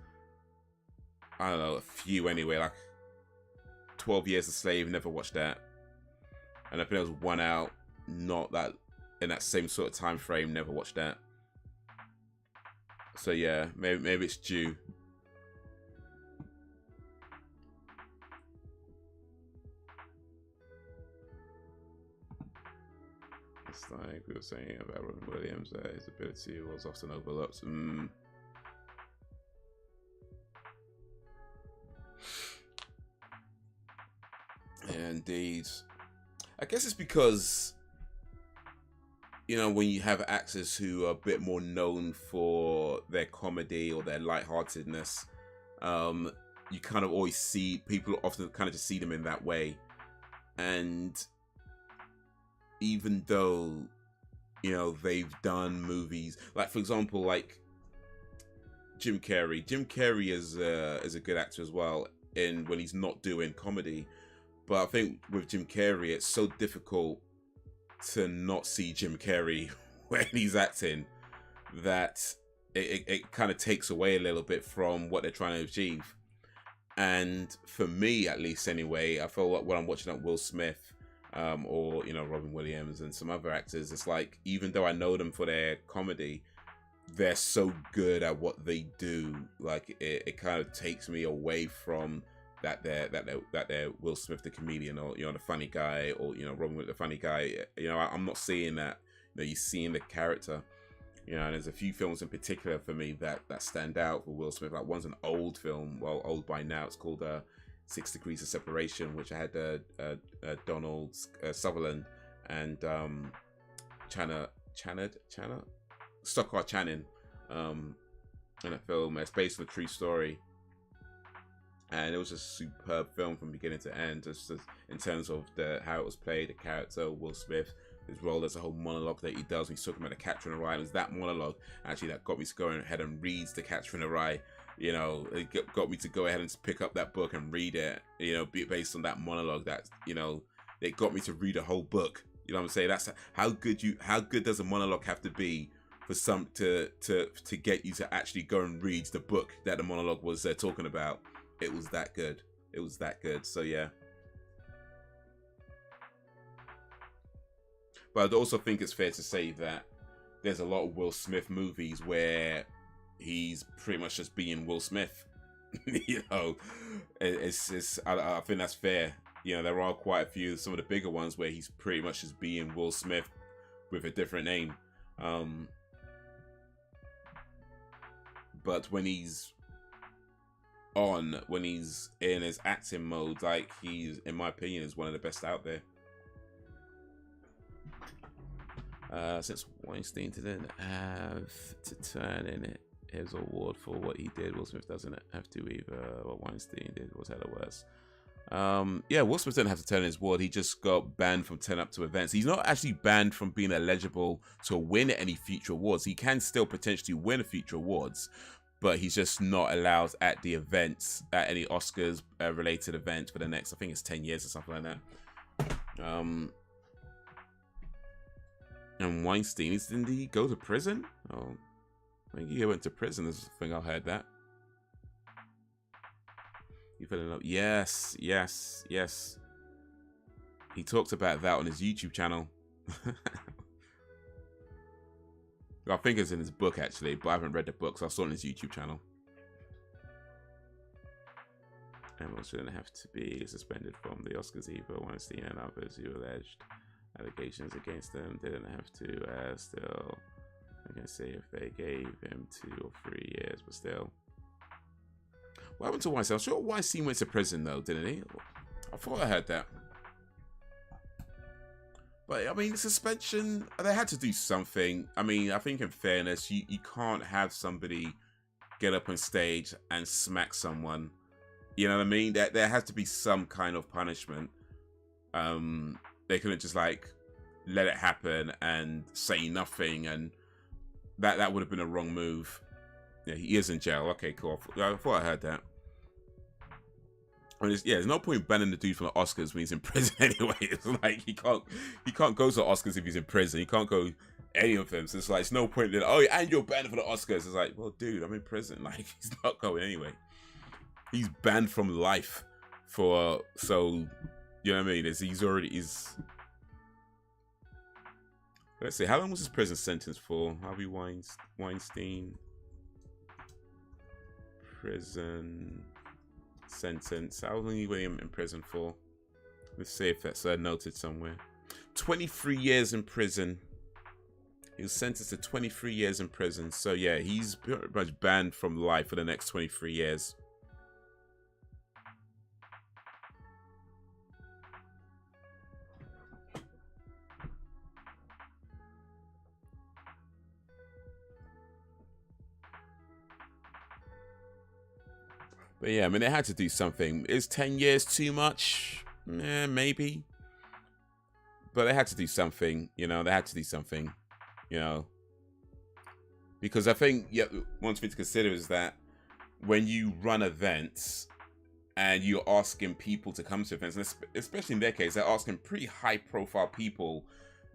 I don't know, a few anyway. Like 12 Years a Slave. Never watched that. And I think there was one out, not that in that same sort of time frame. Never watched that. So yeah, maybe it's due. It's like we were saying about Robin Williams, that his ability was often overlooked. Yeah, indeed. I guess it's because, you know, when you have actors who are a bit more known for their comedy or their lightheartedness, you kind of always see people often kind of just see them in that way. And even though, you know, they've done movies like, for example, like Jim Carrey. Jim Carrey is a good actor as well in when he's not doing comedy. But I think with Jim Carrey, it's so difficult to not see Jim Carrey when he's acting that it kind of takes away a little bit from what they're trying to achieve. And for me, at least anyway, I feel like when I'm watching like Will Smith or, you know, Robin Williams and some other actors, it's like, even though I know them for their comedy, they're so good at what they do. Like it kind of takes me away from that they're Will Smith the comedian, or, you know, the funny guy, or, you know, Robin with the funny guy. You know, I'm not seeing that. You know, you're seeing the character. You know, and there's a few films in particular for me that stand out for Will Smith. Like one's an old film, well, old by now. It's called 6 Degrees of Separation, which I had Donald Sutherland and Stockard Channing in a film. It's based on a true story. And it was a superb film from beginning to end, just in terms of how it was played, the character, Will Smith, his role. There's a whole monologue that he does when he's talking about the Catcher in the Rye. It was that monologue actually that got me to go ahead and read the Catcher in the Rye. You know, it got me to go ahead and pick up that book and read it. You know, based on that monologue, that, you know, it got me to read a whole book. You know what I'm saying? That's how good does a monologue have to be for to get you to actually go and read the book that the monologue was talking about. It was that good. It was that good. So yeah. But I also think it's fair to say that there's a lot of Will Smith movies where he's pretty much just being Will Smith. You know, I think that's fair. You know, there are quite a few, some of the bigger ones where he's pretty much just being Will Smith with a different name. But when he's in his acting mode, like, he's, in my opinion, is one of the best out there. Since Weinstein didn't have to turn in his award for what he did, Will Smith doesn't have to either. What Weinstein did was hella worse. Yeah, Will Smith didn't have to turn in his award. He just got banned from turning up to events. He's not actually banned from being eligible to win any future awards. He can still potentially win future awards, but he's just not allowed at the events, at any Oscars related event for the next, I think it's 10 years or something like that. And Weinstein, didn't he go to prison? Oh, I think he went to prison. There's a thing I heard that. You fell in love. Yes. He talked about that on his YouTube channel. I think it's in his book, actually, but I haven't read the book, so I saw it on his YouTube channel. Emma shouldn't have to be suspended from the Oscars either. Weinstein and others who alleged allegations against them didn't have to. Still, I can say if they gave him 2 or 3 years, but still. What happened to Weinstein? I'm sure Weinstein went to prison, though, didn't he? I thought I heard that. But, I mean, suspension, they had to do something. I mean, I think in fairness, you can't have somebody get up on stage and smack someone. You know what I mean? There has to be some kind of punishment. They couldn't just, like, let it happen and say nothing, and that would have been a wrong move. Yeah, he is in jail. Okay, cool. I thought I heard that. I mean, there's no point banning the dude from the Oscars when he's in prison anyway. It's like he can't go to the Oscars if he's in prison. He can't go any of them. So it's like, it's no point that, oh, and you're banned for the Oscars. It's like, well, dude, I'm in prison. Like, he's not going anyway. He's banned from life for, so, you know what I mean? He's let's see, how long was his prison sentence for? Harvey Weinstein. Prison sentence. How long were you in prison for? Let's see if that's noted somewhere. 23 years in prison. He was sentenced to 23 years in prison. So yeah, he's pretty much banned from life for the next 23 years. But yeah, I mean, they had to do something. Is 10 years too much? Maybe. But they had to do something, you know, they had to do something, you know. Because I think, yeah, one thing to consider is that when you run events and you're asking people to come to events, and especially in their case, they're asking pretty high-profile people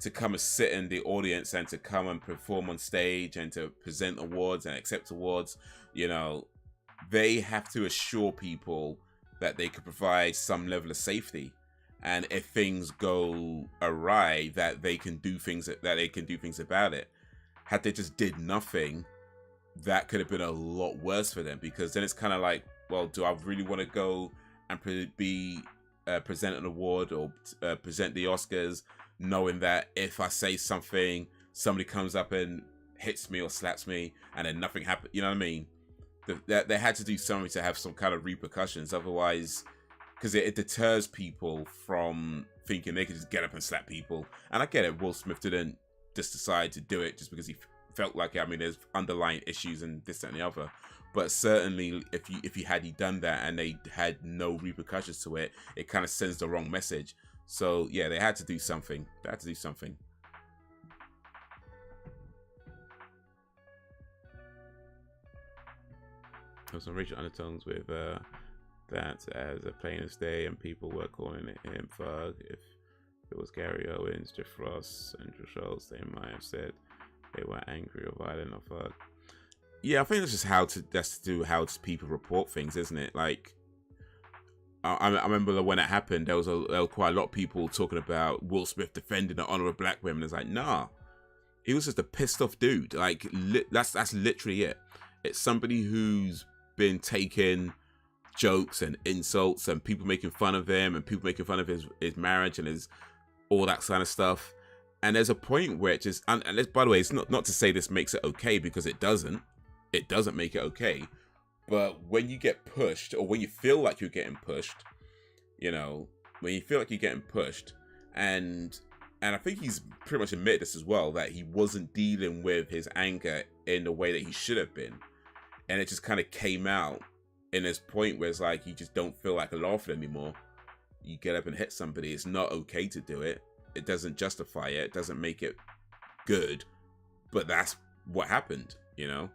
to come and sit in the audience and to come and perform on stage and to present awards and accept awards, you know, they have to assure people that they could provide some level of safety, and if things go awry, that they can do things about it. Had they just did nothing, that could have been a lot worse for them, because then it's kind of like, well, do I really want to go and present an award or present the Oscars, knowing that if I say something, somebody comes up and hits me or slaps me, and then nothing happened? You know what I mean? They had to do something to have some kind of repercussions, otherwise, because it deters people from thinking they could just get up and slap people. And I get it, Will Smith didn't just decide to do it just because he felt like it. I mean, there's underlying issues and this, that, and the other. But certainly, if he had done that and they had no repercussions to it, it kind of sends the wrong message. So yeah, they had to do something. They had to do something. There's some racial undertones with that as a plain as day, and people were calling him thug. If it was Gary Owens, GeForce, and Drew Schultz, they might have said they were angry or violent or thug. Yeah, I think that's just how people report things, isn't it? Like, I remember when it happened, there were quite a lot of people talking about Will Smith defending the honor of black women. It's like, nah, he was just a pissed off dude. Like, that's literally it. It's somebody who's been taking jokes and insults and people making fun of him and people making fun of his marriage and his all that kind of stuff. And there's a point where it just, and by the way, it's not to say this makes it okay, because it doesn't make it okay. But when you get pushed, or when you feel like you're getting pushed, you know, when you feel like you're getting pushed, and I think he's pretty much admitted this as well, that he wasn't dealing with his anger in the way that he should have been. And it just kind of came out in this point where it's like, you just don't feel like laughing anymore. You get up and hit somebody. It's not okay to do it. It doesn't justify it. It doesn't make it good. But that's what happened, you know?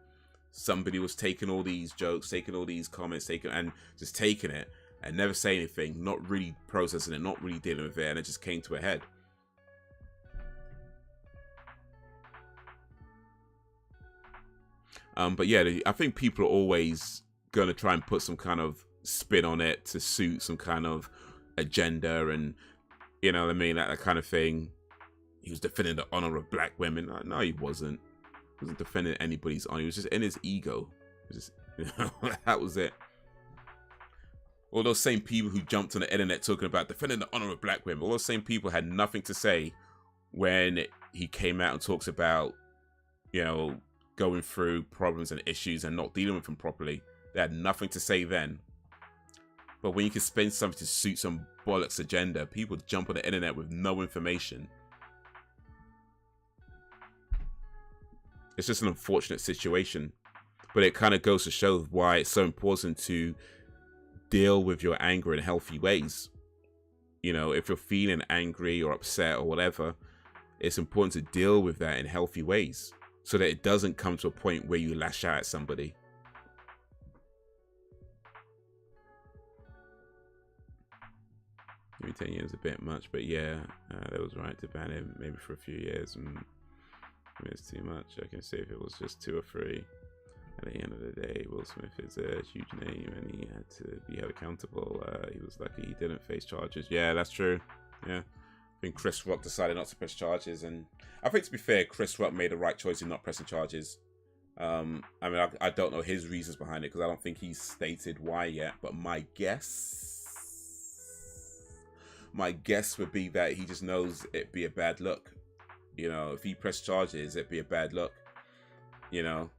Somebody was taking all these jokes, taking all these comments, and just taking it and never saying anything, not really processing it, not really dealing with it, and it just came to a head. But yeah, I think people are always going to try and put some kind of spin on it to suit some kind of agenda, and you know what I mean, that kind of thing. He was defending the honor of black women. No, he wasn't. He wasn't defending anybody's honor. He was just in his ego. Just, you know, that was it. All those same people who jumped on the internet talking about defending the honor of black women, all those same people had nothing to say when he came out and talks about, you know, going through problems and issues and not dealing with them properly. They had nothing to say then. But when you can spend something to suit some bollocks agenda, people jump on the internet with no information. It's just an unfortunate situation. But it kind of goes to show why it's so important to deal with your anger in healthy ways. You know, if you're feeling angry or upset or whatever, it's important to deal with that in healthy ways, so that it doesn't come to a point where you lash out at somebody. Maybe 10 years is a bit much, but yeah, that was right to ban him maybe for a few years. It's too much. I can say if it was just 2 or 3. At the end of the day, Will Smith is a huge name, and he had to be held accountable. He was lucky he didn't face charges. Yeah, that's true. Yeah, I think Chris Rock decided not to press charges, and I think, to be fair, Chris Rock made the right choice in not pressing charges. I mean, I don't know his reasons behind it because I don't think he's stated why yet. But my guess would be that he just knows it'd be a bad look. You know, if he pressed charges, it'd be a bad look. You know.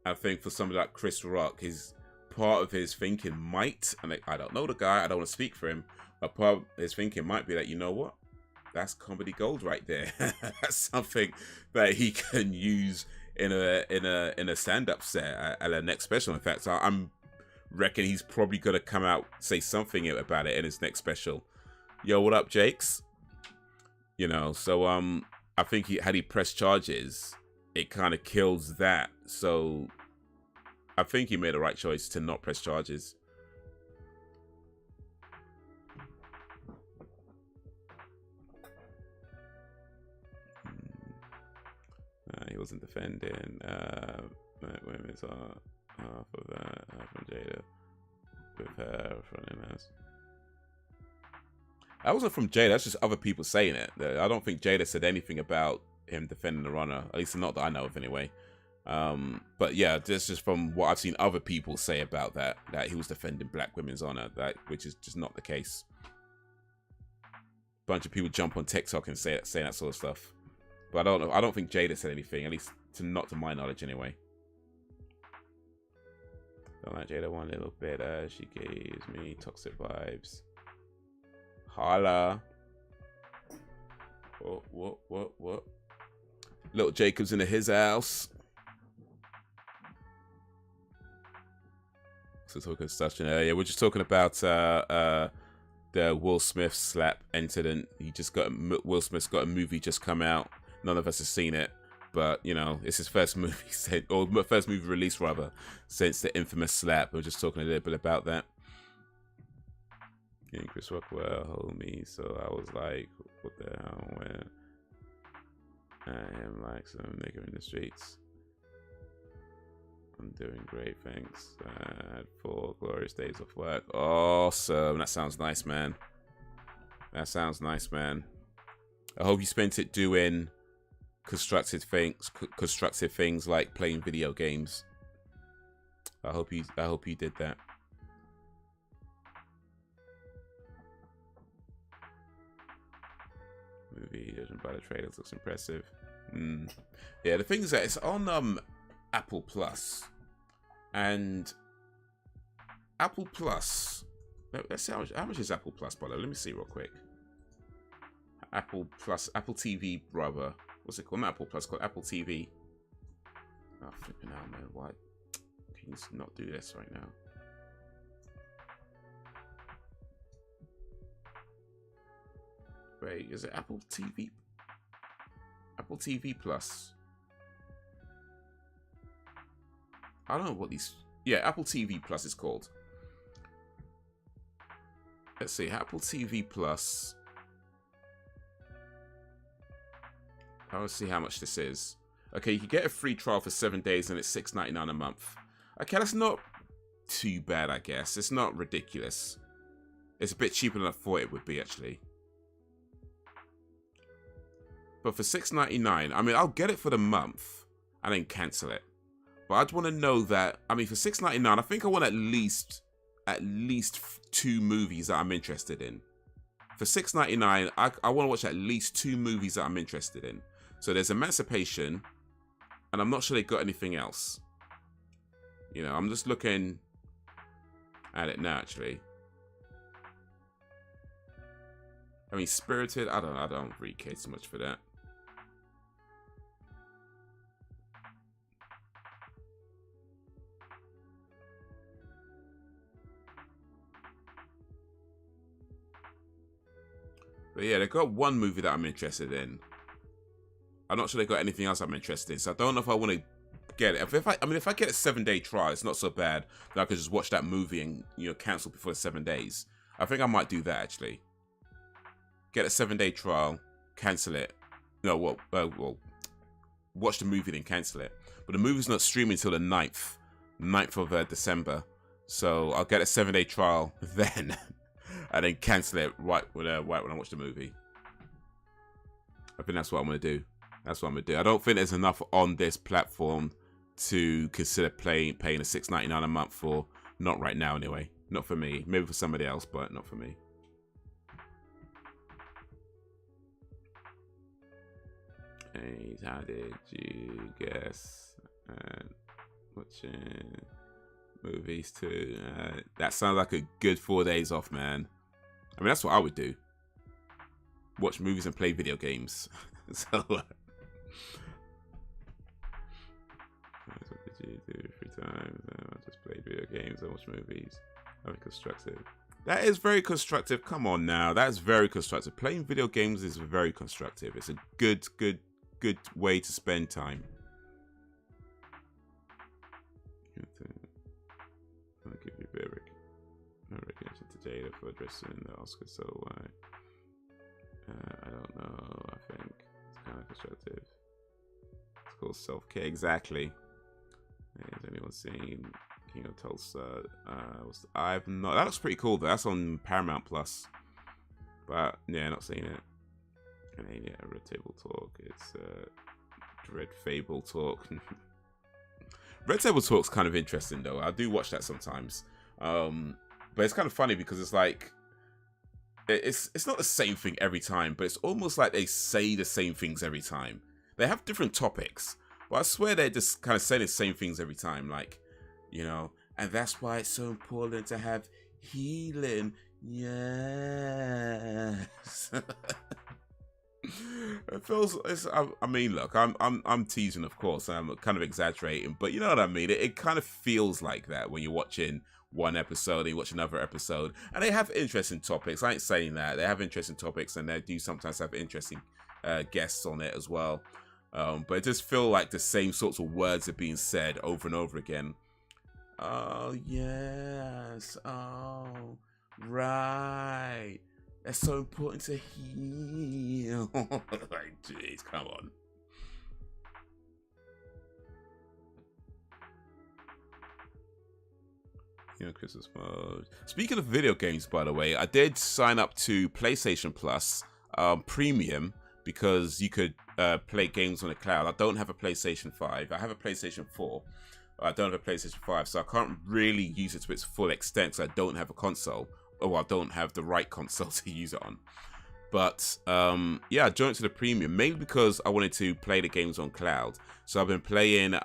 I think for somebody like Chris Rock, his part of his thinking might, and I don't know the guy, I don't want to speak for him, but part of his thinking might be that, you know what, that's comedy gold right there. That's something that he can use in a stand-up set at a next special. In fact, I'm reckon he's probably gonna come out, say something about it in his next special. Yo, what up, Jakes? You know, so I think had he pressed charges, it kind of kills that. So I think he made the right choice to not press charges. He wasn't defending. Women's half of that from Jada with her fronting us. That wasn't from Jada. That's just other people saying it. I don't think Jada said anything about him defending the runner, at least not that I know of anyway. But yeah, this is from what I've seen other people say about that he was defending black women's honor, which is just not the case. Bunch of people jump on TikTok and say that sort of stuff, but I don't think Jada said anything, at least not to my knowledge anyway. Don't like Jada one little bit. She gives me toxic vibes. Holla. What? Little Jacob's in his house. So talking stuff. Yeah, we're just talking about the Will Smith slap incident. Will Smith's got a movie just come out. None of us have seen it, but you know, it's his first movie first movie release rather since the infamous slap. We're just talking a little bit about that. And Chris Rockwell hold me, so I was like, what the hell? When I am like some nigga in the streets. I'm doing great, thanks. I had 4 glorious days of work. Awesome. That sounds nice, man. That sounds nice, man. I hope you spent it doing constructive things like playing video games. I hope you did that. Movie, judging by the trailers, looks impressive. Yeah, the thing is that it's on Apple Plus, and Apple Plus. Let's see how much is Apple Plus, by the way. Let me see real quick. Apple Plus, Apple TV, brother. What's it called? Not Apple Plus, called Apple TV. Oh, flipping out, man. Why can you not do this right now? Wait, is it Apple TV? Apple TV Plus. I don't know what these... Yeah, Apple TV Plus is called. Let's see, Apple TV Plus. I'll see how much this is. Okay, you can get a free trial for 7 days and it's $6.99 a month. Okay, that's not too bad, I guess. It's not ridiculous. It's a bit cheaper than I thought it would be, actually. But for $6.99, I mean, I'll get it for the month and then cancel it. But I'd want to know that, I mean, for $6.99, I think I want at least 2 movies that I'm interested in. For $6.99, I want to watch at least 2 movies that I'm interested in. So there's Emancipation, and I'm not sure they got anything else. You know, I'm just looking at it now, actually. I mean, Spirited, I don't really care too much for that. But yeah, they got one movie that I'm interested in. I'm not sure they got anything else I'm interested in, so I don't know if I want to get it. If I get a 7-day trial, it's not so bad that I could just watch that movie and, you know, cancel before the 7 days. I think I might do that, actually. Get a 7-day trial, cancel it. No, well, watch the movie then cancel it. But the movie's not streaming until the 9th of December. So I'll get a 7-day trial then, and then cancel it right when I watch the movie. I think that's what I'm gonna do. That's what I'm gonna do. I don't think there's enough on this platform to consider paying a $6.99 a month for. Not right now, anyway. Not for me. Maybe for somebody else, but not for me. Hey, how did you guess? Watching movies too. That sounds like a good 4 days off, man. I mean, that's what I would do. Watch movies and play video games. So, what did you do 3 times? I just played video games and watch movies. Very constructive. That is very constructive. Come on now. That's very constructive. Playing video games is very constructive. It's a good way to spend time. I'll give you a bit of recognition to Jada for addressing the Oscar so why. I don't know. I think it's kind of constructive. It's called self-care. Exactly. Has anyone seen King of Tulsa? I've not. That looks pretty cool though. That's on Paramount Plus. But yeah, not seen it. And then yeah, Red Table Talk. It's Dread Fable Talk. Red Table Talk's kind of interesting though. I do watch that sometimes. But it's kind of funny because it's like it's not the same thing every time, but it's almost like they say the same things every time. They have different topics, but I swear they're just kind of saying the same things every time. Like, you know, and that's why it's so important to have healing. Yes. It feels. I mean, look, I'm teasing, of course. I'm kind of exaggerating, but you know what I mean. It kind of feels like that when you're watching one episode, and you watch another episode, and they have interesting topics. I ain't saying that they have interesting topics, and they do sometimes have interesting guests on it as well. But it just feel like the same sorts of words are being said over and over again. Oh yes. Oh right. That's so important to heal. Like, jeez, come on. You know, Christmas mode. Speaking of video games, by the way, I did sign up to PlayStation Plus Premium because you could play games on the cloud. I don't have a PlayStation 5. I have a PlayStation 4. I don't have a PlayStation 5, so I can't really use it to its full extent because I don't have a console. Oh, I don't have the right console to use it on. But yeah, I joined to the premium mainly because I wanted to play the games on cloud. So I've been playing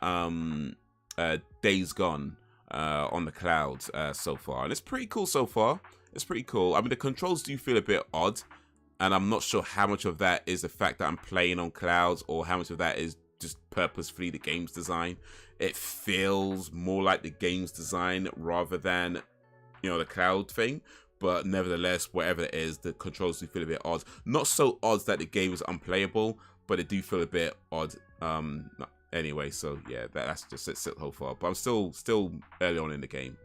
Days Gone on the cloud so far, and it's pretty cool so far. It's pretty cool. I mean, the controls do feel a bit odd, and I'm not sure how much of that is the fact that I'm playing on clouds or how much of that is just purposefully the game's design. It feels more like the game's design rather than, you know, the cloud thing. But nevertheless, whatever it is, the controls do feel a bit odd. Not so odd that the game is unplayable, but it do feel a bit odd. Anyway, so yeah, that's just it so far. But I'm still early on in the game.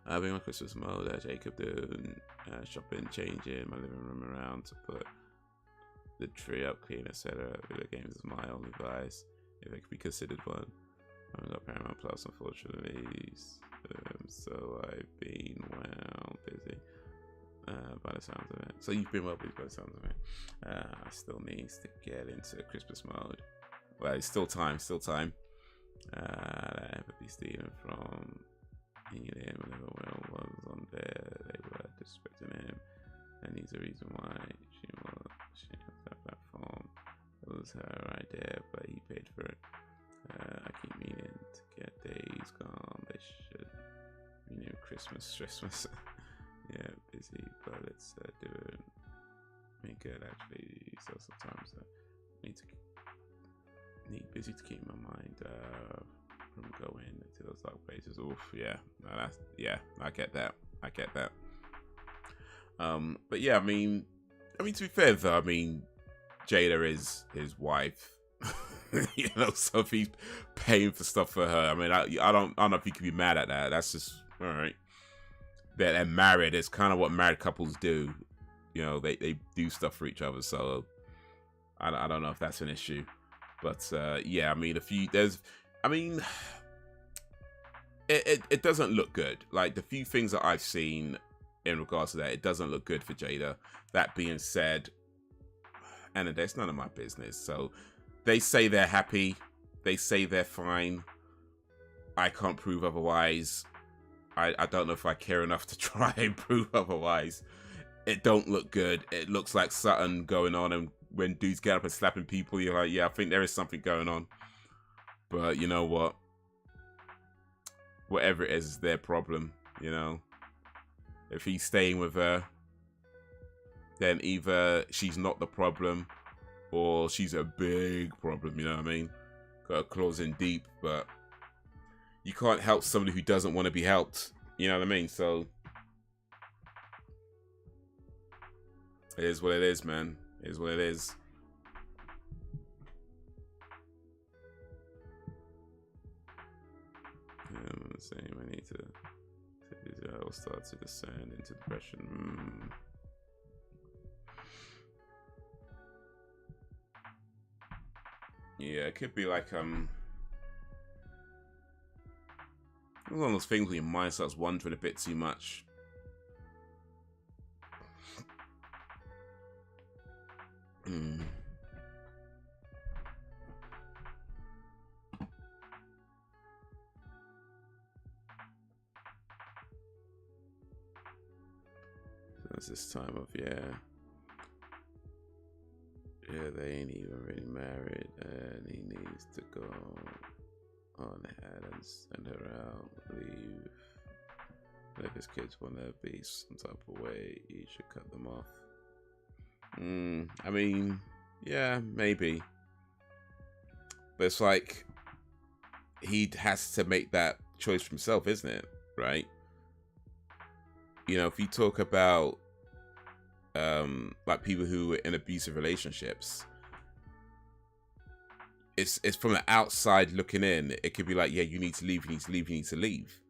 Being on Christmas mode, Jacob doing shopping, changing my living room around to put the tree up, clean, etc. Video games is my only vice, if it could be considered one. I haven't got Paramount Plus, unfortunately, so I've been well busy by the sounds of it. So you've been well busy by the sounds of it. I still needs to get into Christmas mode. Well, it's still time. That ever be stealing from him whenever Will was on there, they were disrespecting him, and he's the reason why she was that platform. It was her idea, but he paid for it. I keep meaning to get Days Gone. They should rename Christmas. Yeah, busy, but it's doing me good actually. So sometimes I need busy to keep my mind from going into those dark places. Oof, yeah, no, I get that. But yeah, I mean, to be fair though, I mean, Jada is his wife. You know, so if he's paying for stuff for her, I mean, I don't know if you can be mad at that. That's just all right. They're married. It's kind of what married couples do. you know, they do stuff for each other. So I don't know if that's an issue, but yeah, I mean, it doesn't look good. Like the few things that I've seen in regards to that, it doesn't look good for Jada. That being said, and that's none of my business. So they say they're happy, they say they're fine. I can't prove otherwise. I don't know if I care enough to try and prove otherwise. It don't look good. It looks like something going on, and when dudes get up and slapping people, you're like, yeah, I think there is something going on. But you know what? Whatever it is their problem, you know. If he's staying with her, then either she's not the problem or she's a big problem, you know what I mean? Got her claws in deep, but you can't help somebody who doesn't want to be helped, you know what I mean? So it is what it is, man. It is what it is. I'm the same. I need to. I will start to descend into depression. Yeah, it could be like one of those things where your mind starts wandering a bit too much. It's this time of yeah, they ain't even really married, and he needs to go on ahead and send her out, leave. If his kids want to be some type of way, he should cut them off. I mean, yeah, maybe, but it's like he has to make that choice for himself, isn't it? Right? You know, if you talk about like people who are in abusive relationships, it's from the outside looking in. It could be like, yeah, you need to leave, you need to leave, you need to leave.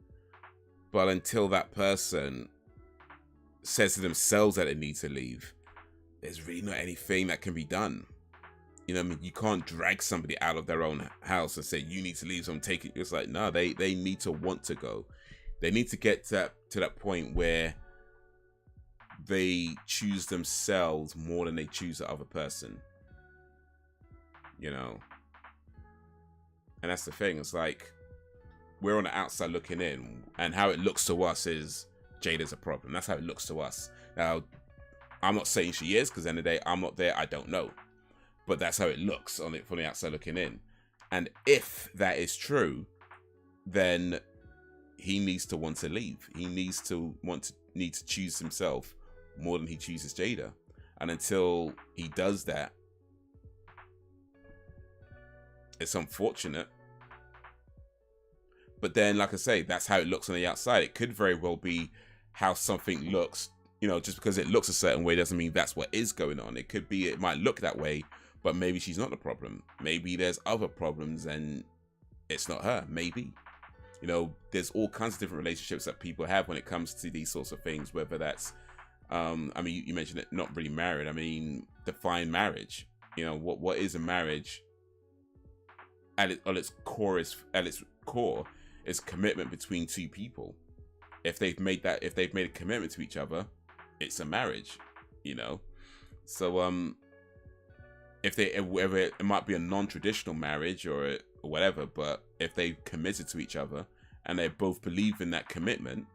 But until that person says to themselves that they need to leave, there's really not anything that can be done. You know what I mean? You can't drag somebody out of their own house and say, you need to leave, so I'm taking it. It's like, no, they need to want to go. They need to get to that point where they choose themselves more than they choose the other person. You know? And that's the thing. It's like, we're on the outside looking in, and how it looks to us is Jada's a problem. That's how it looks to us. Now, I'm not saying she is, because at the end of the day, I'm not there, I don't know. But that's how it looks on it from the outside looking in. And if that is true, then he needs to want to leave. He needs to need to choose himself more than he chooses Jada. And until he does that, it's unfortunate. But then, like I say, that's how it looks on the outside. It could very well be how something looks. You know, just because it looks a certain way doesn't mean that's what is going on. It could be, it might look that way, but maybe she's not the problem. Maybe there's other problems and it's not her. Maybe. You know, there's all kinds of different relationships that people have when it comes to these sorts of things, whether that's, I mean, you mentioned it, not really married. I mean, define marriage. You know, what is a marriage? At its core is commitment between two people. If they've made a commitment to each other, it's a marriage, you know. So whether it might be a non-traditional marriage or whatever, but if they committed to each other and they both believe in that commitment,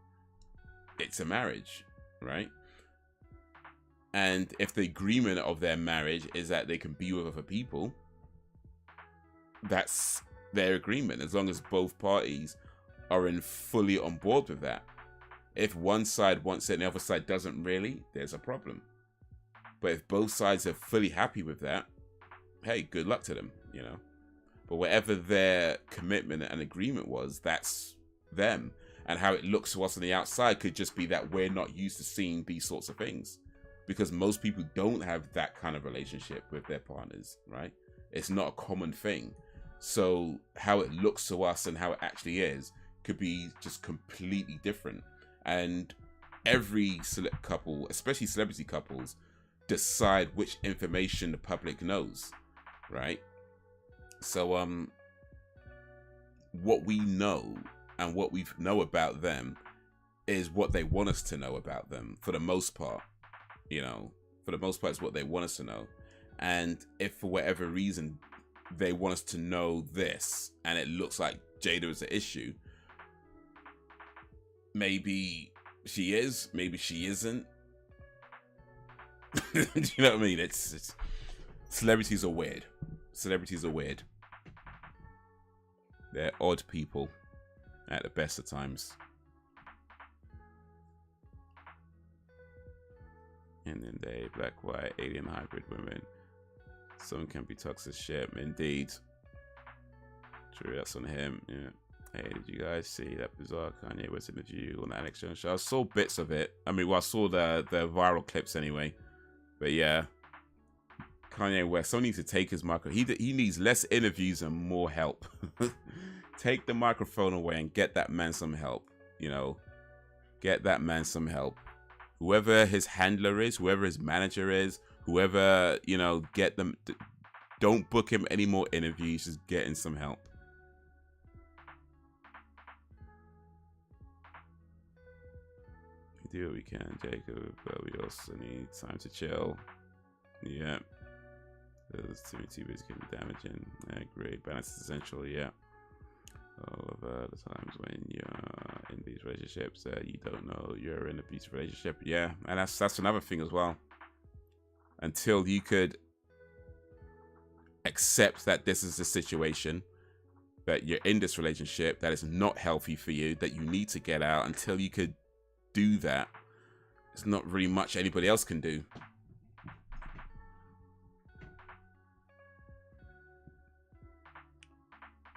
it's a marriage, right? And if the agreement of their marriage is that they can be with other people, that's their agreement, as long as both parties are fully on board with that. If one side wants it and the other side doesn't really, there's a problem. But if both sides are fully happy with that, hey, good luck to them, you know. But whatever their commitment and agreement was, that's them. And how it looks to us on the outside could just be that we're not used to seeing these sorts of things. Because most people don't have that kind of relationship with their partners, right? It's not a common thing. So how it looks to us and how it actually is could be just completely different. And every couple, especially celebrity couples, decide which information the public knows, right? So what we know and what we know about them is what they want us to know about them, for the most part. You know, for the most part, it's what they want us to know. And if for whatever reason they want us to know this and it looks like Jada is an issue, maybe she is, maybe she isn't. Do you know what I mean? It's celebrities are weird. Celebrities are weird. They're odd people at the best of times. And then they black, white, alien, hybrid women. Some can be toxic shit. Indeed. True, that's on him. Yeah. Hey, did you guys see that bizarre Kanye West interview on that next gen show? I saw bits of it. I mean, well, I saw the viral clips anyway. But yeah, Kanye West, someone needs to take his microphone. He needs less interviews and more help. Take the microphone away and get that man some help. You know, get that man some help. Whoever his handler is, whoever his manager is, whoever, you know, get them. Don't book him any more interviews. Just get him some help. We do what we can, Jacob, but we also need time to chill. Yeah. Those too many TVs can be damaging. I agree. Balance is essential, yeah. All of the times when you're in these relationships you don't know you're in a abusive relationship. Yeah, and that's another thing as well. Until you could accept that this is the situation, that you're in this relationship that is not healthy for you, that you need to get out, until you could do that, there's not really much anybody else can do.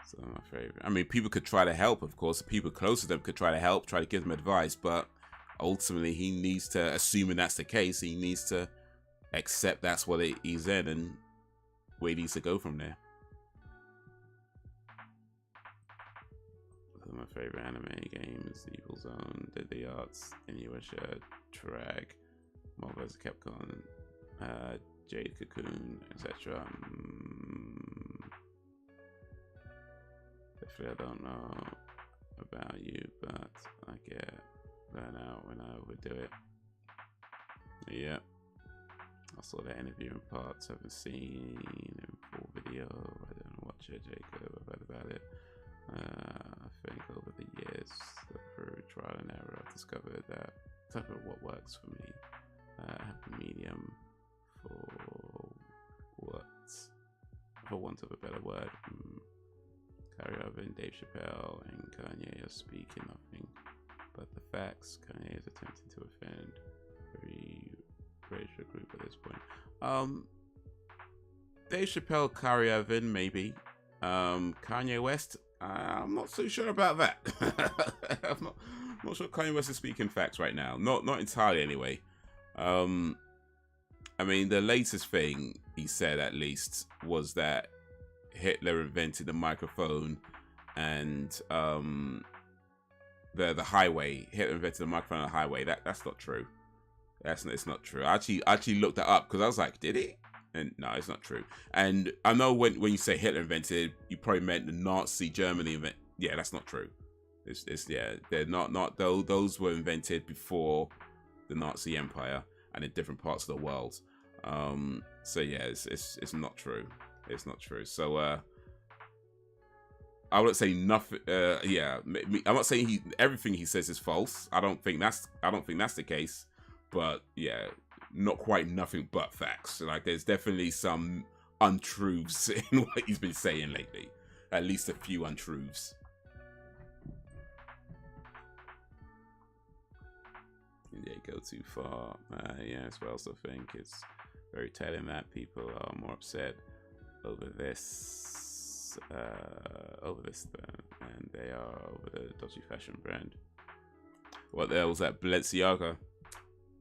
So my favorite. I mean, people could try to help, of course. People close to them could try to help, try to give them advice, but ultimately he needs to, assuming that's the case, he needs to accept that's what he's in and where he needs to go from there. My favorite anime game is Evil Zone, Deadly Arts, Inuyasha, Trag, Marvel vs. Capcom, Jade Cocoon, etc. Definitely I don't know about you, but I get burnt out when I overdo it. Yeah. I saw that interview in parts, haven't seen in full video. I didn't watch it, Jacob. I've heard about it. I think over the years, through trial and error, I've discovered that type of what works for me. I have a medium for want of a better word. Carry over in Dave Chappelle and Kanye are speaking nothing but the facts. Kanye is attempting to offend every racial group at this point. Dave Chappelle, Kyrie Irving, maybe. Kanye West, I'm not so sure about that. I'm not sure Kanye West is speaking facts right now. Not entirely anyway. I mean, the latest thing he said, at least, was that Hitler invented the microphone and the highway. Hitler invented the microphone on the highway. That's not true. It's not true. I actually looked that up because I was like, did he? And no, it's not true. And I know when you say Hitler invented, you probably meant the Nazi Germany invent. Yeah, that's not true. It's yeah, they're not those were invented before the Nazi Empire and in different parts of the world. So yeah, it's not true. It's not true. So I wouldn't say nothing. Yeah, I'm not saying everything he says is false. I don't think that's the case. But yeah, not quite nothing but facts. Like, there's definitely some untruths in what he's been saying lately. At least a few untruths. Yeah, go too far. Yes, but I also think it's very telling that people are more upset over this and they are over the dodgy fashion brand. What the hell was that? Balenciaga.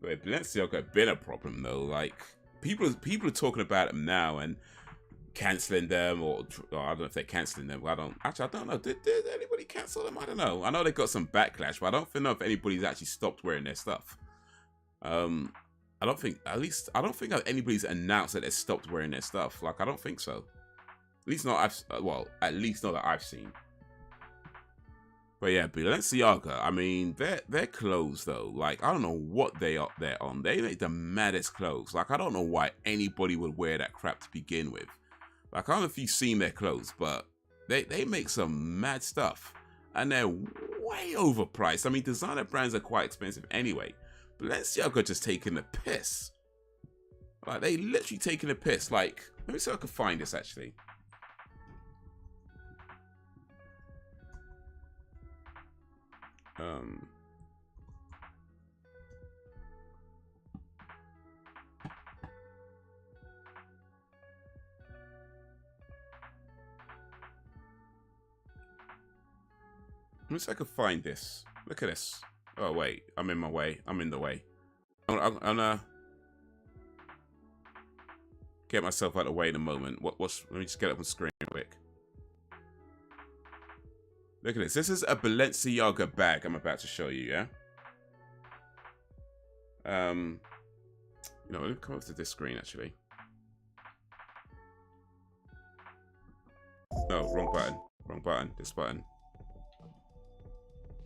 But Balenciaga had been a problem though. Like, people are talking about him now, and canceling them, or I don't know if they're canceling them. I don't know. Did anybody cancel them? I don't know. I know they got some backlash, but I don't know if anybody's actually stopped wearing their stuff. I don't think anybody's announced that they stopped wearing their stuff. Like, I don't think so. At least not at least not that I've seen. But yeah, Balenciaga, I mean, their clothes though, like, I don't know what they're on. They make the maddest clothes. Like, I don't know why anybody would wear that crap to begin with. Like, I don't know if you've seen their clothes, but they make some mad stuff. And they're way overpriced. I mean, designer brands are quite expensive anyway. Balenciaga just taking the piss. Like, they literally taking the piss. Like, let me see if I can find this actually. Let me see if I can find this. Look at this. Oh wait, I'm in my way. I'm in the way. I'm gonna get myself out of the way in a moment. Let me just get up on screen real quick. Look at this. This is a Balenciaga bag I'm about to show you, yeah? You know, let me come up to this screen actually. No, wrong button. Wrong button. This button.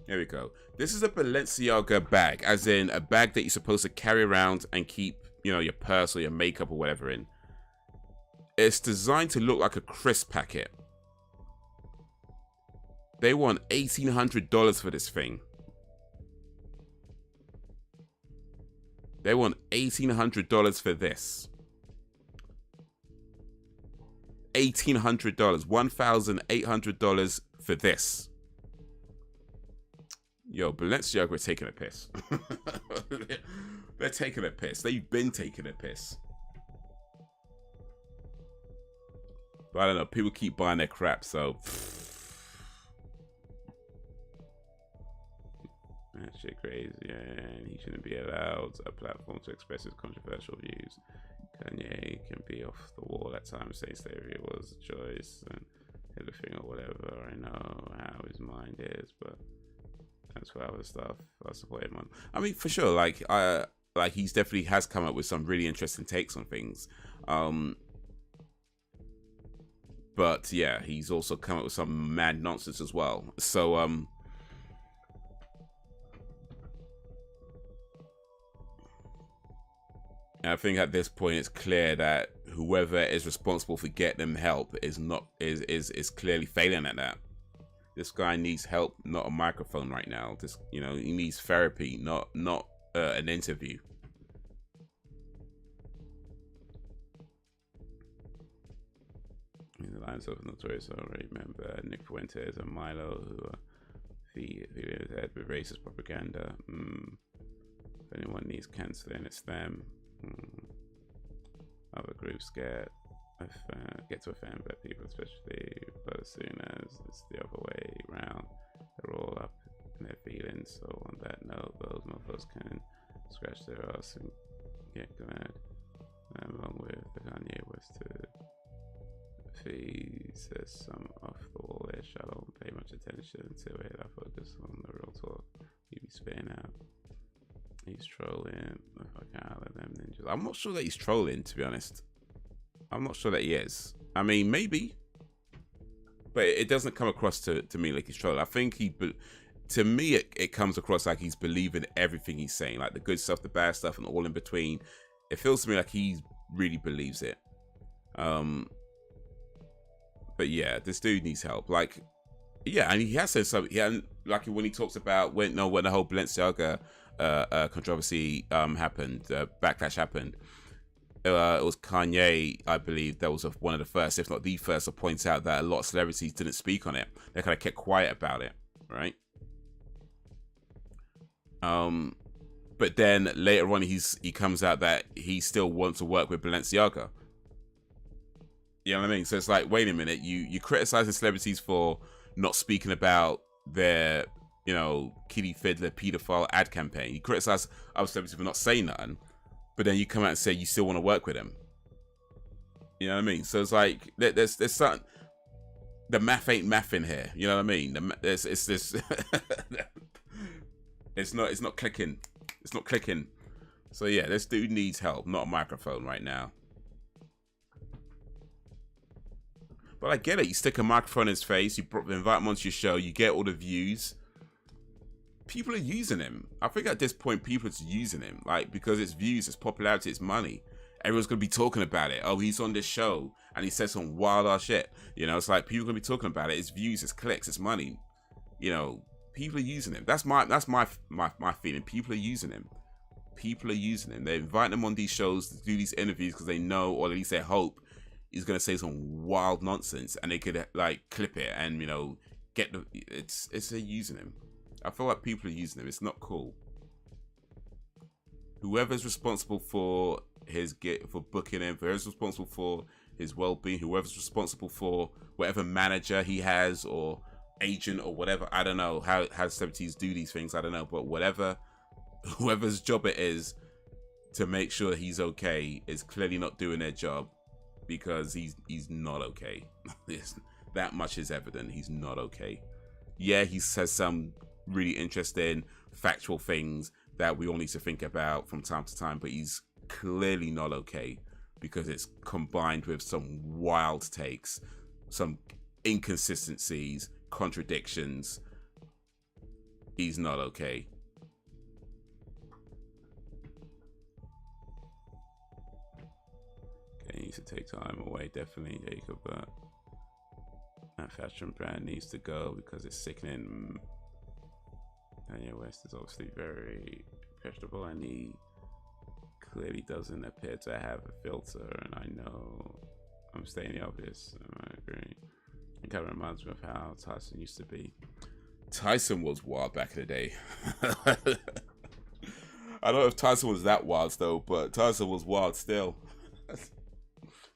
There we go. This is a Balenciaga bag, as in a bag that you're supposed to carry around and keep, you know, your purse or your makeup or whatever in. It's designed to look like a crisp packet. They want $1,800 for this thing. They want $1,800 for this. $1,800, $1,800 for this. Yo, Balenciaga are taking a piss. They're taking a piss. They've been taking a piss. But I don't know. People keep buying their crap, so. That shit crazy, yeah. And he shouldn't be allowed a platform to express his controversial views. Kanye can be off the wall at times, saying slavery was a choice and everything or whatever. I know how his mind is, but as for other stuff, I support him on. I mean, for sure, like he's definitely has come up with some really interesting takes on things. But yeah, he's also come up with some mad nonsense as well. So I think at this point it's clear that whoever is responsible for getting them help is clearly failing at that. This guy needs help, not a microphone right now. This, you know, he needs therapy, not an interview. In the lines of Notorious, I already remember Nick Fuentes and Milo, who are feeding his head with racist propaganda. If anyone needs cancelling, it's them. Other groups get to offend by people, especially, but as soon as it's the other way around, they're all up in their feelings. So on that note, those motherfuckers can scratch their ass and get glad. Along with the Kanye West he says some off the wall ish. I don't pay much attention to it. I focus on the real talk. He be spitting out. He's trolling. If I can't let them ninjas. I'm not sure that he's trolling, to be honest. I'm not sure that he is. I mean, maybe, but it doesn't come across to me like he's trolling. I think to me, it comes across like he's believing everything he's saying, like the good stuff, the bad stuff, and all in between. It feels to me like he really believes it. But yeah, this dude needs help. Like, yeah, and he has said something. Yeah, like when he talks about when the whole Balenciaga controversy happened, backlash happened. It was Kanye, I believe, that was one of the first, if not the first, to point out that a lot of celebrities didn't speak on it. They kind of kept quiet about it, right? But then later on, he comes out that he still wants to work with Balenciaga. You know what I mean? So it's like, wait a minute, you criticizing celebrities for not speaking about their, you know, kiddie fiddler pedophile ad campaign. You criticize other celebrities for not saying nothing, but then you come out and say you still want to work with them. You know what I mean? So it's like there's something. The math ain't math in here. You know what I mean? It's this. it's not clicking. It's not clicking. So yeah, this dude needs help, not a microphone right now. But I get it. You stick a microphone in his face, you invite him onto your show, you get all the views. People are using him. I think at this point, people are using him, like, because it's views, it's popularity, it's money. Everyone's gonna be talking about it. Oh, he's on this show and he said some wild ass shit. You know, it's like people are gonna be talking about it. It's views, it's clicks, it's money. You know, people are using him. That's my feeling. People are using him. People are using him. They're inviting him on these shows to do these interviews because they know, or at least they hope, he's gonna say some wild nonsense, and they could like clip it and, you know, get the. It's they're using him. I feel like people are using him. It's not cool. Whoever's responsible for for booking him, whoever's responsible for his well-being, whoever's responsible for whatever manager he has or agent or whatever, I don't know how celebrities do these things, I don't know, but whoever's job it is to make sure he's okay is clearly not doing their job, because he's not okay. That much is evident. He's not okay. Yeah, he says some really interesting factual things that we all need to think about from time to time, but he's clearly not okay, because it's combined with some wild takes, some inconsistencies, contradictions. He's not okay. Okay, he needs to take time away, definitely, Jacob, but that fashion brand needs to go because it's sickening. Kanye West is obviously very questionable, and he clearly doesn't appear to have a filter, and I know I'm stating the obvious, I agree. It kind of reminds me of how Tyson used to be. Tyson was wild back in the day. I don't know if Tyson was that wild though, but Tyson was wild still.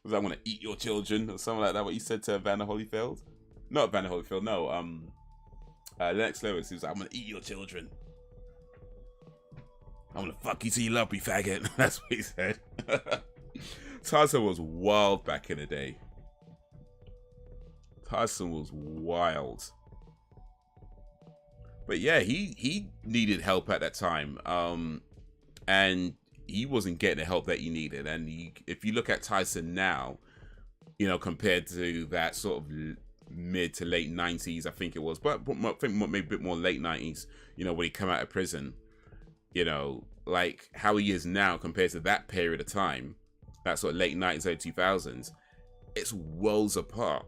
Was I want to eat your children or something like that? What you said to Vanna Holyfield? Not Vanna Holyfield, no. Lennox Lewis. He was like, "I'm gonna eat your children. I'm gonna fuck you till you love me, faggot." That's what he said. Tyson was wild back in the day. Tyson was wild. But yeah, he needed help at that time. And he wasn't getting the help that he needed. And if you look at Tyson now, you know, compared to that sort of mid to late 90s, I think it was, but I think maybe a bit more late 90s, you know, when he came out of prison, you know, like how he is now compared to that period of time, that sort of late 90s, early 2000s, it's worlds apart.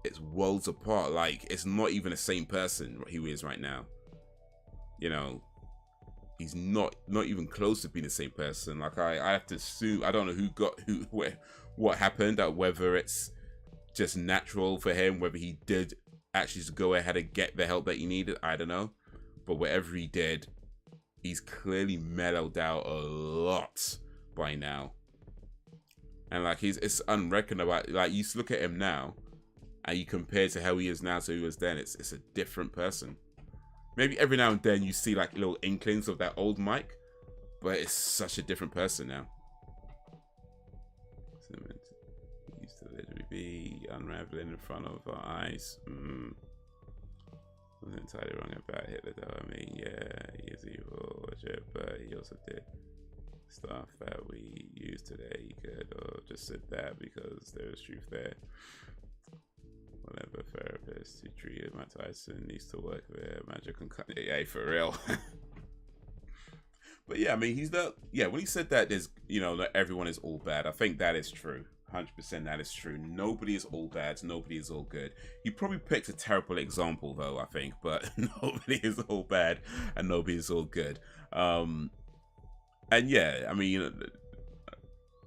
It's worlds apart. Like, it's not even the same person he is right now. You know, he's not even close to being the same person. Like, I have to assume, I don't know what happened, whether it's just natural for him, whether he did actually just go ahead and get the help that he needed, I don't know. But whatever he did, he's clearly mellowed out a lot by now. And like, it's unreckonable. Like, you look at him now and you compare to how he is now to who he was then, it's a different person. Maybe every now and then you see like little inklings of that old Mike, but it's such a different person now. He used to literally be unraveling in front of our eyes. Wasn't entirely wrong about Hitler though. I mean, yeah, he is evil, but he also did stuff that we use today. He could have just said that because there's truth there. Whatever therapist who treated Mike Tyson needs to work there. Magic and yeah, for real. But yeah, I mean, when he said that there's, you know, that everyone is all bad, I think that is true. 100% that is true. Nobody is all bad. Nobody is all good. He probably picked a terrible example though, I think, but nobody is all bad and nobody is all good. And yeah, I mean,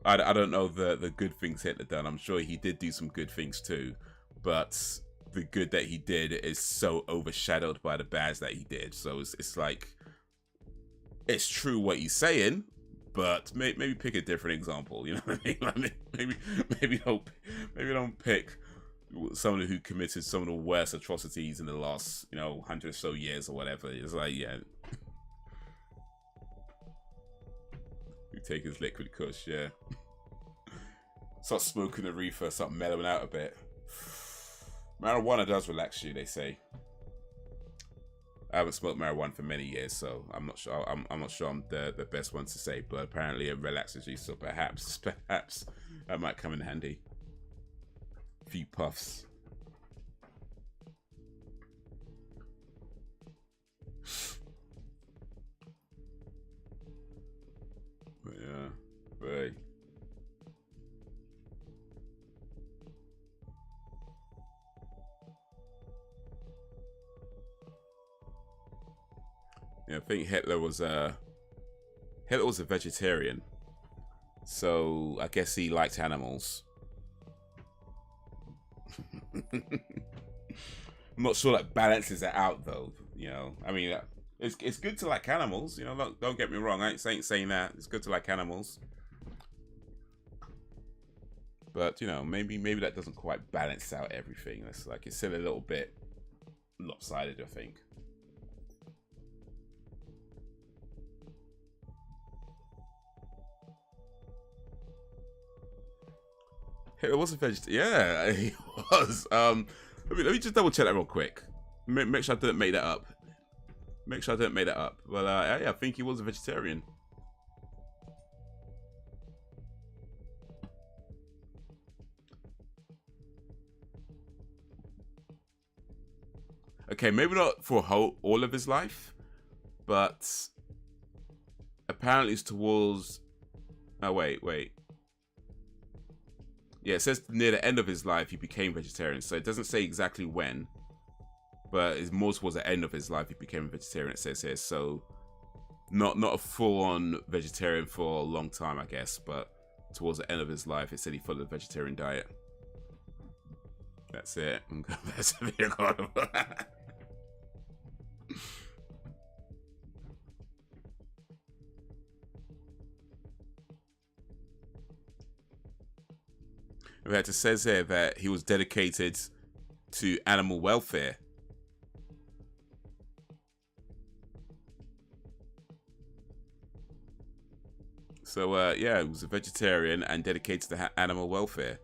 I don't know the good things Hitler done. I'm sure he did do some good things too. But the good that he did is so overshadowed by the bads that he did. So it's like, it's true what he's saying, but maybe pick a different example. You know what I mean? Like maybe don't pick someone who committed some of the worst atrocities in the last, you know, 100 or so years or whatever. It's like, yeah, who take his liquid kush, yeah. start smoking the reefer, start mellowing out a bit. Marijuana does relax you, they say. I haven't smoked marijuana for many years, so I'm not sure. I'm not sure I'm the best one to say, but apparently it relaxes you. So perhaps that might come in handy. A few puffs. But yeah, right. Yeah, I think Hitler was a vegetarian, so I guess he liked animals. I'm not sure that balances it out though. You know, I mean, it's good to like animals. You know, don't get me wrong. I ain't saying that. It's good to like animals, but you know, maybe that doesn't quite balance out everything. It's like it's still a little bit lopsided, I think. It was a vegetarian. Yeah, he was. Let me just double check that real quick. Make sure I didn't make that up. Make sure I didn't make that up. But yeah, I think he was a vegetarian. Okay, maybe not for all of his life, but apparently it's towards. Oh wait. Yeah, it says near the end of his life he became vegetarian. So it doesn't say exactly when, but it's more towards the end of his life he became a vegetarian. It says here, so not a full-on vegetarian for a long time, I guess, but towards the end of his life, it said he followed a vegetarian diet. That's it. That's a video card. In fact, it says here that he was dedicated to animal welfare. So, yeah, he was a vegetarian and dedicated to animal welfare.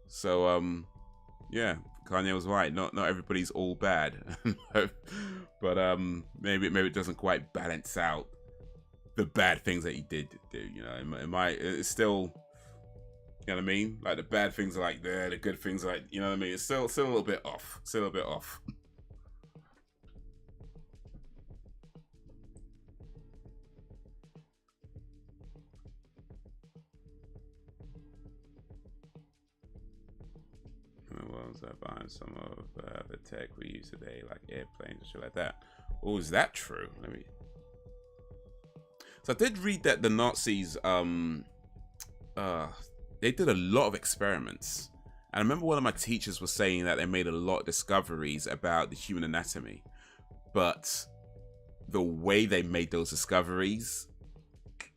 So, yeah, Kanye was right. Not everybody's all bad, but maybe it doesn't quite balance out the bad things that he did do. You know, it's still. You know what I mean? Like the bad things are like there, the good things are like, you know what I mean? It's still a little bit off. Still a little bit off. Was behind some of the tech we use today, like airplanes and shit like that. Oh, is that true? Let me. So I did read that the Nazis, they did a lot of experiments. And I remember one of my teachers was saying that they made a lot of discoveries about the human anatomy. But the way they made those discoveries,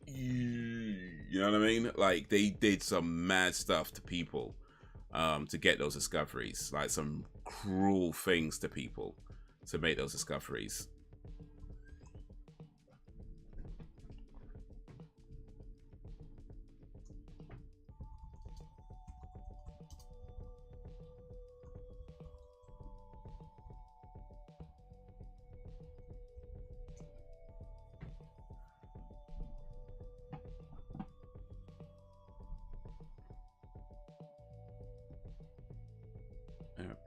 you know what I mean? Like, they did some mad stuff to people to get those discoveries. Like, some cruel things to people to make those discoveries.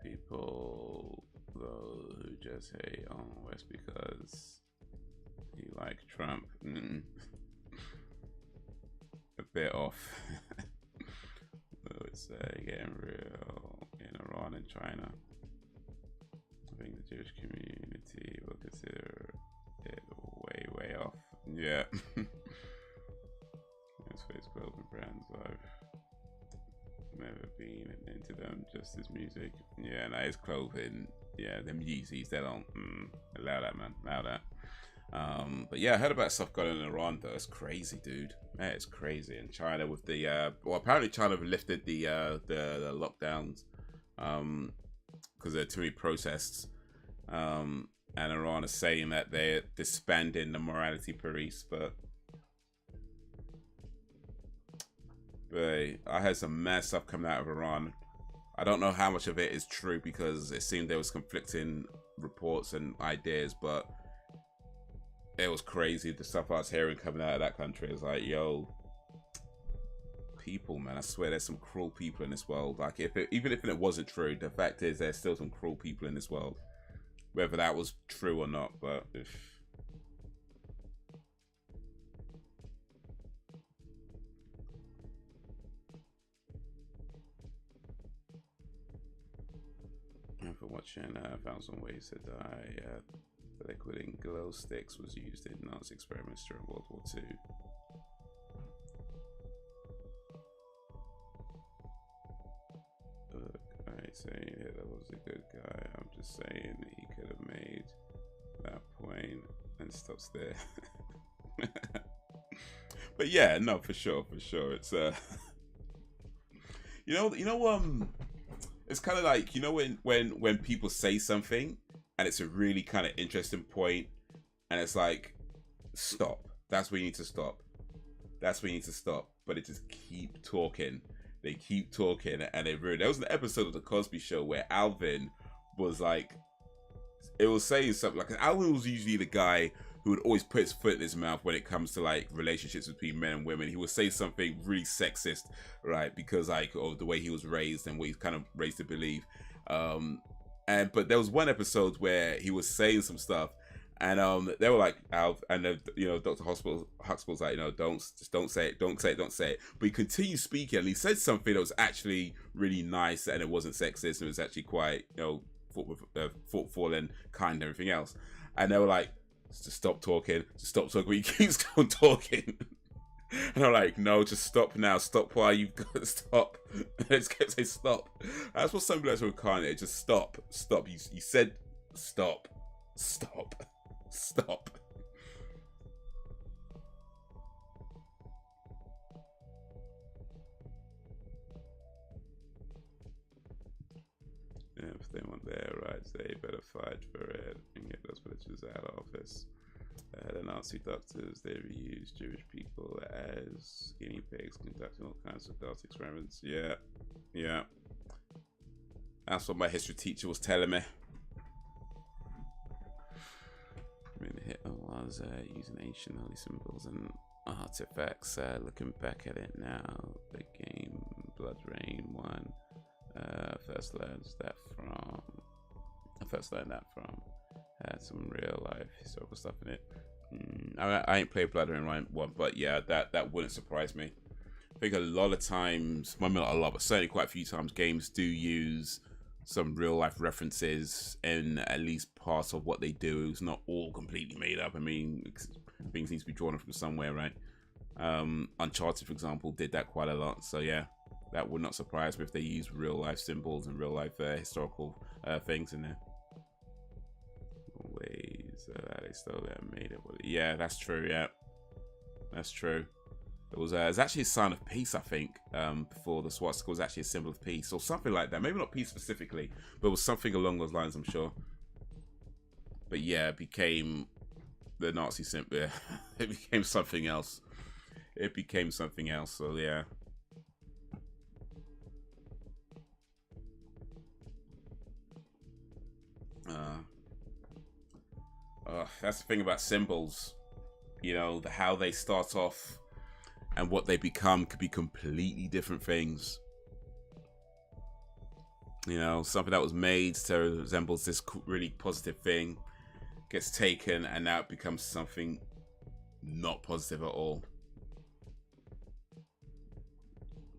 People though who just hate on West because you like Trump. A bit off. It's getting real in Iran and China. I think the Jewish community will consider it way off. Yeah. Let's face clothing brands I've never been into them, just his music. Yeah, no, his clothing. Yeah, them Yeezys, they don't allow that, man. Allow that. But yeah, I heard about stuff going on in Iran though. It's crazy, dude. Man, it's crazy. And China with the well, apparently China have lifted the lockdowns because there are too many protests. And Iran is saying that they're disbanding the morality police, but But I heard some mad stuff coming out of Iran. I don't know how much of it is true because it seemed there was conflicting reports and ideas, but it was crazy. The stuff I was hearing coming out of that country is like, yo, people, man, I swear there's some cruel people in this world. Like, even if it wasn't true, the fact is there's still some cruel people in this world, whether that was true or not. But from watching, I found some ways to die. The liquid in glow sticks was used in Nazi experiments during World War II. Alright, saying Hitler was a good guy. I'm just saying he could have made that point and stops there. But yeah, no, for sure. It's it's kind of like, you know, when people say something and it's a really kind of interesting point and it's like, stop. That's where you need to stop. That's where you need to stop. But it just keep talking. They keep talking and they ruin. There was an episode of The Cosby Show where Alvin was like, it was saying something like, Alvin was usually the guy who would always put his foot in his mouth when it comes to like relationships between men and women. He would say something really sexist, right? Because like of the way he was raised and what he's kind of raised to believe. But there was one episode where he was saying some stuff, and they were like, Alv, and Dr. Huxtable's like, don't say it. But he continued speaking, and he said something that was actually really nice, and it wasn't sexist, and it was actually quite, thoughtful and kind and everything else. And they were like, to stop talking, but he keeps on talking. And I'm like, no, just stop now. Stop while you've got to stop. And I just kept saying stop. That's what some guys were calling it. Just stop. You said stop. If they want their rights, they better fight for it and get those bitches out of office. The Nazi doctors, they reused Jewish people as guinea pigs, conducting all kinds of adult experiments. Yeah. That's what my history teacher was telling me. I mean, Hitler was using ancient holy symbols and artifacts. Looking back at it now, the game Blood Rain 1. First learned that from had some real life historical stuff in it. I ain't played Blood Rain 1, but yeah, that wouldn't surprise me. I think a lot of times, well, not a lot, but certainly quite a few times, games do use some real life references in at least part of what they do. It's not all completely made up. I mean, things need to be drawn from somewhere, right? Uncharted, for example, did that quite a lot. So yeah, that would not surprise me if they use real life symbols and real life historical things in there. Ways they stole it and made it. Yeah, that's true. Yeah, that's true. It was actually a sign of peace, I think. Before the swastika was actually a symbol of peace, or something like that. Maybe not peace specifically, but it was something along those lines, I'm sure. But yeah, it became the Nazi symbol. Yeah. It became something else. So yeah. That's the thing about symbols. You know, how they start off and what they become could be completely different things. You know, something that was made to resemble this really positive thing gets taken and now it becomes something not positive at all.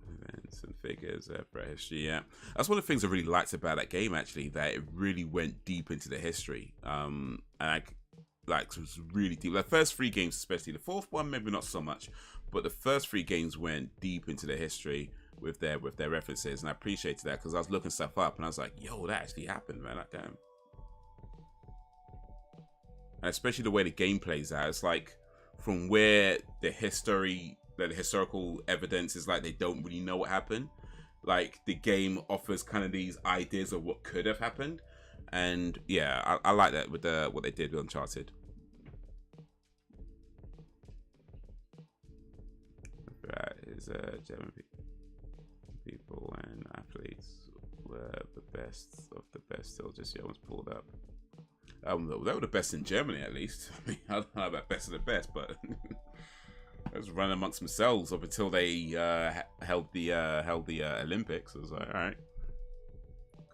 Events and figures for history, yeah. That's one of the things I really liked about that game, actually, that it really went deep into the history. And it was really deep. The first 3 games, especially the 4th one, maybe not so much, but the first 3 games went deep into the history with their references, and I appreciated that because I was looking stuff up and I was like, "Yo, that actually happened, man!" Like, damn. And especially the way the game plays out, it's like from where the historical evidence is like they don't really know what happened. Like the game offers kind of these ideas of what could have happened, and yeah, I like that with what they did with Uncharted. That is German people. people and athletes were the best of the best till just was pulled up. They were the best in Germany, at least. I mean, I don't know about best of the best, but they was running amongst themselves up until they held the Olympics. I was like, all right,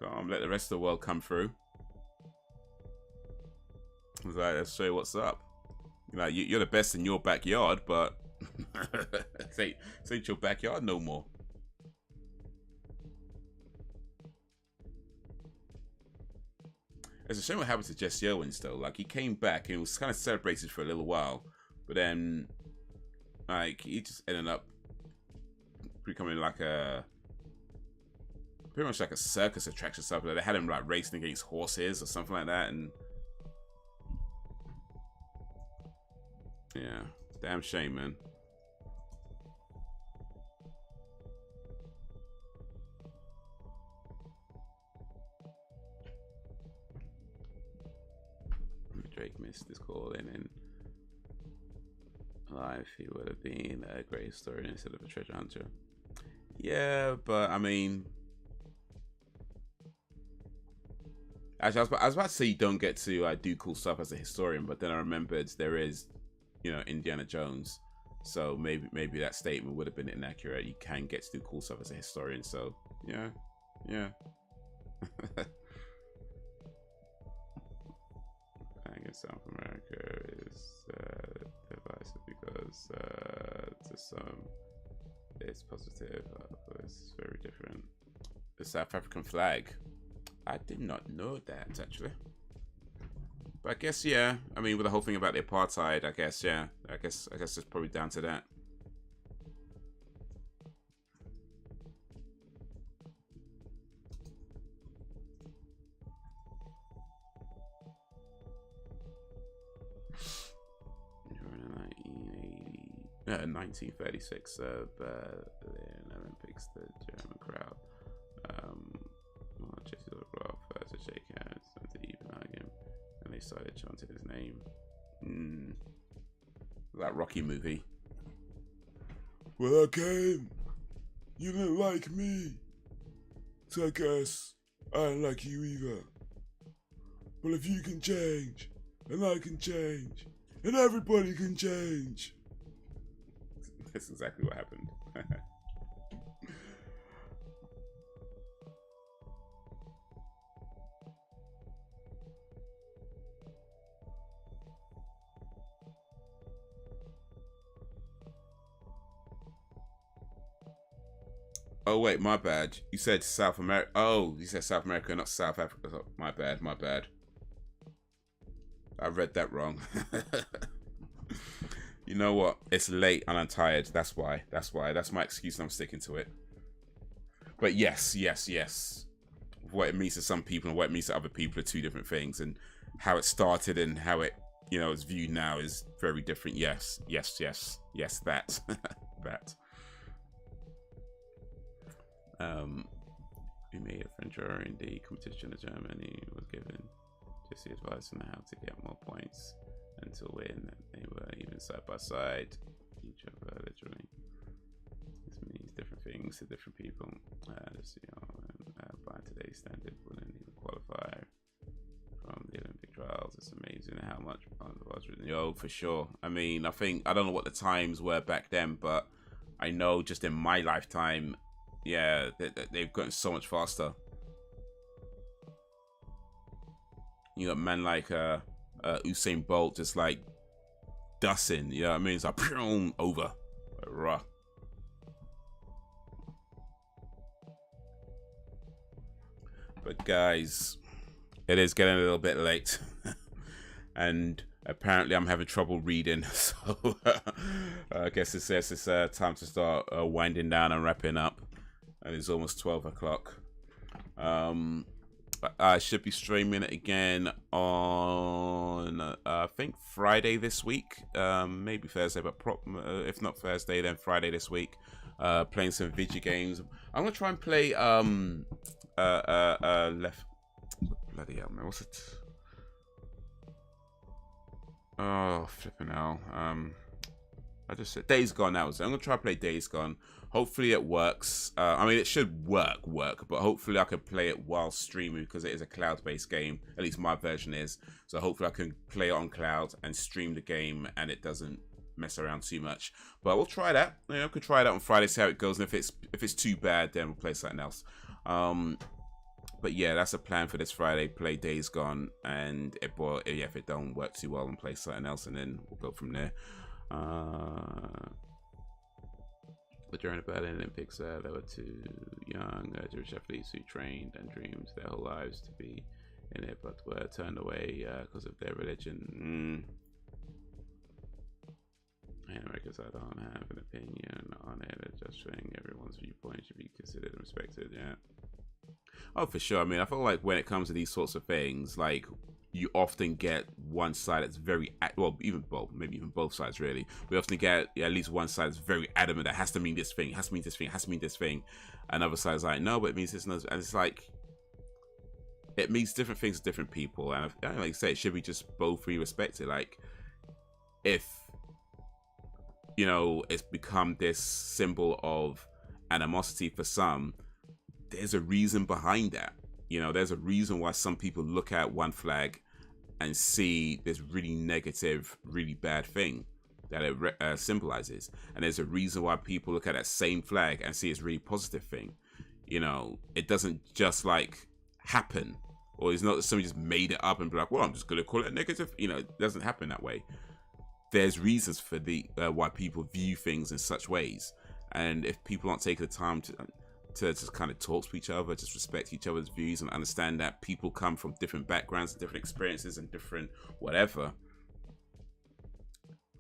come on, let the rest of the world come through. I was like, let's show you what's up. You know, you're the best in your backyard, but this ain't your backyard no more. It's a shame what happened to Jesse Owens, though. Like, he came back and it was kind of celebrated for a little while, but then, like, he just ended up becoming like pretty much like a circus attraction stuff. Like, they had him like racing against horses or something like that, and yeah, damn shame, man. Drake missed this call in, and life he would have been a great story instead of a treasure hunter. Yeah, but I mean, actually, I was about to say you don't get to do cool stuff as a historian, but then I remembered there is, you know, Indiana Jones, so maybe that statement would have been inaccurate. You can get to do cool stuff as a historian, so yeah. I guess South America is divisive because to some it's positive, but it's very different. The South African flag, I did not know that actually. But I guess yeah. I mean, with the whole thing about the apartheid, I guess yeah. I guess it's probably down to that. In 1936 Berlin Olympics, the German crowd Jesse Owens first to shake hands and to even hug him, and they started chanting his name. That Rocky movie. Well, I came, you didn't like me, so I guess I don't like you either. But if you can change, and I can change, and everybody can change. That's exactly what happened. Oh wait, my bad. You said South America. Oh, you said South America, not South Africa. Oh, my bad. I read that wrong. You know what? It's late and I'm tired. That's why. That's my excuse and I'm sticking to it. But yes. What it means to some people and what it means to other people are two different things. And how it started and how it, you know, is viewed now is very different. Yes, that. That. We made a French error in the competition in Germany was given Jesse advice on how to get more points and to win. They were even side by side each other literally. This means different things to different people. By today's standard wouldn't even qualify from the Olympic trials. It's amazing how much was written. Yo, for sure. I mean, I don't know what the times were back then, but I know just in my lifetime, yeah, they've gotten so much faster. You got men like Usain Bolt just like dusting, you know what I mean? It's like over. Raw. But guys, it is getting a little bit late. And apparently I'm having trouble reading, so I guess it's time to start winding down and wrapping up. And it's almost 12 o'clock. I should be streaming it again on I think Friday this week, maybe Thursday, but if not Thursday, then Friday this week. Playing some video games. I'm gonna try and play left. Bloody hell, man! What's it? Oh, flipping hell. I just said Days Gone. That was it. I'm gonna try to play Days Gone. Hopefully it works. I mean, it should work, but hopefully I can play it while streaming because it is a cloud-based game. At least my version is. So hopefully I can play it on cloud and stream the game and it doesn't mess around too much. But we'll try that. You know, we could try that on Friday, see how it goes. And if it's too bad, then we'll play something else. But yeah, that's a plan for this Friday. Play Days Gone, and if it don't work too well, and play something else, and then we'll go from there. But during the Berlin Olympics, they were too young Jewish athletes who trained and dreamed their whole lives to be in it, but were turned away because of their religion. In Americans, I don't have an opinion on it. I just think everyone's viewpoint should be considered and respected. Yeah. Oh, for sure. I mean, I feel like when it comes to these sorts of things, like, you often get one side that's very, well, maybe even both sides, really. We often get at least one side that's very adamant that has to mean this thing, has to mean this thing, has to mean this thing. Another side is like, no, but it means this. And it's like, it means different things to different people. And like I say, it should be just both be respected. Like, if, you know, it's become this symbol of animosity for some, there's a reason behind that. You know, there's a reason why some people look at one flag and see this really negative, really bad thing that it symbolizes. And there's a reason why people look at that same flag and see it's a really positive thing. You know, it doesn't just like happen, or it's not that somebody just made it up and be like, well, I'm just going to call it negative. You know, it doesn't happen that way. There's reasons for the why people view things in such ways. And if people aren't taking the time to just kind of talk to each other, just respect each other's views and understand that people come from different backgrounds, different experiences, and different whatever.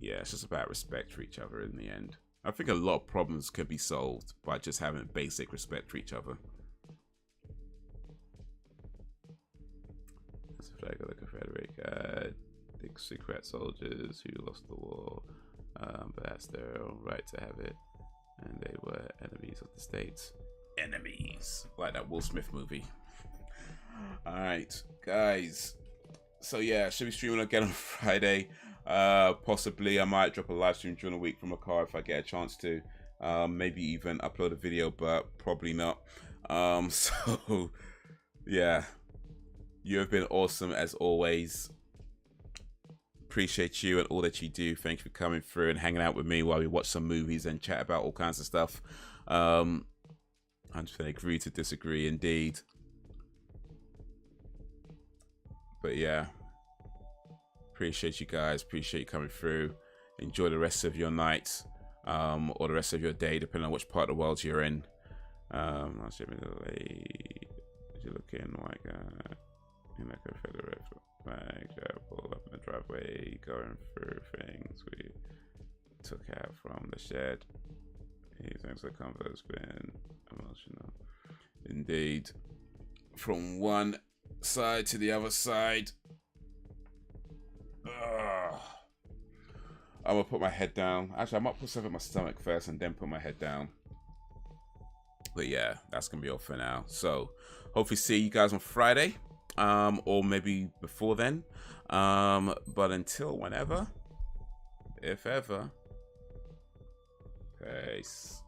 Yeah, it's just about respect for each other in the end. I think a lot of problems could be solved by just having basic respect for each other. That's the flag of the Confederate. The secret soldiers who lost the war, but that's their own right to have it. And they were enemies of the states. Enemies, like that Will Smith movie. All right, guys, so yeah, should be streaming again on Friday. Possibly I might drop a live stream during the week from a car if I get a chance to. Maybe even upload a video, but probably not. So yeah, you have been awesome as always. Appreciate you and all that you do. Thank you for coming through and hanging out with me while we watch some movies and chat about all kinds of stuff. I'm just going to agree to disagree, indeed. But yeah, appreciate you guys. Appreciate you coming through. Enjoy the rest of your night, or the rest of your day, depending on which part of the world you're in. I'll show me the late. You're looking like in a Confederate flag. Pull up in the driveway, going through things we took out from the shed. He thinks the comfort has been emotional. Indeed. From one side to the other side. Ugh. I'm gonna put my head down. Actually, I might put something in my stomach first and then put my head down. But yeah, that's gonna be all for now. So hopefully see you guys on Friday. Or maybe before then. But until whenever, if ever, peace.